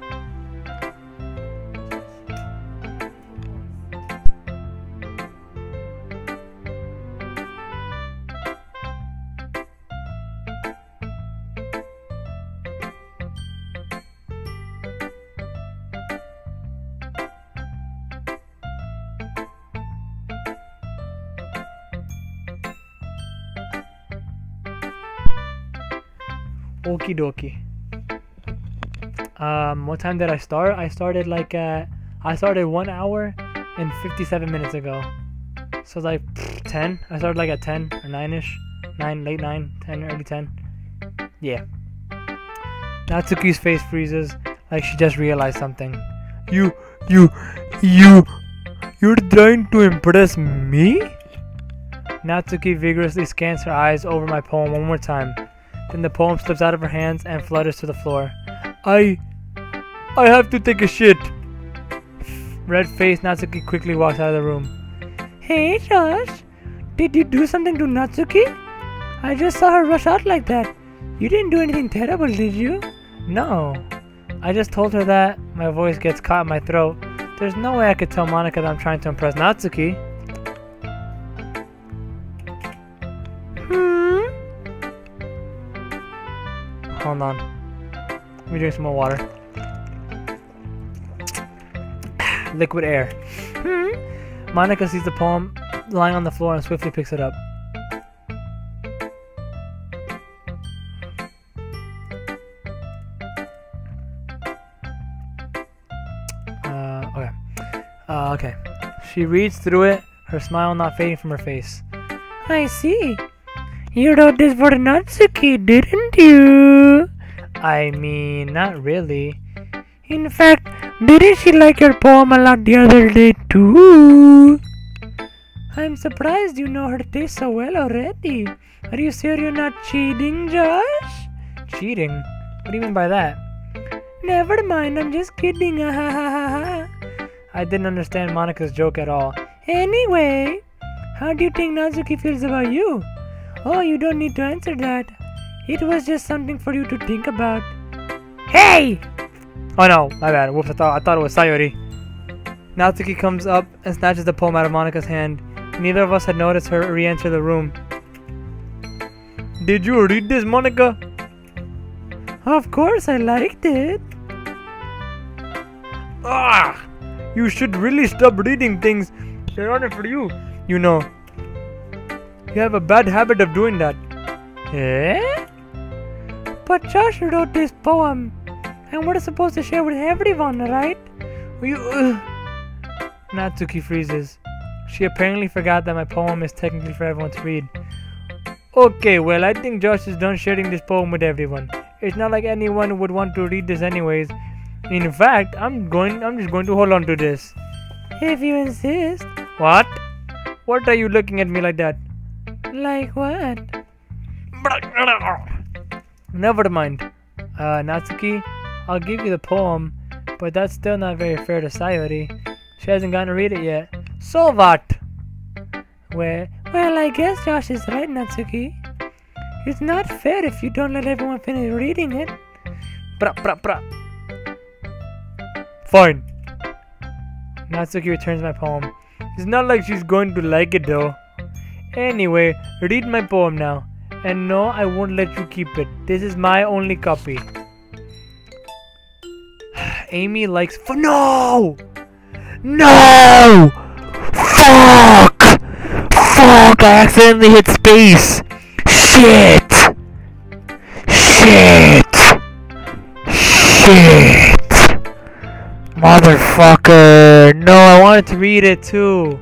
[SPEAKER 1] Okie dokie. What time did I start? I started like I started 1 hour and 57 minutes ago. So it's like 10. I started like at 10 or 9ish. 9, late 9, 10, early 10. Yeah. Natsuki's face freezes like she just realized something. You're trying to impress me? Natsuki vigorously scans her eyes over my poem one more time. Then the poem slips out of her hands and flutters to the floor. I have to take a shit. Red-faced Natsuki quickly walks out of the room.
[SPEAKER 6] Hey Josh, did you do something to Natsuki? I just saw her rush out like that. You didn't do anything terrible, did you?
[SPEAKER 1] No. I just told her that. My voice gets caught in my throat. There's no way I could tell Monika that I'm trying to impress Natsuki. Hold on. Let me drink some more water. Liquid air. Monika sees the poem lying on the floor and swiftly picks it up. Okay. She reads through it, her smile not fading from her face.
[SPEAKER 6] I see. You wrote this for Natsuki, didn't you?
[SPEAKER 1] I mean, not really.
[SPEAKER 6] In fact, didn't she like your poem a lot the other day too? I'm surprised you know her taste so well already. Are you sure you're not cheating, Josh?
[SPEAKER 1] Cheating? What do you mean by that?
[SPEAKER 6] Never mind, I'm just kidding.
[SPEAKER 1] I didn't understand Monika's joke at all.
[SPEAKER 6] Anyway, how do you think Natsuki feels about you? Oh, you don't need to answer that. It was just something for you to think about. Hey!
[SPEAKER 1] Oh no, my bad. Whoops, I thought it was Sayori. Natsuki comes up and snatches the poem out of Monika's hand. Neither of us had noticed her re-enter the room. Did you read this, Monika?
[SPEAKER 6] Of course, I liked it.
[SPEAKER 1] Ah! You should really stop reading things that aren't for you. You know. You have a bad habit of doing that. Eh?
[SPEAKER 6] But Josh wrote this poem, and we're supposed to share with everyone, right?
[SPEAKER 1] Natsuki freezes. She apparently forgot that my poem is technically for everyone to read. Okay, well, I think Josh is done sharing this poem with everyone. It's not like anyone would want to read this anyways. In fact, I'm just going to hold on to this.
[SPEAKER 6] If you insist.
[SPEAKER 1] What? What are you looking at me like that?
[SPEAKER 6] Like what?
[SPEAKER 1] Never mind. Natsuki, I'll give you the poem, but that's still not very fair to Sayori. She hasn't gotten to read it yet. So what?
[SPEAKER 6] Well, I guess Josh is right, Natsuki. It's not fair if you don't let everyone finish reading it.
[SPEAKER 1] Fine. Natsuki returns my poem. It's not like she's going to like it though. Anyway, read my poem now. And no, I won't let you keep it. This is my only copy. Amy likes No! No! Fuck! Fuck! I accidentally hit space! Shit! Shit! Shit! Motherfucker! No, I wanted to read it too.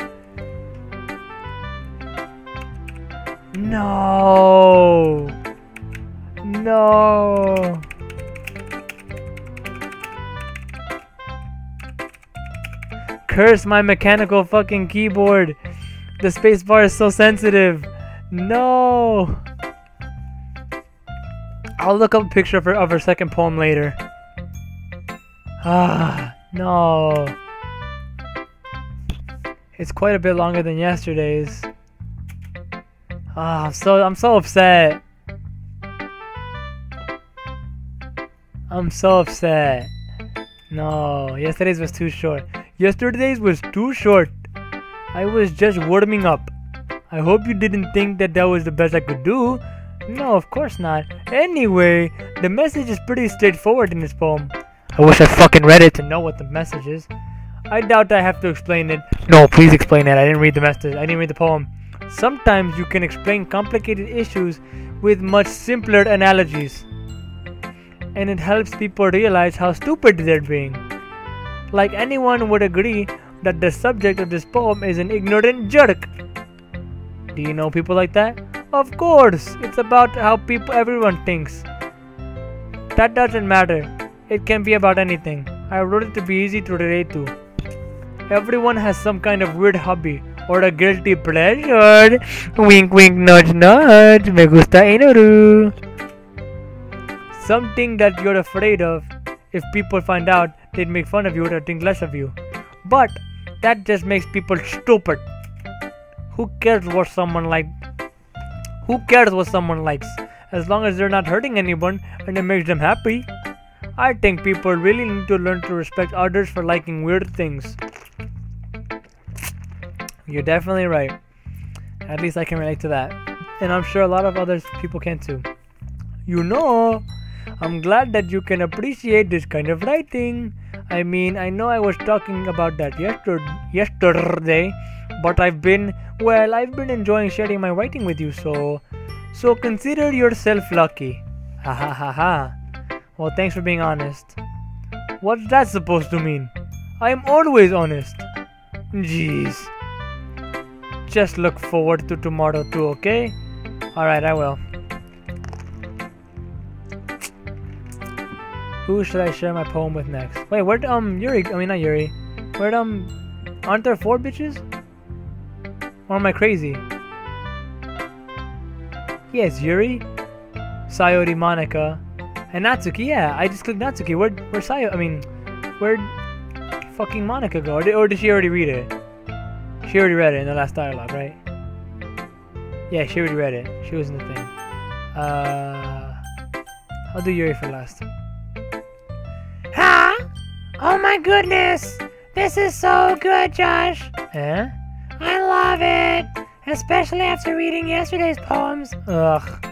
[SPEAKER 1] No! No! Curse my mechanical fucking keyboard! The spacebar is so sensitive! No! I'll look up a picture of her second poem later. Ah, no. It's quite a bit longer than yesterday's. Ah, I'm so upset. I'm so upset. No, yesterday's was too short. Yesterday's was too short. I was just warming up. I hope you didn't think that was the best I could do. No, of course not. Anyway, the message is pretty straightforward in this poem. I wish I fucking read it to know what the message is. I doubt I have to explain it. No, please explain it. I didn't read the message. I didn't read the poem. Sometimes you can explain complicated issues with much simpler analogies. And it helps people realize how stupid they're being. Like anyone would agree that the subject of this poem is an ignorant jerk. Do you know people like that? Of course! It's about how everyone thinks. That doesn't matter. It can be about anything. I wrote it to be easy to relate to. Everyone has some kind of weird hobby or a guilty pleasure. Wink wink nudge nudge. Me gusta inoru. Something that you're afraid of. If people find out, they'd make fun of you or think less of you. But that just makes people stupid. Who cares what someone likes? As long as they're not hurting anyone and it makes them happy. I think people really need to learn to respect others for liking weird things. You're definitely right. At least I can relate to that. And I'm sure a lot of other people can too. You know, I'm glad that you can appreciate this kind of writing. I mean, I know I was talking about that yesterday, but I've been enjoying sharing my writing with you, so consider yourself lucky. Ha ha ha ha. Well, thanks for being honest. What's that supposed to mean? I'm always honest. Jeez. Just look forward to tomorrow too, okay? Alright, I will. Who should I share my poem with next? Wait, where'd Yuri, I mean not Yuri. Where'd aren't there 4 bitches? Or am I crazy? Yes, Yuri, Sayori, Monica, and Natsuki. Yeah, I just clicked Natsuki. Where'd fucking Monica go? Or did she already read it? She already read it in the last dialogue, right? Yeah, she already read it. She was in the thing. I'll do Yuri for last.
[SPEAKER 6] Huh? Oh my goodness! This is so good, Josh!
[SPEAKER 1] Eh?
[SPEAKER 6] I love it! Especially after reading yesterday's poems.
[SPEAKER 1] Ugh.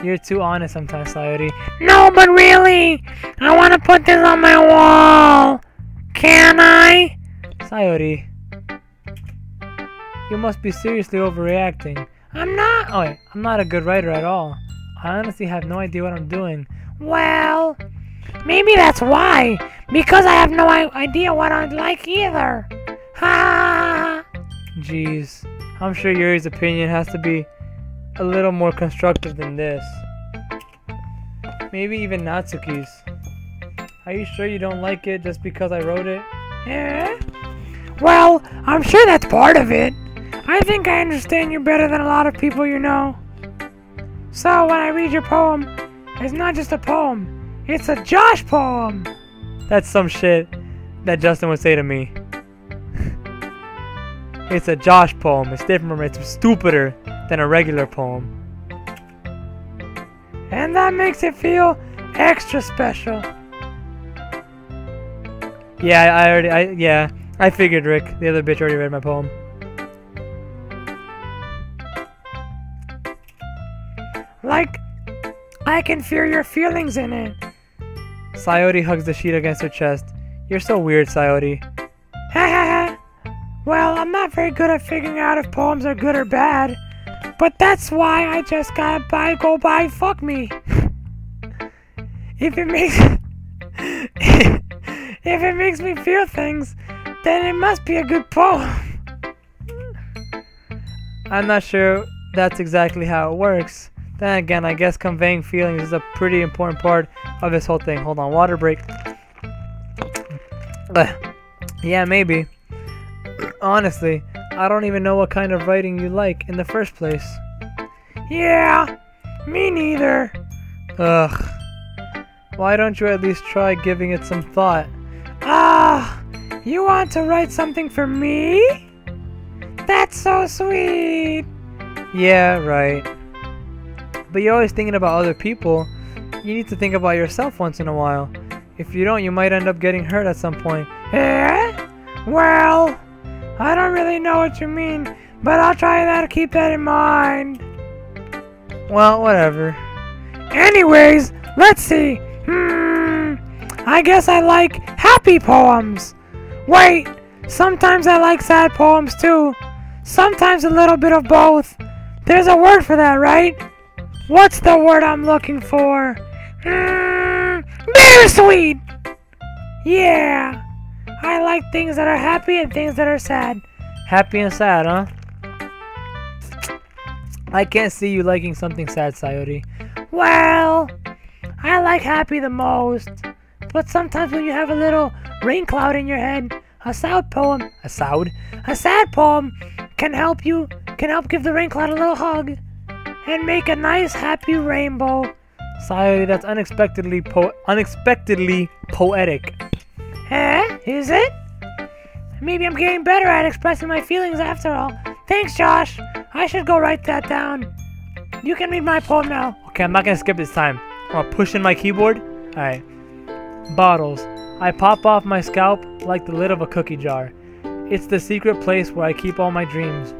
[SPEAKER 1] You're too honest sometimes, Sayori.
[SPEAKER 6] No, but really! I want to put this on my wall! Can I?
[SPEAKER 1] Sayori, you must be seriously overreacting.
[SPEAKER 6] I'm not.
[SPEAKER 1] Oh wait, I'm not a good writer at all. I honestly have no idea what I'm doing.
[SPEAKER 6] Well, maybe that's why. Because I have no idea what I'd like either. Ha!
[SPEAKER 1] Jeez, I'm sure Yuri's opinion has to be a little more constructive than this. Maybe even Natsuki's. Are you sure you don't like it just because I wrote it?
[SPEAKER 6] Yeah? Well, I'm sure that's part of it. I think I understand you better than a lot of people you know. So when I read your poem, it's not just a poem. It's a Josh poem.
[SPEAKER 1] That's some shit that Justin would say to me. It's a Josh poem. It's different from it's stupider than a regular poem.
[SPEAKER 6] And that makes it feel extra special.
[SPEAKER 1] Yeah, I figured, Rick. The other bitch already read my poem.
[SPEAKER 6] Like, I can feel your feelings in it.
[SPEAKER 1] Sayori hugs the sheet against her chest. You're so weird, Sayori.
[SPEAKER 6] Ha ha ha. Well, I'm not very good at figuring out if poems are good or bad. But that's why I just gotta go by fuck me. If it makes me feel things, then it must be a good poem.
[SPEAKER 1] I'm not sure that's exactly how it works. Then again, I guess conveying feelings is a pretty important part of this whole thing. Hold on, water break. Yeah, maybe. Honestly, I don't even know what kind of writing you like in the first place.
[SPEAKER 6] Yeah, me neither.
[SPEAKER 1] Ugh. Why don't you at least try giving it some thought?
[SPEAKER 6] Ah, you want to write something for me? That's so sweet.
[SPEAKER 1] Yeah, right. But you're always thinking about other people. You need to think about yourself once in a while. If you don't, you might end up getting hurt at some point.
[SPEAKER 6] Eh? Well, I don't really know what you mean, but I'll try to keep that in mind.
[SPEAKER 1] Well, whatever.
[SPEAKER 6] Anyways, let's see. I guess I like happy poems. Wait, sometimes I like sad poems too. Sometimes a little bit of both. There's a word for that, right? What's the word I'm looking for? Bittersweet! Yeah, I like things that are happy and things that are sad.
[SPEAKER 1] Happy and sad, huh? I can't see you liking something sad, Sayori.
[SPEAKER 6] Well, I like happy the most. But sometimes when you have a little rain cloud in your head, a sad poem can help give the rain cloud a little hug and make a nice happy rainbow.
[SPEAKER 1] Sayori, that's unexpectedly poetic.
[SPEAKER 6] Eh? Is it? Maybe I'm getting better at expressing my feelings after all. Thanks, Josh. I should go write that down. You can read my poem now.
[SPEAKER 1] Okay, I'm not gonna skip this time. I'm gonna push in my keyboard. Alright. Bottles. I pop off my scalp like the lid of a cookie jar. It's the secret place where I keep all my dreams.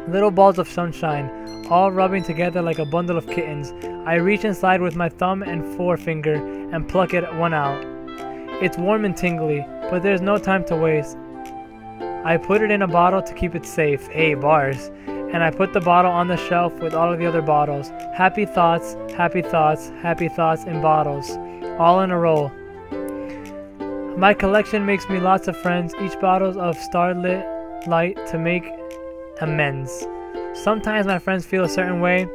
[SPEAKER 1] Little balls of sunshine, all rubbing together like a bundle of kittens. I reach inside with my thumb and forefinger and pluck it one out. It's warm and tingly, but there's no time to waste. I put it in a bottle to keep it safe. Hey, bars. And I put the bottle on the shelf with all of the other bottles. Happy thoughts, happy thoughts, happy thoughts in bottles. All in a row. My collection makes me lots of friends, each bottle of starlit light to make amends. Sometimes my friends feel a certain way.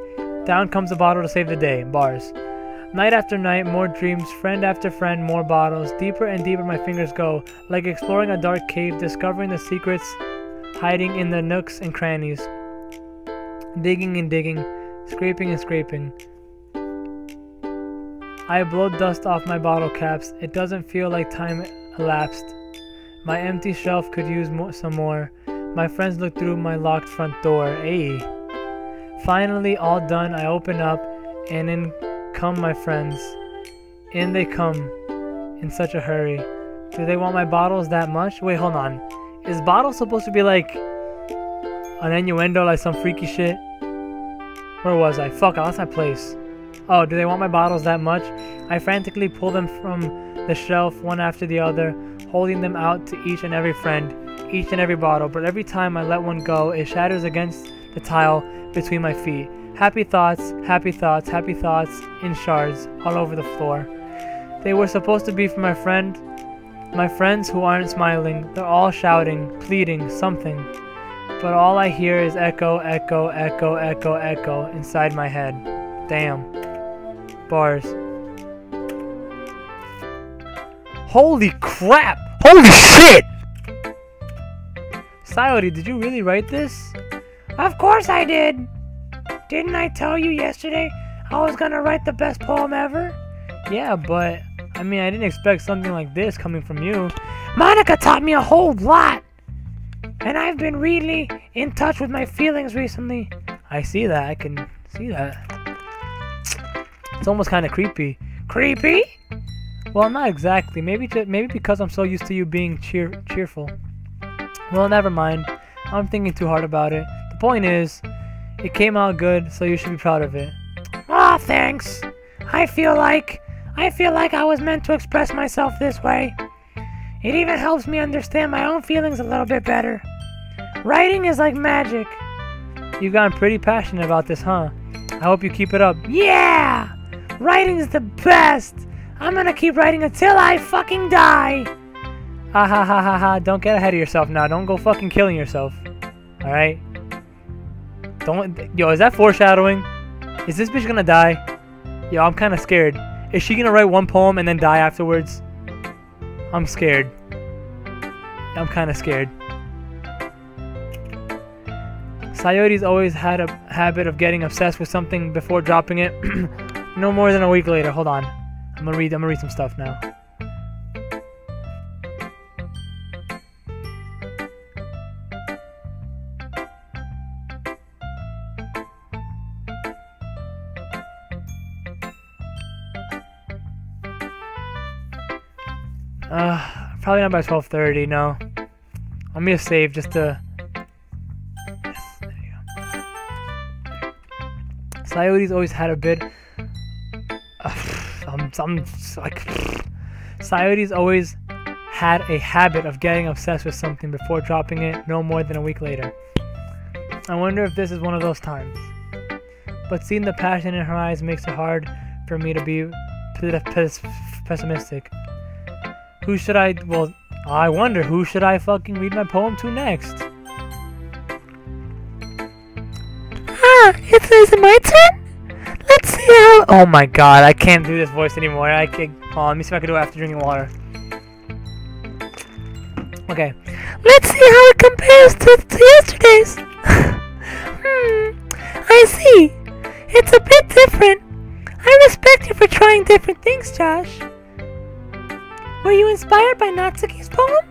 [SPEAKER 1] Down comes a bottle to save the day. Bars. Night after night, more dreams, friend after friend, more bottles. Deeper and deeper my fingers go, like exploring a dark cave, discovering the secrets hiding in the nooks and crannies. Digging and digging, scraping and scraping. I blow dust off my bottle caps. It doesn't feel like time elapsed. My empty shelf could use some more. My friends look through my locked front door. Ayy. Finally, all done, I open up, and in come my friends. In they come, in such a hurry. Do they want my bottles that much? Wait, hold on. Is bottle supposed to be like an innuendo, like some freaky shit? Where was I? Fuck, I lost my place. Oh, do they want my bottles that much? I frantically pull them from the shelf, one after the other, holding them out to each and every friend, each and every bottle, but every time I let one go, it shatters against the tile between my feet. Happy thoughts, happy thoughts, happy thoughts in shards all over the floor. They were supposed to be for my friends who aren't smiling. They're all shouting, pleading, something. But all I hear is echo, echo, echo, echo, echo inside my head. Damn. Bars. Holy crap! Holy shit! Sayori, did you really write this?
[SPEAKER 6] Of course I did. Didn't I tell you yesterday I was gonna write the best poem ever?
[SPEAKER 1] Yeah, but I mean, I didn't expect something like this coming from you.
[SPEAKER 6] Monica taught me a whole lot. And I've been really in touch with my feelings recently.
[SPEAKER 1] I see that. I can see that. It's almost kind of creepy.
[SPEAKER 6] Creepy?
[SPEAKER 1] Well, not exactly. Maybe because I'm so used to you being cheerful. Well, never mind. I'm thinking too hard about it. The point is, it came out good, so you should be proud of it.
[SPEAKER 6] Aw, thanks. I feel like I was meant to express myself this way. It even helps me understand my own feelings a little bit better. Writing is like magic.
[SPEAKER 1] You've gotten pretty passionate about this, huh? I hope you keep it up.
[SPEAKER 6] Yeah! Writing's the best! I'm gonna keep writing until I fucking die!
[SPEAKER 1] Ha ha ha ha ha, don't get ahead of yourself now. Don't go fucking killing yourself. Alright? Yo, is that foreshadowing? Is this bitch gonna die? Yo, I'm kinda scared. Is she gonna write one poem and then die afterwards? I'm scared. I'm kinda scared. Sayori's always had a habit of getting obsessed with something before dropping it. No more than a week later. Hold on. I'm gonna read some stuff now. Probably not by 12:30, no. I'm gonna save just to... Yes, there you go. Sayori's always had a bit... Sayori's always had a habit of getting obsessed with something before dropping it no more than a week later. I wonder if this is one of those times. But seeing the passion in her eyes makes it hard for me to be pessimistic. Who should I... Well, I wonder who should I fucking read my poem to next?
[SPEAKER 6] Is it my turn? Let's see how...
[SPEAKER 1] Oh my god, I can't do this voice anymore. I can't... Oh, let me see if I can do it after drinking water. Okay.
[SPEAKER 6] Let's see how it compares to yesterday's. I see. It's a bit different. I respect you for trying different things, Josh. Were you inspired by Natsuki's poem?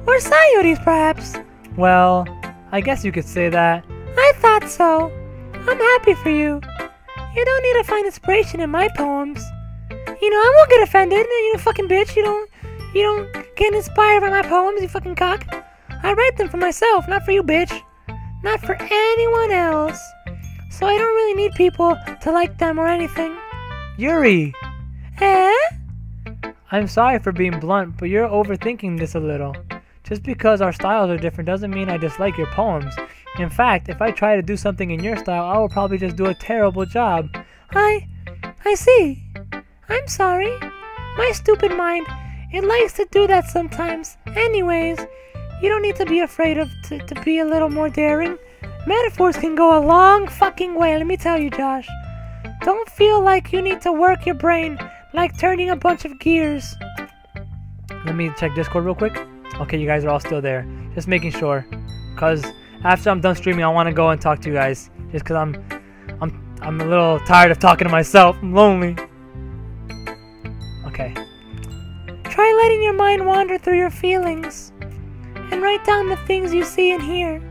[SPEAKER 6] Or Sayori's, perhaps?
[SPEAKER 1] Well, I guess you could say that.
[SPEAKER 6] I thought so. I'm happy for you. You don't need to find inspiration in my poems. You know, I won't get offended. You fucking bitch. You don't get inspired by my poems, you fucking cock. I write them for myself, not for you, bitch. Not for anyone else. So I don't really need people to like them or anything.
[SPEAKER 1] Yuri!
[SPEAKER 6] Eh?
[SPEAKER 1] I'm sorry for being blunt, but you're overthinking this a little. Just because our styles are different doesn't mean I dislike your poems. In fact, if I try to do something in your style, I will probably just do a terrible job.
[SPEAKER 6] I see. I'm sorry. My stupid mind, it likes to do that sometimes. Anyways, you don't need to be afraid to be a little more daring. Metaphors can go a long fucking way, let me tell you, Josh. Don't feel like you need to work your brain like turning a bunch of gears.
[SPEAKER 1] Let me check Discord real quick. Okay, you guys are all still there. Just making sure. Because after I'm done streaming, I want to go and talk to you guys. Just because I'm a little tired of talking to myself. I'm lonely. Okay.
[SPEAKER 6] Try letting your mind wander through your feelings. And write down the things you see and hear.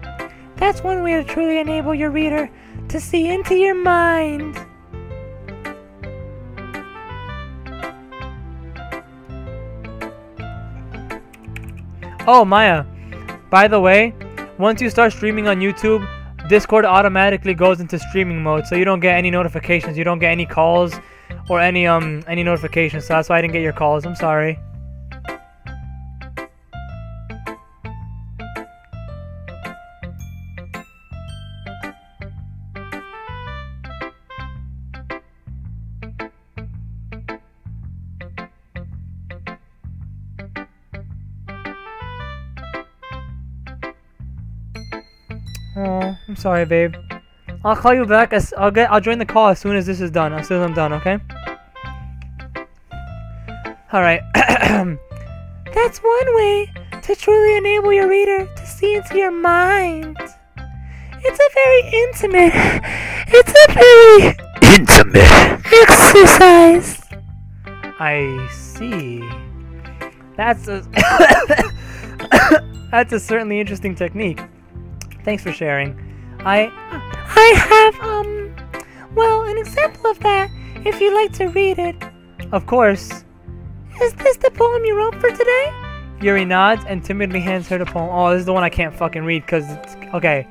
[SPEAKER 6] That's one way to truly enable your reader to see into your mind.
[SPEAKER 1] Oh, Maya, by the way, once you start streaming on YouTube, Discord automatically goes into streaming mode, so you don't get any notifications, you don't get any calls or any notifications, so that's why I didn't get your calls. I'm sorry. Oh, I'm sorry, babe. I'll call you back. I'll join the call as soon as this is done. As soon as I'm done, okay? All right.
[SPEAKER 6] That's one way to truly enable your reader to see into your mind. It's a very intimate exercise.
[SPEAKER 1] I see. That's a that's a certainly interesting technique. Thanks for sharing.
[SPEAKER 6] I have well, an example of that if you'd like to read it.
[SPEAKER 1] Of course.
[SPEAKER 6] Is this the poem you wrote for today?
[SPEAKER 1] Yuri nods and timidly hands her the poem. Oh, this is the one I can't fucking read because it's okay.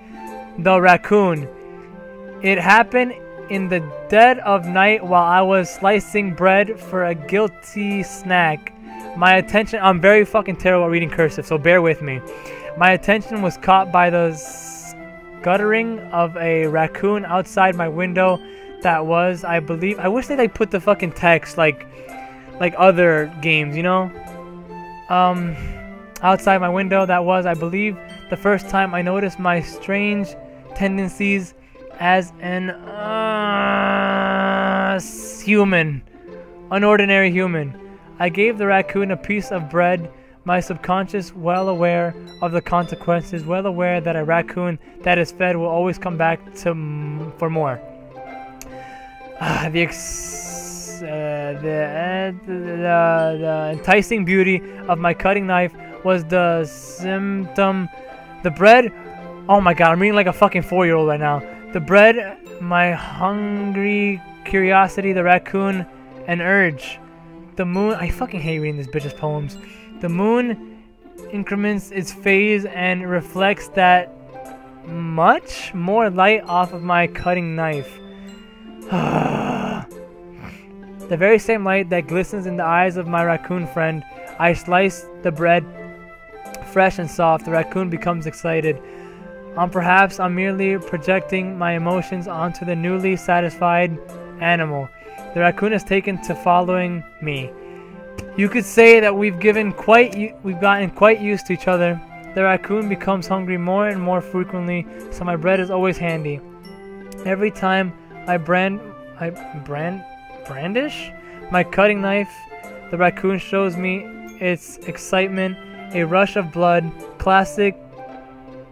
[SPEAKER 1] The raccoon. It happened in the dead of night while I was slicing bread for a guilty snack. My attention, I'm very fucking terrible at reading cursive, so bear with me. My attention was caught by the scuttering of a raccoon outside my window. That was, I believe, I wish they like put the fucking text like other games, you know? Outside my window, that was, I believe, the first time I noticed my strange tendencies as an unordinary human. I gave the raccoon a piece of bread, my subconscious well aware of the consequences, well aware that a raccoon that is fed will always come back for more. The enticing beauty of my cutting knife was the symptom. The bread, oh my god, I'm reading like a fucking 4-year-old right now. The bread, my hungry curiosity, the raccoon, an urge. The moon, I fucking hate reading this bitch's poems. The moon increments its phase and reflects that much more light off of my cutting knife. The very same light that glistens in the eyes of my raccoon friend. I slice the bread fresh and soft. The raccoon becomes excited. Perhaps I'm merely projecting my emotions onto the newly satisfied animal. The raccoon has taken to following me. You could say that we've gotten quite used to each other. The raccoon becomes hungry more and more frequently, so my bread is always handy. Every time I brandish my cutting knife, the raccoon shows me its excitement, a rush of blood, classic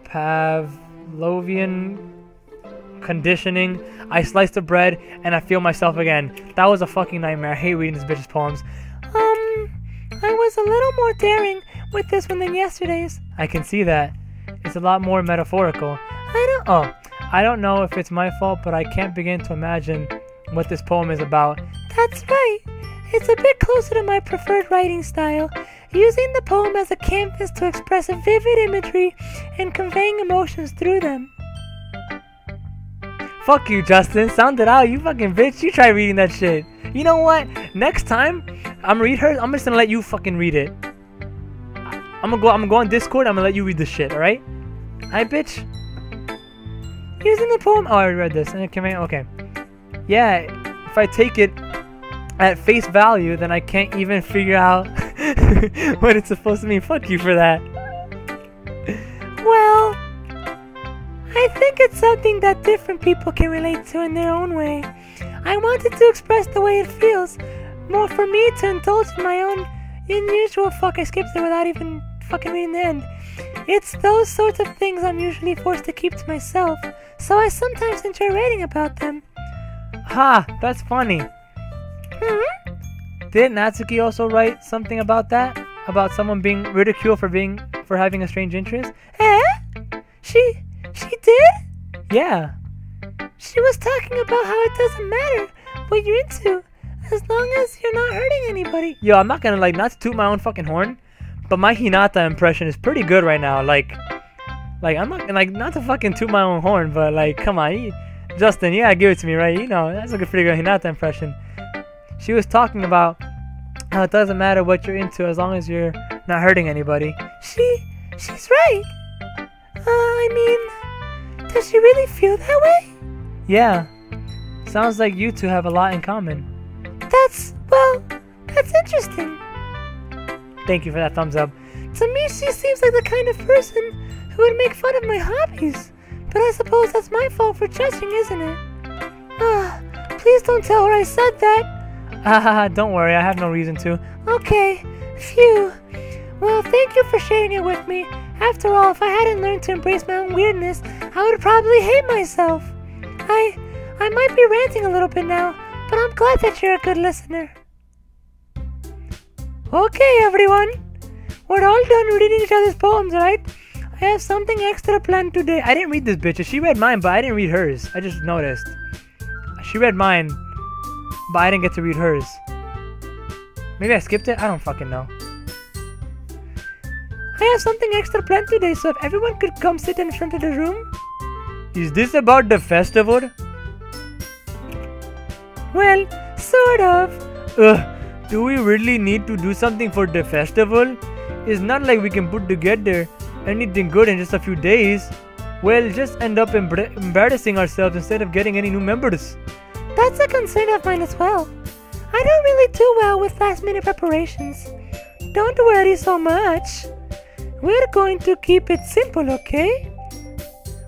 [SPEAKER 1] Pavlovian conditioning. I slice the bread and I feel myself again. That was a fucking nightmare. I hate reading this bitch's poems.
[SPEAKER 6] I was a little more daring with this one than yesterday's.
[SPEAKER 1] I can see that. It's a lot more metaphorical. I don't know if it's my fault, but I can't begin to imagine what this poem is about.
[SPEAKER 6] That's right. It's a bit closer to my preferred writing style, using the poem as a canvas to express a vivid imagery and conveying emotions through them.
[SPEAKER 1] Fuck you, Justin. Sound it out, you fucking bitch. You try reading that shit. You know what? Next time I'm just gonna let you fucking read it. I'm gonna go on Discord. I'm gonna let you read this shit. All right? Alright, bitch. Using the poem. Oh, I already read this. Okay. Yeah. If I take it at face value, then I can't even figure out what it's supposed to mean. Fuck you for that.
[SPEAKER 6] Well, I think it's something that different people can relate to in their own way. I wanted to express the way it feels, more for me to indulge in my own unusual I skipped it without even fucking reading the end. It's those sorts of things I'm usually forced to keep to myself, so I sometimes enjoy writing about them.
[SPEAKER 1] Ha, that's funny. Did Natsuki also write something about that? About someone being ridiculed for having a strange interest?
[SPEAKER 6] She did?
[SPEAKER 1] Yeah.
[SPEAKER 6] She was talking about how it doesn't matter what you're into, as long as you're not hurting anybody.
[SPEAKER 1] Yo, I'm not gonna not to toot my own fucking horn, but my Hinata impression is pretty good right now. Like I'm not to fucking toot my own horn, but come on, Justin, you gotta give it to me, right? You know, that's a pretty good Hinata impression. She was talking about how it doesn't matter what you're into as long as you're not hurting anybody.
[SPEAKER 6] She's right. I mean, does she really feel that way?
[SPEAKER 1] Yeah. Sounds like you two have a lot in common.
[SPEAKER 6] That's interesting.
[SPEAKER 1] Thank you for that thumbs up.
[SPEAKER 6] To me, she seems like the kind of person who would make fun of my hobbies. But I suppose that's my fault for judging, isn't it? Please don't tell her I said that.
[SPEAKER 1] Don't worry, I have no reason to.
[SPEAKER 6] Okay, phew. Well, thank you for sharing it with me. After all, if I hadn't learned to embrace my own weirdness, I would probably hate myself. I might be ranting a little bit now, but I'm glad that you're a good listener. Okay, everyone. We're all done reading each other's poems, right? I have something extra planned today.
[SPEAKER 1] I didn't read this bitch. She read mine, but I didn't read hers. I just noticed. She read mine, but I didn't get to read hers. Maybe I skipped it? I don't fucking know.
[SPEAKER 6] I have something extra planned today, so if everyone could come sit in front of the room.
[SPEAKER 1] Is this about the festival?
[SPEAKER 6] Well, sort of.
[SPEAKER 1] Do we really need to do something for the festival? It's not like we can put together anything good in just a few days. We'll just end up embarrassing ourselves instead of getting any new members.
[SPEAKER 6] That's a concern of mine as well. I don't really do well with last-minute preparations. Don't worry so much. We're going to keep it simple, okay?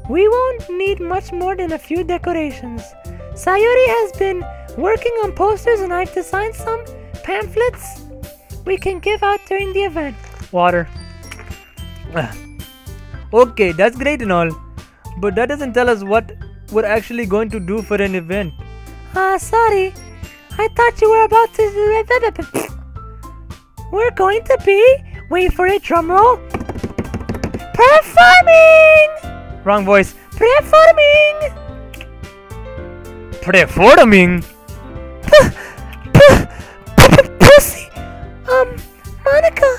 [SPEAKER 6] We won't need much more than a few decorations. Sayori has been working on posters and I've designed some pamphlets we can give out during the event.
[SPEAKER 1] Water. Okay, that's great and all, but that doesn't tell us what we're actually going to do for an event.
[SPEAKER 6] Sorry. I thought you were about to... We're going to be... Wait for it, drumroll. Performing!
[SPEAKER 1] Wrong voice.
[SPEAKER 6] Performing!
[SPEAKER 1] Performing?
[SPEAKER 6] Pussy! Monica?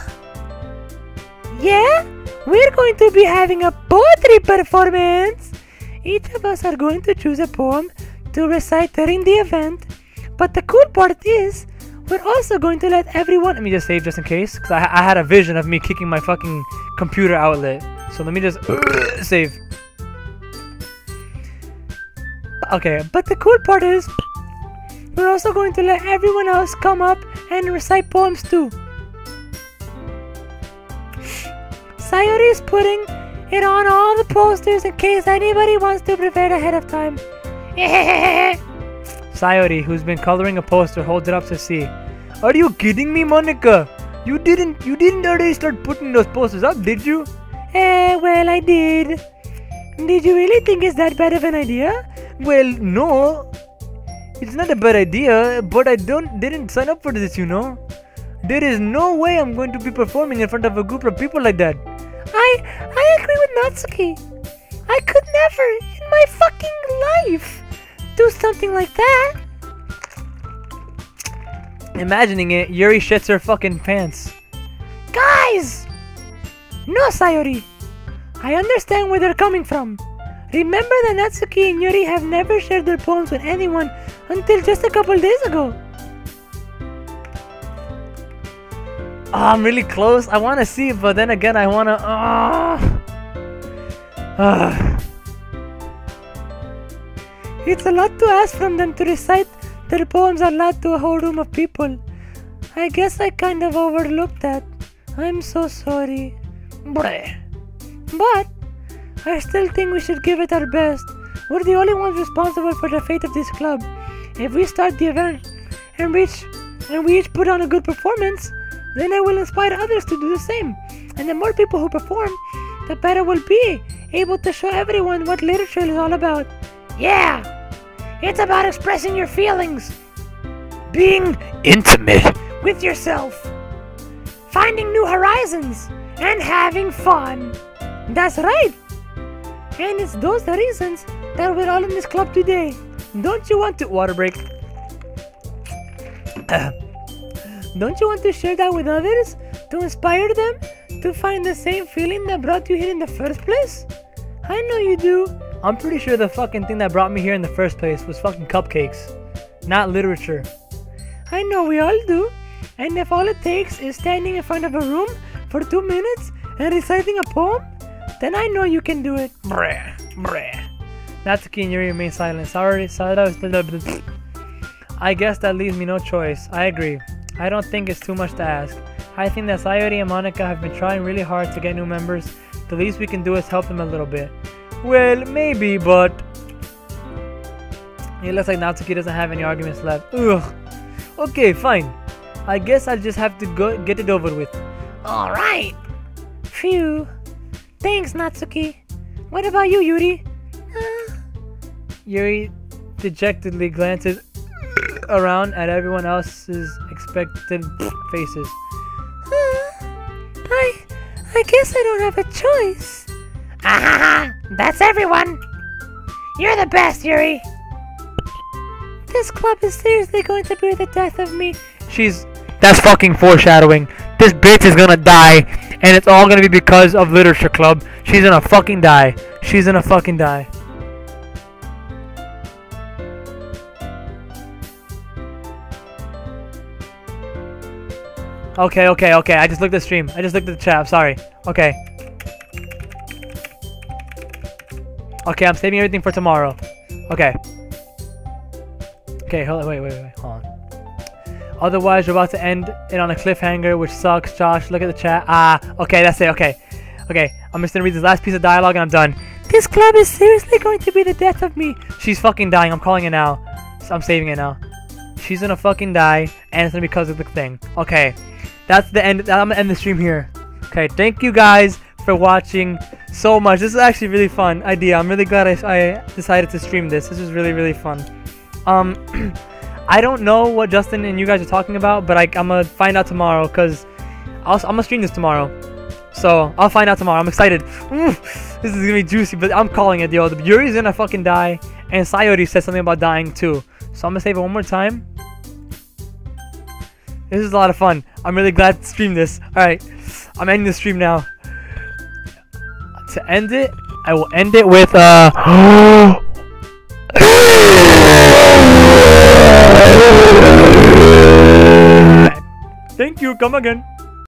[SPEAKER 6] Yeah? We're going to be having a poetry performance! Each of us are going to choose a poem to recite during the event. But the cool part is, we're also going to let everyone...
[SPEAKER 1] Let me just save just in case, because I had a vision of me kicking my fucking computer outlet. So let me just save.
[SPEAKER 6] Okay, but the cool part is, we're also going to let everyone else come up and recite poems too. Sayori is putting it on all the posters in case anybody wants to prepare ahead of time.
[SPEAKER 1] Sayori, who's been coloring a poster, holds it up to see. Are you kidding me, Monica? You didn't already start putting those posters up, did you?
[SPEAKER 6] Well, I did. Did you really think it's that bad of an idea?
[SPEAKER 1] Well, no. It's not a bad idea, but I didn't sign up for this, you know. There is no way I'm going to be performing in front of a group of people like that.
[SPEAKER 6] I agree with Natsuki. I could never in my fucking life do something like that.
[SPEAKER 1] Imagining it, Yuri shits her fucking pants.
[SPEAKER 6] Guys! No, Sayori. I understand where they're coming from. Remember that Natsuki and Yuri have never shared their poems with anyone until just a couple days ago.
[SPEAKER 1] Oh, I'm really close. I want to see it, but then again, I want to...
[SPEAKER 6] It's a lot to ask from them to recite their poems aloud to a whole room of people. I guess I kind of overlooked that. I'm so sorry. But I still think we should give it our best. We're the only ones responsible for the fate of this club. If we start the event and we each put on a good performance, then it will inspire others to do the same. And the more people who perform, the better we'll be able to show everyone what literature is all about. Yeah! It's about expressing your feelings. Being intimate with yourself. Finding new horizons. And having fun. That's right! And it's those reasons that we're all in this club today. Don't you want to... Water break. Don't you want to share that with others? To inspire them to find the same feeling that brought you here in the first place? I know you do.
[SPEAKER 1] I'm pretty sure the fucking thing that brought me here in the first place was fucking cupcakes, not literature.
[SPEAKER 6] I know we all do. And if all it takes is standing in front of a room for 2 minutes and reciting a poem, then I know you can do it.
[SPEAKER 1] Breh. Natsuki and Yuri remain silent. I guess that leaves me no choice. I agree. I don't think it's too much to ask. I think that Sayori and Monica have been trying really hard to get new members. The least we can do is help them a little bit. Well, maybe, but it looks like Natsuki doesn't have any arguments left. Ugh. Okay, fine. I guess I'll just have to go get it over with.
[SPEAKER 6] Alright. Phew. Thanks, Natsuki. What about you, Yuri?
[SPEAKER 1] Yuri dejectedly glances around at everyone else's expected faces.
[SPEAKER 6] I guess I don't have a choice. Ah, that's everyone. You're the best, Yuri. This club is seriously going to be the death of me.
[SPEAKER 1] That's fucking foreshadowing. This bitch is gonna die, and it's all gonna be because of Literature Club. She's gonna fucking die. She's gonna fucking die. Okay. I just looked at the stream. I just looked at the chat. I'm sorry. Okay. Okay, I'm saving everything for tomorrow. Okay. Okay, hold on. Wait. Hold on. Otherwise, we're about to end it on a cliffhanger, which sucks. Josh, look at the chat. Okay, that's it. Okay. I'm just gonna read this last piece of dialogue and I'm done.
[SPEAKER 6] This club is seriously going to be the death of me.
[SPEAKER 1] She's fucking dying. I'm calling it now. So I'm saving it now. She's gonna fucking die, and it's gonna be because of the thing. Okay. That's the end. I'm gonna end the stream here. Okay, thank you guys for watching so much. This is actually really fun idea. I'm really glad I decided to stream this. This is really fun. I don't know what Justin and you guys are talking about, but I'm gonna find out tomorrow because I'm gonna stream this tomorrow. So I'll find out tomorrow. I'm excited. This is gonna be juicy, but I'm calling it, yo. The Yuri's gonna fucking die, and Sayori said something about dying too. So I'm gonna save it one more time. This is a lot of fun. I'm really glad to stream this. Alright, I'm ending the stream now. To end it, I will end it with Thank you, come again.